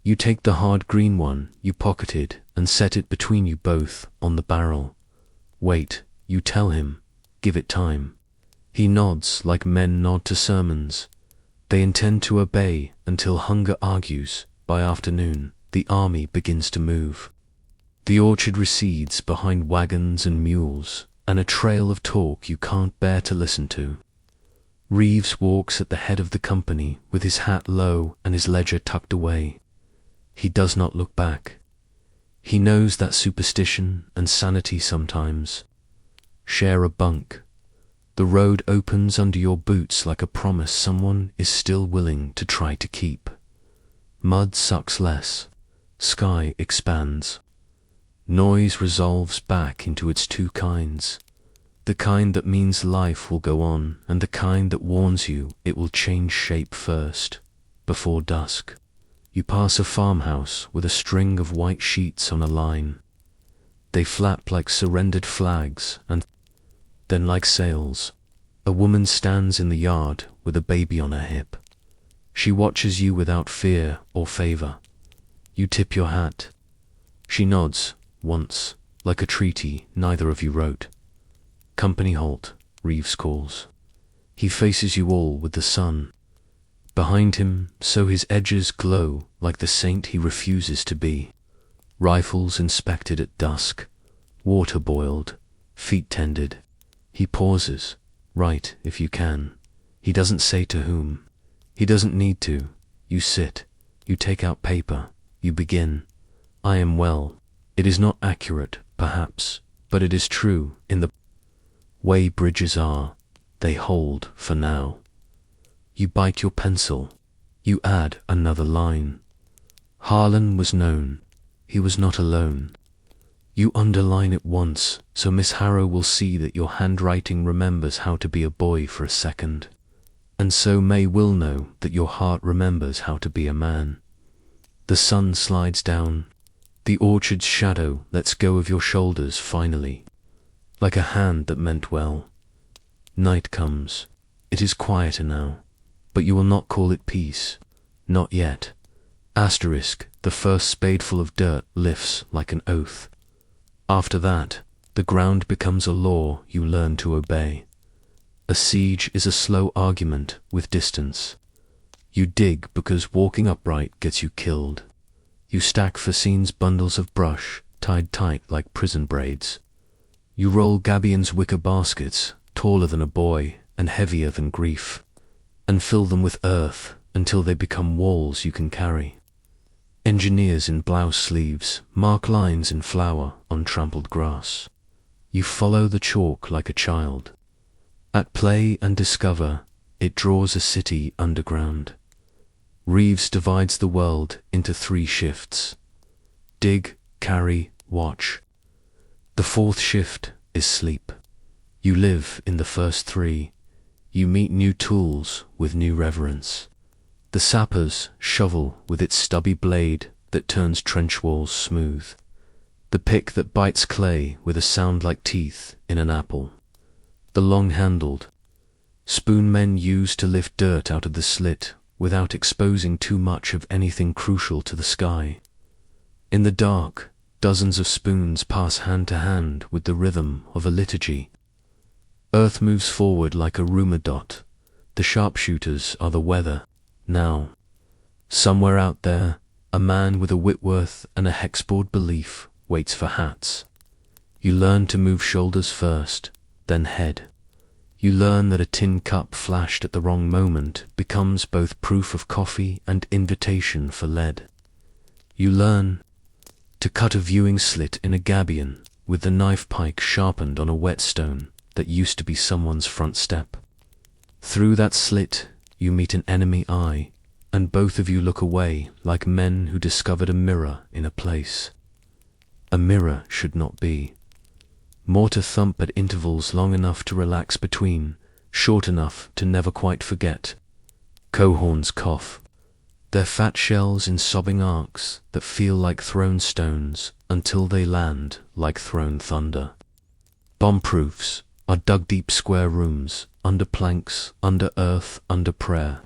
You take the hard green one you pocketed and set it between you both on the barrel. Wait, you tell him. Give it time. He nods like men nod to sermons. They intend to obey until hunger argues. By afternoon, the army begins to move. The orchard recedes behind wagons and mules, and a trail of talk you can't bear to listen to. Reeves walks at the head of the company with his hat low and his ledger tucked away. He does not look back. He knows that superstition and sanity sometimes share a bunk. The road opens under your boots like a promise someone is still willing to try to keep. Mud sucks less. Sky expands. Noise resolves back into its two kinds. The kind that means life will go on, and the kind that warns you it will change shape first, before dusk. You pass a farmhouse with a string of white sheets on a line. They flap like surrendered flags, and then like sails. A woman stands in the yard with a baby on her hip. She watches you without fear or favor. You tip your hat. She nods, once, like a treaty neither of you wrote. Company halt, Reeves calls. He faces you all with the sun behind him, so his edges glow like the saint he refuses to be. Rifles inspected at dusk, water boiled, feet tended. He pauses. Write, if you can. He doesn't say to whom. He doesn't need to. You sit. You take out paper. You begin. I am well. It is not accurate, perhaps, but it is true in the way bridges are. They hold for now. You bite your pencil. You add another line. Harlan was known. He was not alone. You underline it once, so Miss Harrow will see that your handwriting remembers how to be a boy for a second. And so May will know that your heart remembers how to be a man. The sun slides down. The orchard's shadow lets go of your shoulders finally, like a hand that meant well. Night comes. It is quieter now, but you will not call it peace. Not yet. Asterisk, the first spadeful of dirt lifts like an oath. After that, the ground becomes a law you learn to obey. A siege is a slow argument with distance. You dig because walking upright gets you killed. You stack fascines bundles of brush, tied tight like prison braids. You roll gabions wicker baskets, taller than a boy and heavier than grief, and fill them with earth until they become walls you can carry. Engineers in blouse sleeves mark lines in flour on trampled grass. You follow the chalk like a child. At play and discover, it draws a city underground. Reeves divides the world into 3 shifts. Dig, carry, watch. The 4th shift is sleep. You live in the first 3. You meet new tools with new reverence. The sapper's shovel with its stubby blade that turns trench walls smooth. The pick that bites clay with a sound like teeth in an apple. The long-handled spoon men use to lift dirt out of the slit without exposing too much of anything crucial to the sky. In the dark, dozens of spoons pass hand to hand with the rhythm of a liturgy. Earth moves forward like a rumor dot, The sharpshooters are the weather. Now, somewhere out there, a man with a Whitworth and a hexboard belief waits for hats. You learn to move shoulders first, then head. You learn that a tin cup flashed at the wrong moment becomes both proof of coffee and invitation for lead. You learn to cut a viewing slit in a gabion with the knife pike sharpened on a whetstone that used to be someone's front step. Through that slit, you meet an enemy eye, and both of you look away like men who discovered a mirror in a place. A mirror should not be. Mortar thump at intervals long enough to relax between, short enough to never quite forget. Cohorns cough. Their fat shells in sobbing arcs that feel like thrown stones until they land like thrown thunder. Bomb-proofs are dug deep square rooms, under planks, under earth, under prayer.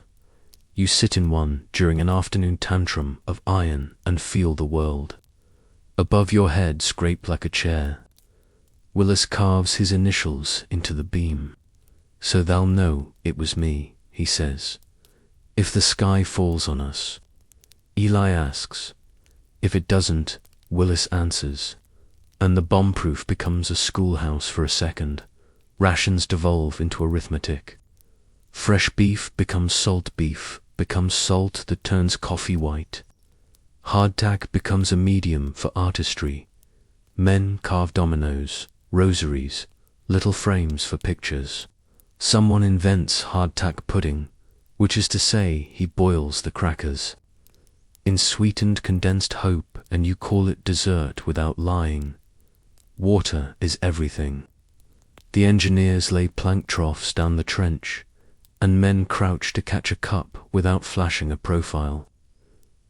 You sit in one during an afternoon tantrum of iron and feel the world. Above your head scrape like a chair. Willis carves his initials into the beam. So they'll know it was me, he says. If the sky falls on us. Eli asks. If it doesn't, Willis answers. And the bomb-proof becomes a schoolhouse for a second. Rations devolve into arithmetic. Fresh beef becomes salt that turns coffee white. Hardtack becomes a medium for artistry. Men carve dominoes, rosaries, little frames for pictures. Someone invents hardtack pudding, which is to say he boils the crackers in sweetened condensed hope, and you call it dessert without lying. Water is everything. The engineers lay plank troughs down the trench, and men crouch to catch a cup without flashing a profile.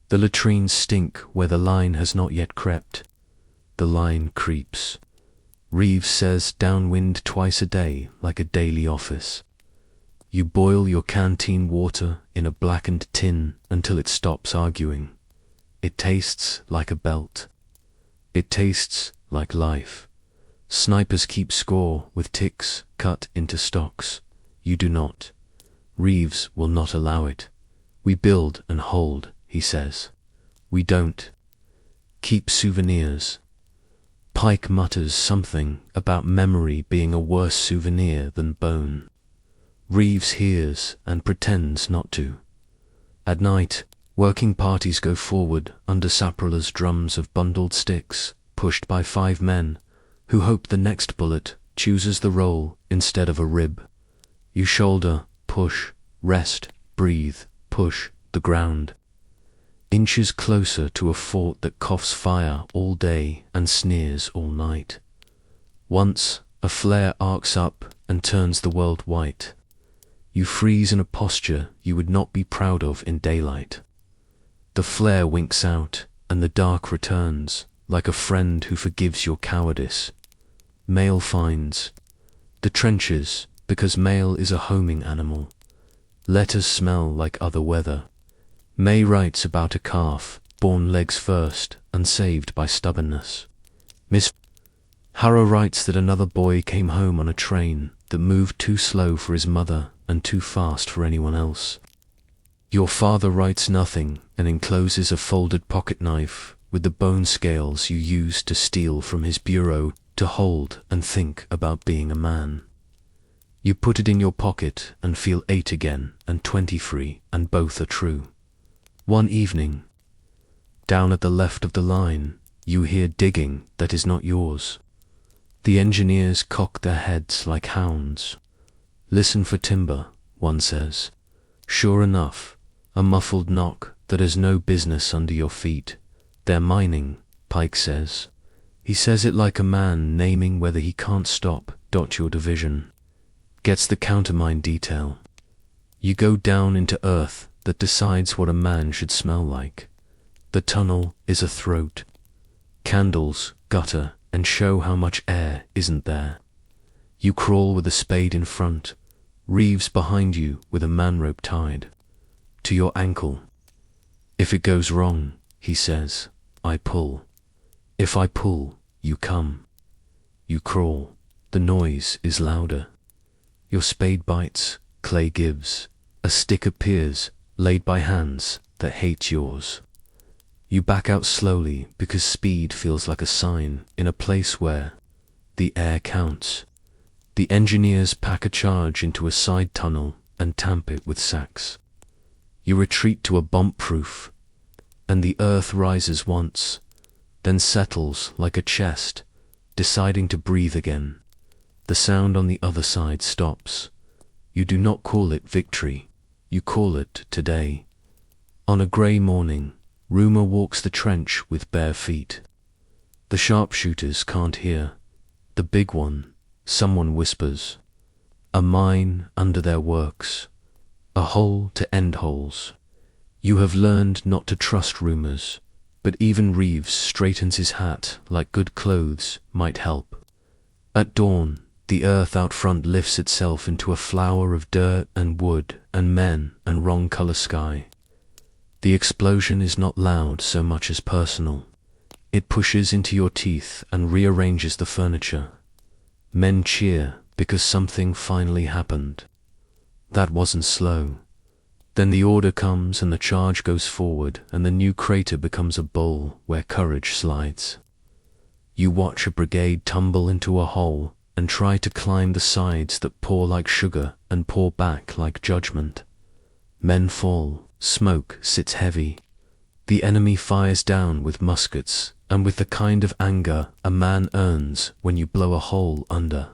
The latrines stink where the line has not yet crept. The line creeps. Reeves says downwind twice a day like a daily office. You boil your canteen water in a blackened tin until it stops arguing. It tastes like a belt. It tastes like life. Snipers keep score with ticks cut into stocks. You do not. Reeves will not allow it. We build and hold, he says. We don't. Keep souvenirs. Pike mutters something about memory being a worse souvenir than bone. Reeves hears and pretends not to. At night, working parties go forward under Saprola's drums of bundled sticks, pushed by 5 men, who hope the next bullet chooses the roll instead of a rib. You shoulder, push, rest, breathe, push the ground. Inches closer to a fort that coughs fire all day and sneers all night. Once, a flare arcs up and turns the world white. You freeze in a posture you would not be proud of in daylight. The flare winks out, and the dark returns, like a friend who forgives your cowardice. Mail finds the trenches, because mail is a homing animal. Letters smell like other weather. May writes about a calf, born legs first, and saved by stubbornness. Miss Harrow writes that another boy came home on a train that moved too slow for his mother and too fast for anyone else. Your father writes nothing and encloses a folded pocket knife with the bone scales you used to steal from his bureau to hold and think about being a man. You put it in your pocket and feel 8 again and 20 free, and both are true. One evening, down at the left of the line, you hear digging that is not yours. The engineers cock their heads like hounds. Listen for timber, one says. Sure enough, a muffled knock that has no business under your feet. They're mining, Pike says. He says it like a man naming whether he can't stop. Your division gets the countermine detail. You go down into earth that decides what a man should smell like. The tunnel is a throat. Candles gutter and show how much air isn't there. You crawl with a spade in front, Reeves behind you with a man rope tied to your ankle. If it goes wrong, he says, I pull. If I pull, you come. You crawl. The noise is louder. Your spade bites, clay gives, a stick appears, laid by hands that hate yours. You back out slowly because speed feels like a sign in a place where the air counts. The engineers pack a charge into a side tunnel and tamp it with sacks. You retreat to a bomb-proof, and the earth rises once, then settles like a chest, deciding to breathe again. The sound on the other side stops. You do not call it victory, you call it today. On a grey morning, rumour walks the trench with bare feet. The sharpshooters can't hear. The big one, someone whispers. A mine under their works. A hole to end holes. You have learned not to trust rumours, but even Reeves straightens his hat like good clothes might help. At dawn, the earth out front lifts itself into a flower of dirt and wood and men and wrong-colour sky. The explosion is not loud so much as personal. It pushes into your teeth and rearranges the furniture. Men cheer because something finally happened. That wasn't slow. Then the order comes and the charge goes forward and the new crater becomes a bowl where courage slides. You watch a brigade tumble into a hole and try to climb the sides that pour like sugar and pour back like judgment. Men fall, smoke sits heavy. The enemy fires down with muskets and with the kind of anger a man earns when you blow a hole under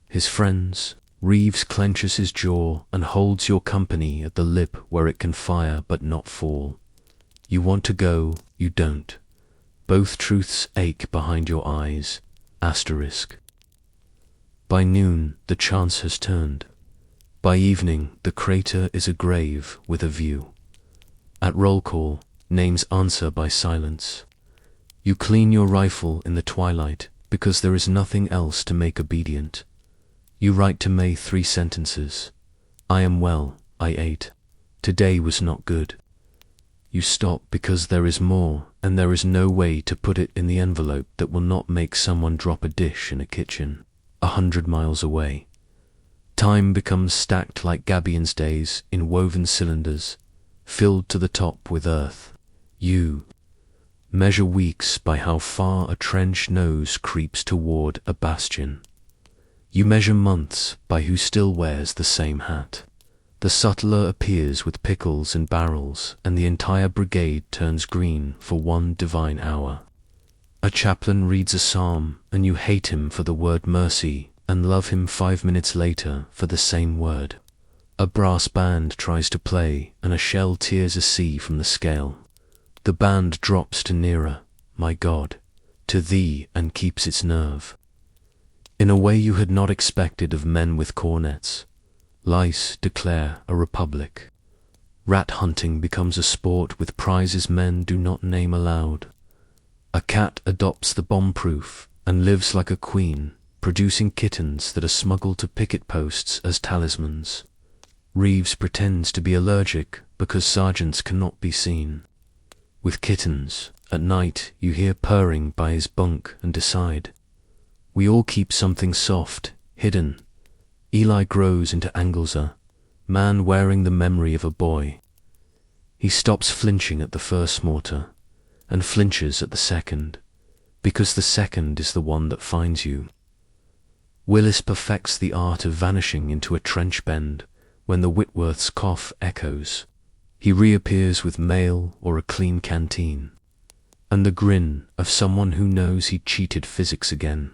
his friends. Reeves clenches his jaw and holds your company at the lip where it can fire but not fall. You want to go, you don't. Both truths ache behind your eyes. Asterisk. By noon, the chance has turned. By evening, the crater is a grave with a view. At roll call, names answer by silence. You clean your rifle in the twilight because there is nothing else to make obedient. You write to May 3 sentences. I am well, I ate. Today was not good. You stop because there is more, and there is no way to put it in the envelope that will not make someone drop a dish in a kitchen 100 miles away. Time becomes stacked like Gabian's days in woven cylinders, filled to the top with earth. You measure weeks by how far a trench nose creeps toward a bastion. You measure months by who still wears the same hat. The sutler appears with pickles and barrels, and the entire brigade turns green for one divine hour. A chaplain reads a psalm, and you hate him for the word mercy, and love him 5 minutes later for the same word. A brass band tries to play, and a shell tears a C from the scale. The band drops to nearer, my God, to thee, and keeps its nerve. In a way you had not expected of men with cornets, lice declare a republic. Rat hunting becomes a sport with prizes men do not name aloud. A cat adopts the bomb-proof and lives like a queen, producing kittens that are smuggled to picket posts as talismans. Reeves pretends to be allergic because sergeants cannot be seen. With kittens, at night you hear purring by his bunk and decide. We all keep something soft, hidden. Eli grows into Anglesar, man wearing the memory of a boy. He stops flinching at the first mortar, and flinches at the second, because the second is the one that finds you. Willis perfects the art of vanishing into a trench bend when the Whitworth's cough echoes. He reappears with mail or a clean canteen, and the grin of someone who knows he cheated physics again.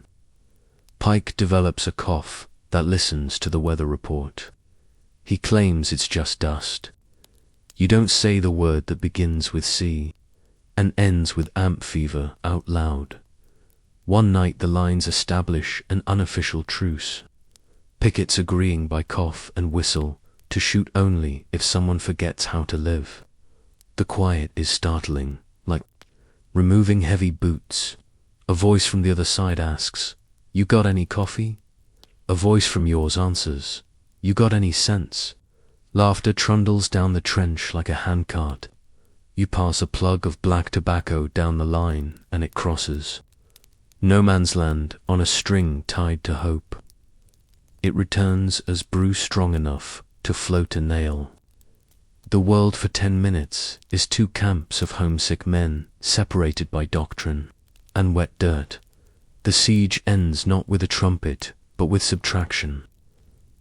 Pike develops a cough that listens to the weather report. He claims it's just dust. You don't say the word that begins with C and ends with amp fever out loud. One night the lines establish an unofficial truce. Pickets agreeing by cough and whistle to shoot only if someone forgets how to live. The quiet is startling, like removing heavy boots. A voice from the other side asks, "You got any coffee?" A voice from yours answers, "You got any sense?" Laughter trundles down the trench like a handcart. You pass a plug of black tobacco down the line and it crosses. No man's land on a string tied to hope. It returns as brew strong enough to float a nail. The world for 10 minutes is 2 camps of homesick men separated by doctrine and wet dirt. The siege ends not with a trumpet, but with subtraction.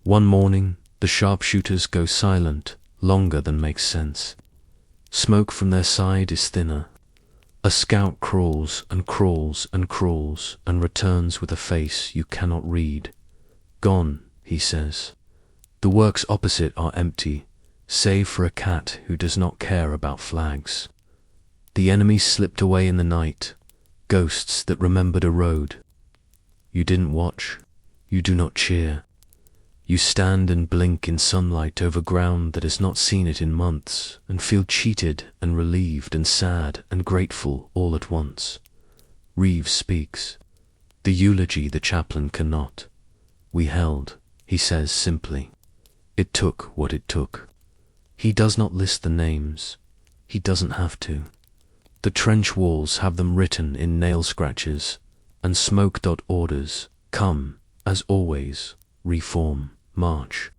One morning, the sharpshooters go silent, longer than makes sense. Smoke from their side is thinner. A scout crawls and crawls and crawls and returns with a face you cannot read. Gone, he says. The works opposite are empty, save for a cat who does not care about flags. The enemy slipped away in the night, ghosts that remembered a road. You didn't watch, you do not cheer. You stand and blink in sunlight over ground that has not seen it in months, and feel cheated and relieved and sad and grateful all at once. Reeves speaks. The eulogy the chaplain cannot. We held, he says simply. It took what it took. He does not list the names. He doesn't have to. The trench walls have them written in nail scratches, and smoke-dot orders, come, as always, reform, march.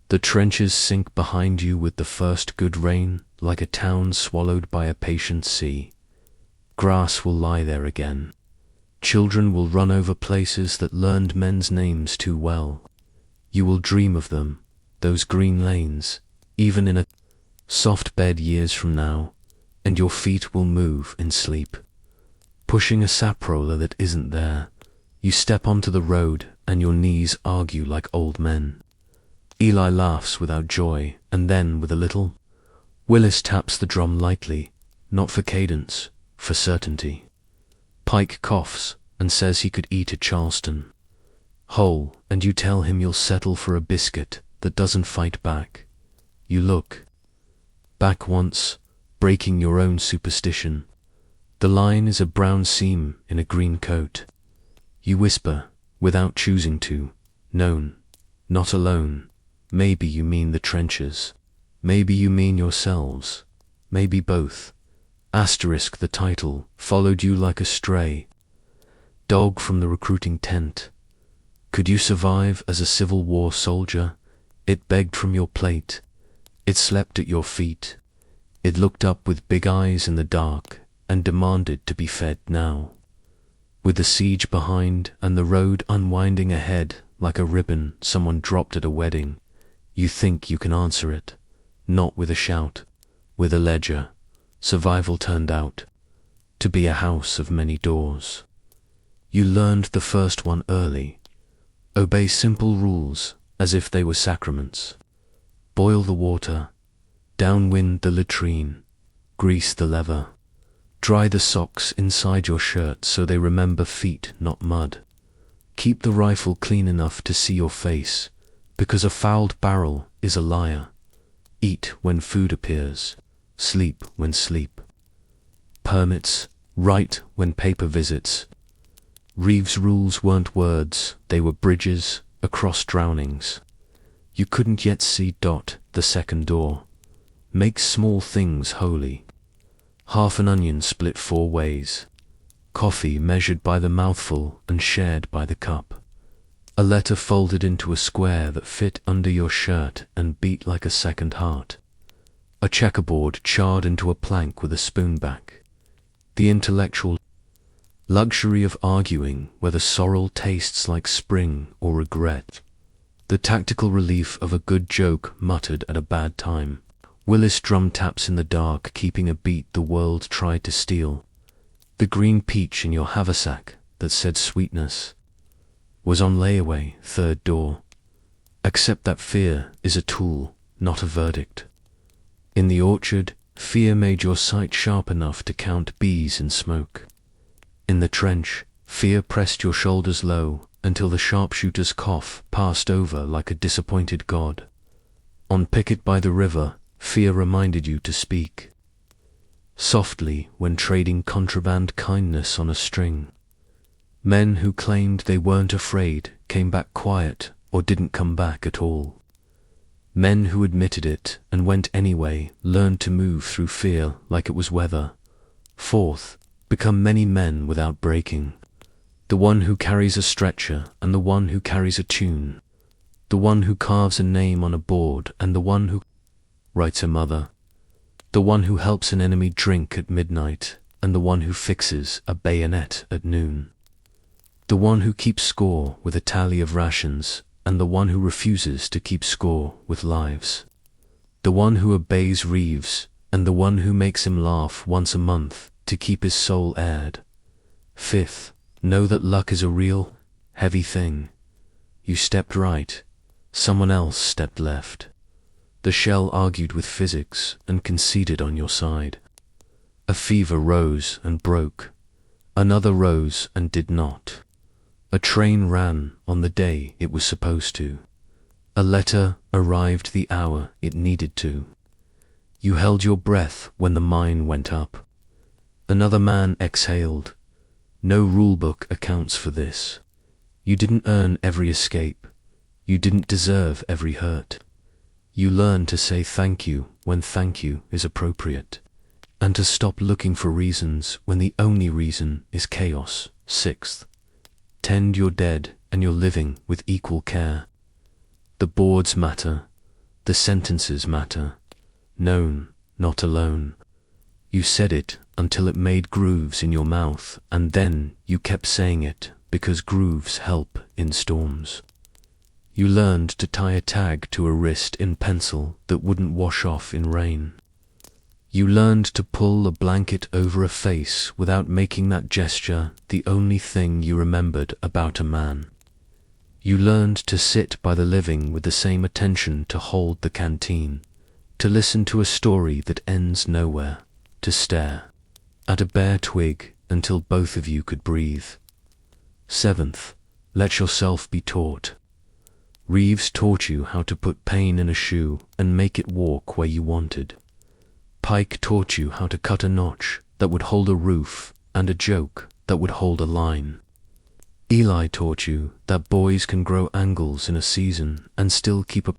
The trenches sink behind you with the first good rain, like a town swallowed by a patient sea. Grass will lie there again. Children will run over places that learned men's names too well. You will dream of them, those green lanes, even in a soft bed years from now, and your feet will move in sleep. Pushing a saproller that isn't there, you step onto the road and your knees argue like old men. Eli laughs without joy, and then with a little. Willis taps the drum lightly, not for cadence, for certainty. Pike coughs and says he could eat a Charleston whole, and you tell him you'll settle for a biscuit that doesn't fight back. You look back once, breaking your own superstition. The line is a brown seam in a green coat. You whisper, without choosing to, known, not alone. Maybe you mean the trenches. Maybe you mean yourselves. Maybe both. Asterisk the title followed you like a stray dog from the recruiting tent. Could you survive as a Civil War soldier? It begged from your plate. It slept at your feet. It looked up with big eyes in the dark and demanded to be fed now. With the siege behind and the road unwinding ahead like a ribbon someone dropped at a wedding, you think you can answer it, not with a shout, with a ledger. Survival turned out to be a house of many doors. You learned the first one early. Obey simple rules as if they were sacraments. Boil the water, downwind the latrine, grease the lever. Dry the socks inside your shirt so they remember feet, not mud. Keep the rifle clean enough to see your face, because a fouled barrel is a liar. Eat when food appears, sleep when sleep. Permits, write when paper visits. Reeves' rules weren't words, they were bridges across drownings. You couldn't yet see the second door. Make small things holy. Half an onion split 4 ways. Coffee measured by the mouthful and shared by the cup. A letter folded into a square that fit under your shirt and beat like a second heart. A checkerboard charred into a plank with a spoon back. The intellectual luxury of arguing whether sorrel tastes like spring or regret. The tactical relief of a good joke muttered at a bad time. Willis drum taps in the dark, keeping a beat the world tried to steal. The green peach in your haversack that said sweetness was on layaway, 3rd door. Accept that fear is a tool, not a verdict. In the orchard, fear made your sight sharp enough to count bees in smoke. In the trench, fear pressed your shoulders low until the sharpshooter's cough passed over like a disappointed god. On picket by the river, fear reminded you to speak softly when trading contraband kindness on a string. Men who claimed they weren't afraid came back quiet or didn't come back at all. Men who admitted it and went anyway learned to move through fear like it was weather. 4th, become many men without breaking. The one who carries a stretcher and the one who carries a tune. the one who carves a name on a board, and the one who writes a mother, the one who helps an enemy drink at midnight, and the one who fixes a bayonet at noon, the one who keeps score with a tally of rations, and the one who refuses to keep score with lives, the one who obeys Reeves, and the one who makes him laugh once a month to keep his soul aired. Fifth, know that luck is a real, heavy thing. You stepped right, someone else stepped left. The shell argued with physics and conceded on your side. A fever rose and broke. Another rose and did not. A train ran on the day it was supposed to. A letter arrived the hour it needed to. You held your breath when the mine went up. Another man exhaled. No rulebook accounts for this. You didn't earn every escape. You didn't deserve every hurt. You learn to say thank you when thank you is appropriate, and to stop looking for reasons when the only reason is chaos. Sixth, tend your dead and your living with equal care. The boards matter. The sentences matter. Known, not alone. You said it until it made grooves in your mouth, and then you kept saying it because grooves help in storms. You learned to tie a tag to a wrist in pencil that wouldn't wash off in rain. You learned to pull a blanket over a face without making that gesture the only thing you remembered about a man. You learned to sit by the living with the same attention to hold the canteen, to listen to a story that ends nowhere, to stare at a bare twig until both of you could breathe. Seventh, let yourself be taught. Reeves taught you how to put pain in a shoe and make it walk where you wanted. Pike taught you how to cut a notch that would hold a roof and a joke that would hold a line. Eli taught you that boys can grow angles in a season and still keep a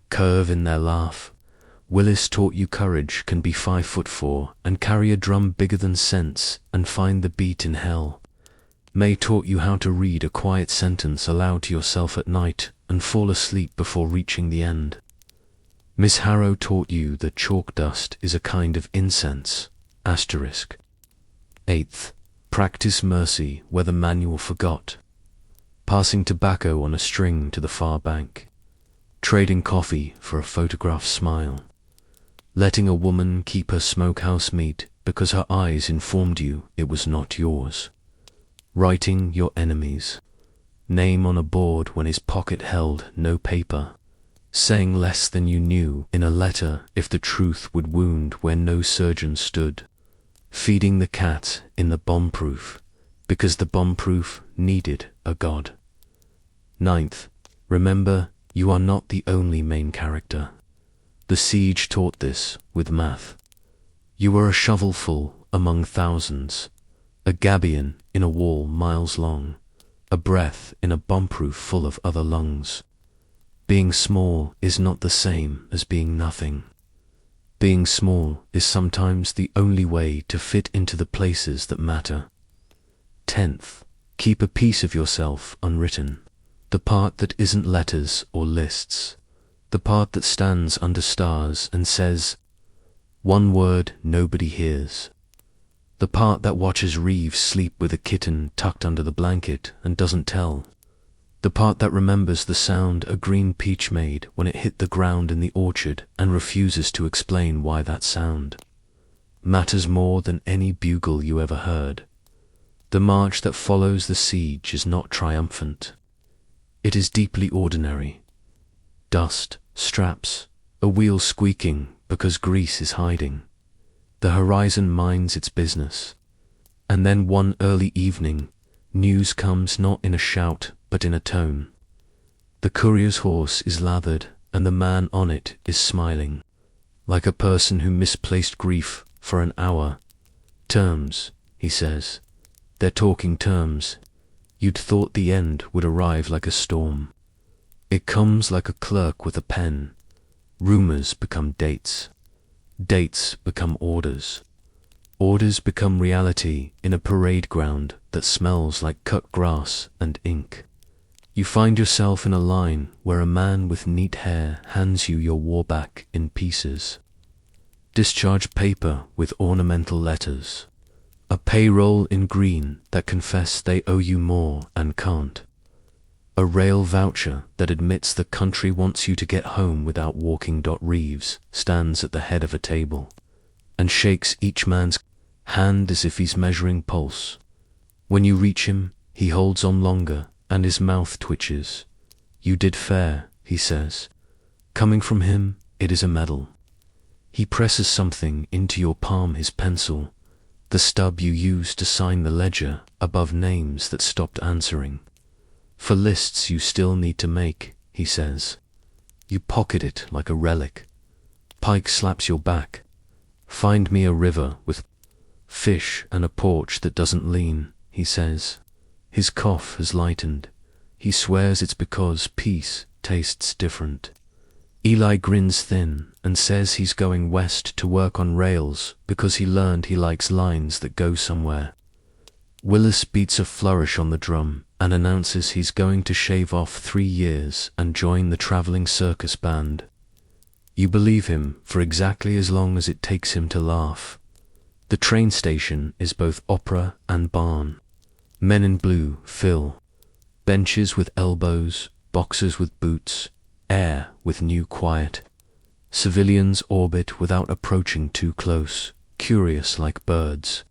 curve in their laugh. Willis taught you courage can be 5'4" and carry a drum bigger than sense and find the beat in hell. May taught you how to read a quiet sentence aloud to yourself at night and fall asleep before reaching the end. Miss Harrow taught you that chalk dust is a kind of incense. Asterisk. Eighth, practice mercy where the manual forgot. Passing tobacco on a string to the far bank. Trading coffee for a photograph smile. Letting a woman keep her smokehouse meat because her eyes informed you it was not yours. Writing your enemy's name on a board when his pocket held no paper. Saying less than you knew in a letter if the truth would wound where no surgeon stood. Feeding the cat in the bomb-proof because the bomb-proof needed a god. Ninth, remember you are not the only main character. The siege taught this with math. You are a shovelful among thousands, a gabion in a wall miles long, a breath in a bomb-proof full of other lungs. Being small is not the same as being nothing. Being small is sometimes the only way to fit into the places that matter. 10th, keep a piece of yourself unwritten, the part that isn't letters or lists, the part that stands under stars and says, one word nobody hears, the part that watches Reeves sleep with a kitten tucked under the blanket and doesn't tell, the part that remembers the sound a green peach made when it hit the ground in the orchard and refuses to explain why that sound matters more than any bugle you ever heard. The march that follows the siege is not triumphant. It is deeply ordinary. Dust, straps, a wheel squeaking because grease is hiding. The horizon minds its business. And then one early evening, news comes not in a shout but in a tone. The courier's horse is lathered and the man on it is smiling, like a person who misplaced grief for an hour. Terms, he says. They're talking terms. You'd thought the end would arrive like a storm. It comes like a clerk with a pen. Rumors become dates. Dates become orders. Orders become reality in a parade ground that smells like cut grass and ink. You find yourself in a line where a man with neat hair hands you your warback in pieces. Discharge paper with ornamental letters. A payroll in green that confess they owe you more and can't. A rail voucher that admits the country wants you to get home without walking. Reeves stands at the head of a table and shakes each man's hand as if he's measuring pulse. When you reach him, he holds on longer and his mouth twitches. You did fair, he says. Coming from him, it is a medal. He presses something into your palm, his pencil, the stub you used to sign the ledger above names that stopped answering. For lists you still need to make, he says. You pocket it like a relic. Pike slaps your back. Find me a river with fish and a porch that doesn't lean, he says. His cough has lightened. He swears it's because peace tastes different. Eli grins thin and says he's going west to work on rails because he learned he likes lines that go somewhere. Willis beats a flourish on the drum and announces he's going to shave off 3 years and join the traveling circus band. You believe him for exactly as long as it takes him to laugh. The train station is both opera and barn. Men in blue fill. Benches with elbows, boxers with boots, air with new quiet. Civilians orbit without approaching too close, curious like birds.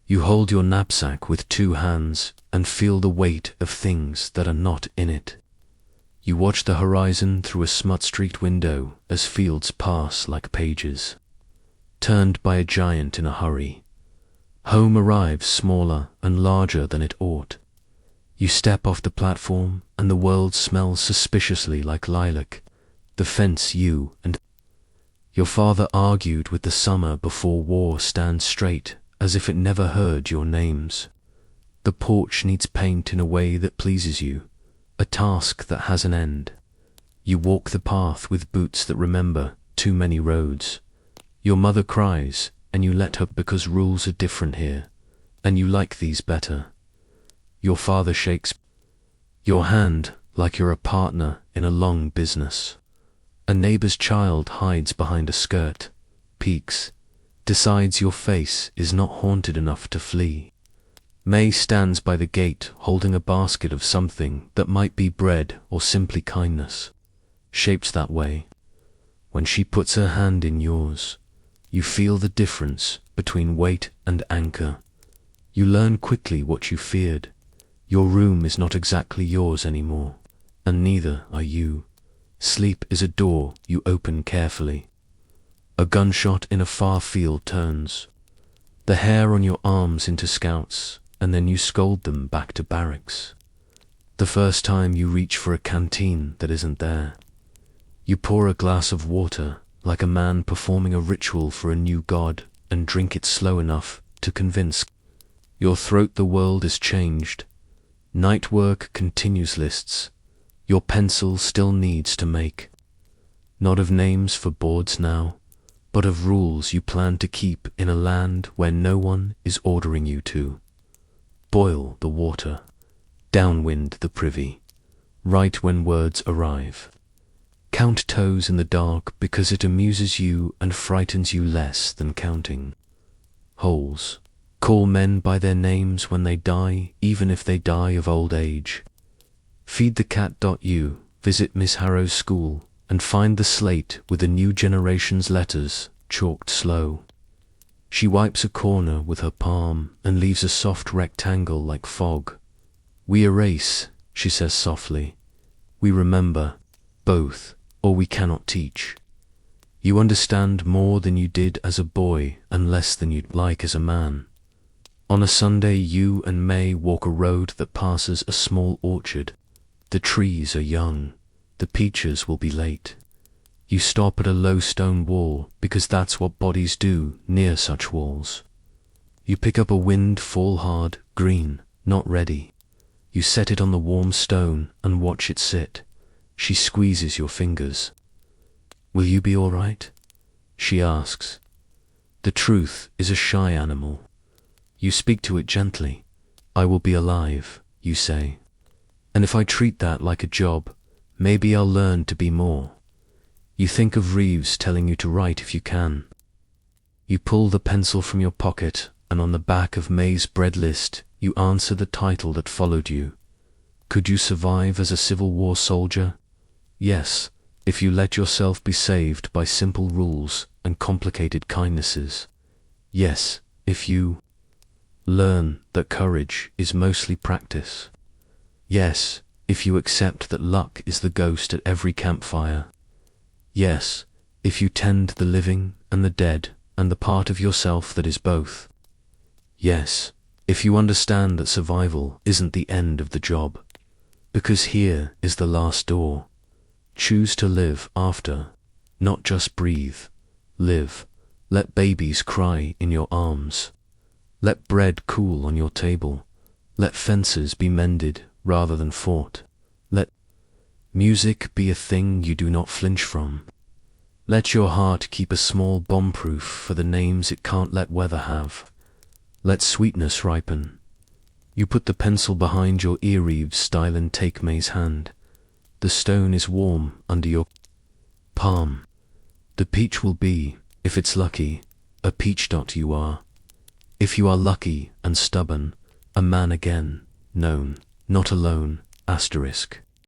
You hold your knapsack with 2 hands and feel the weight of things that are not in it. You watch the horizon through a smut-streaked window as fields pass like pages, turned by a giant in a hurry. Home arrives smaller and larger than it ought. You step off the platform and the world smells suspiciously like lilac, the fence you and your father argued with the summer before war stands straight as if it never heard your names. The porch needs paint in a way that pleases you, a task that has an end. You walk the path with boots that remember too many roads. Your mother cries, and you let her because rules are different here, and you like these better. Your father shakes your hand like you're a partner in a long business. A neighbor's child hides behind a skirt, peeks, decides your face is not haunted enough to flee. May stands by the gate holding a basket of something that might be bread or simply kindness, shaped that way. When she puts her hand in yours, you feel the difference between weight and anchor. You learn quickly what you feared. Your room is not exactly yours anymore, and neither are you. Sleep is a door you open carefully. A gunshot in a far field turns the hair on your arms into scouts, and then you scold them back to barracks. The first time you reach for a canteen that isn't there. You pour a glass of water like a man performing a ritual for a new god and drink it slow enough to convince your throat the world is changed. Night work continues lists. Your pencil still needs to make. Not of names for boards now, but of rules you plan to keep in a land where no one is ordering you to. Boil the water, downwind the privy, write when words arrive. Count toes in the dark because it amuses you and frightens you less than counting. Holes. Call men by their names when they die, even if they die of old age. Feed the cat. You visit Miss Harrow's school and find the slate with the new generation's letters chalked slow. She wipes a corner with her palm and leaves a soft rectangle like fog. We erase, she says softly. We remember, both, or we cannot teach. You understand more than you did as a boy and less than you'd like as a man. On a Sunday you and May walk a road that passes a small orchard. The trees are young. The peaches will be late. You stop at a low stone wall because that's what bodies do near such walls. You pick up a wind fall hard, green, not ready. You set it on the warm stone and watch it sit. She squeezes your fingers. Will you be all right? She asks. The truth is a shy animal. You speak to it gently. I will be alive, you say. And if I treat that like a job, maybe I'll learn to be more. You think of Reeves telling you to write if you can. You pull the pencil from your pocket, and on the back of May's bread list, you answer the title that followed you. Could you survive as a Civil War soldier? Yes, if you let yourself be saved by simple rules and complicated kindnesses. Yes, if you learn that courage is mostly practice. Yes, if you accept that luck is the ghost at every campfire. Yes, if you tend the living and the dead and the part of yourself that is both. Yes, if you understand that survival isn't the end of the job, because here is the last door. Choose to live after, not just breathe. Live. Let babies cry in your arms. Let bread cool on your table. Let fences be mended rather than fought. Let music be a thing you do not flinch from. Let your heart keep a small bomb-proof for the names it can't let weather have. Let sweetness ripen. You put the pencil behind your ear, Reeves style, and take May's hand. The stone is warm under your palm. The peach will be, if it's lucky, a peach. You are. If you are lucky and stubborn, a man again, known, not alone, asterisk.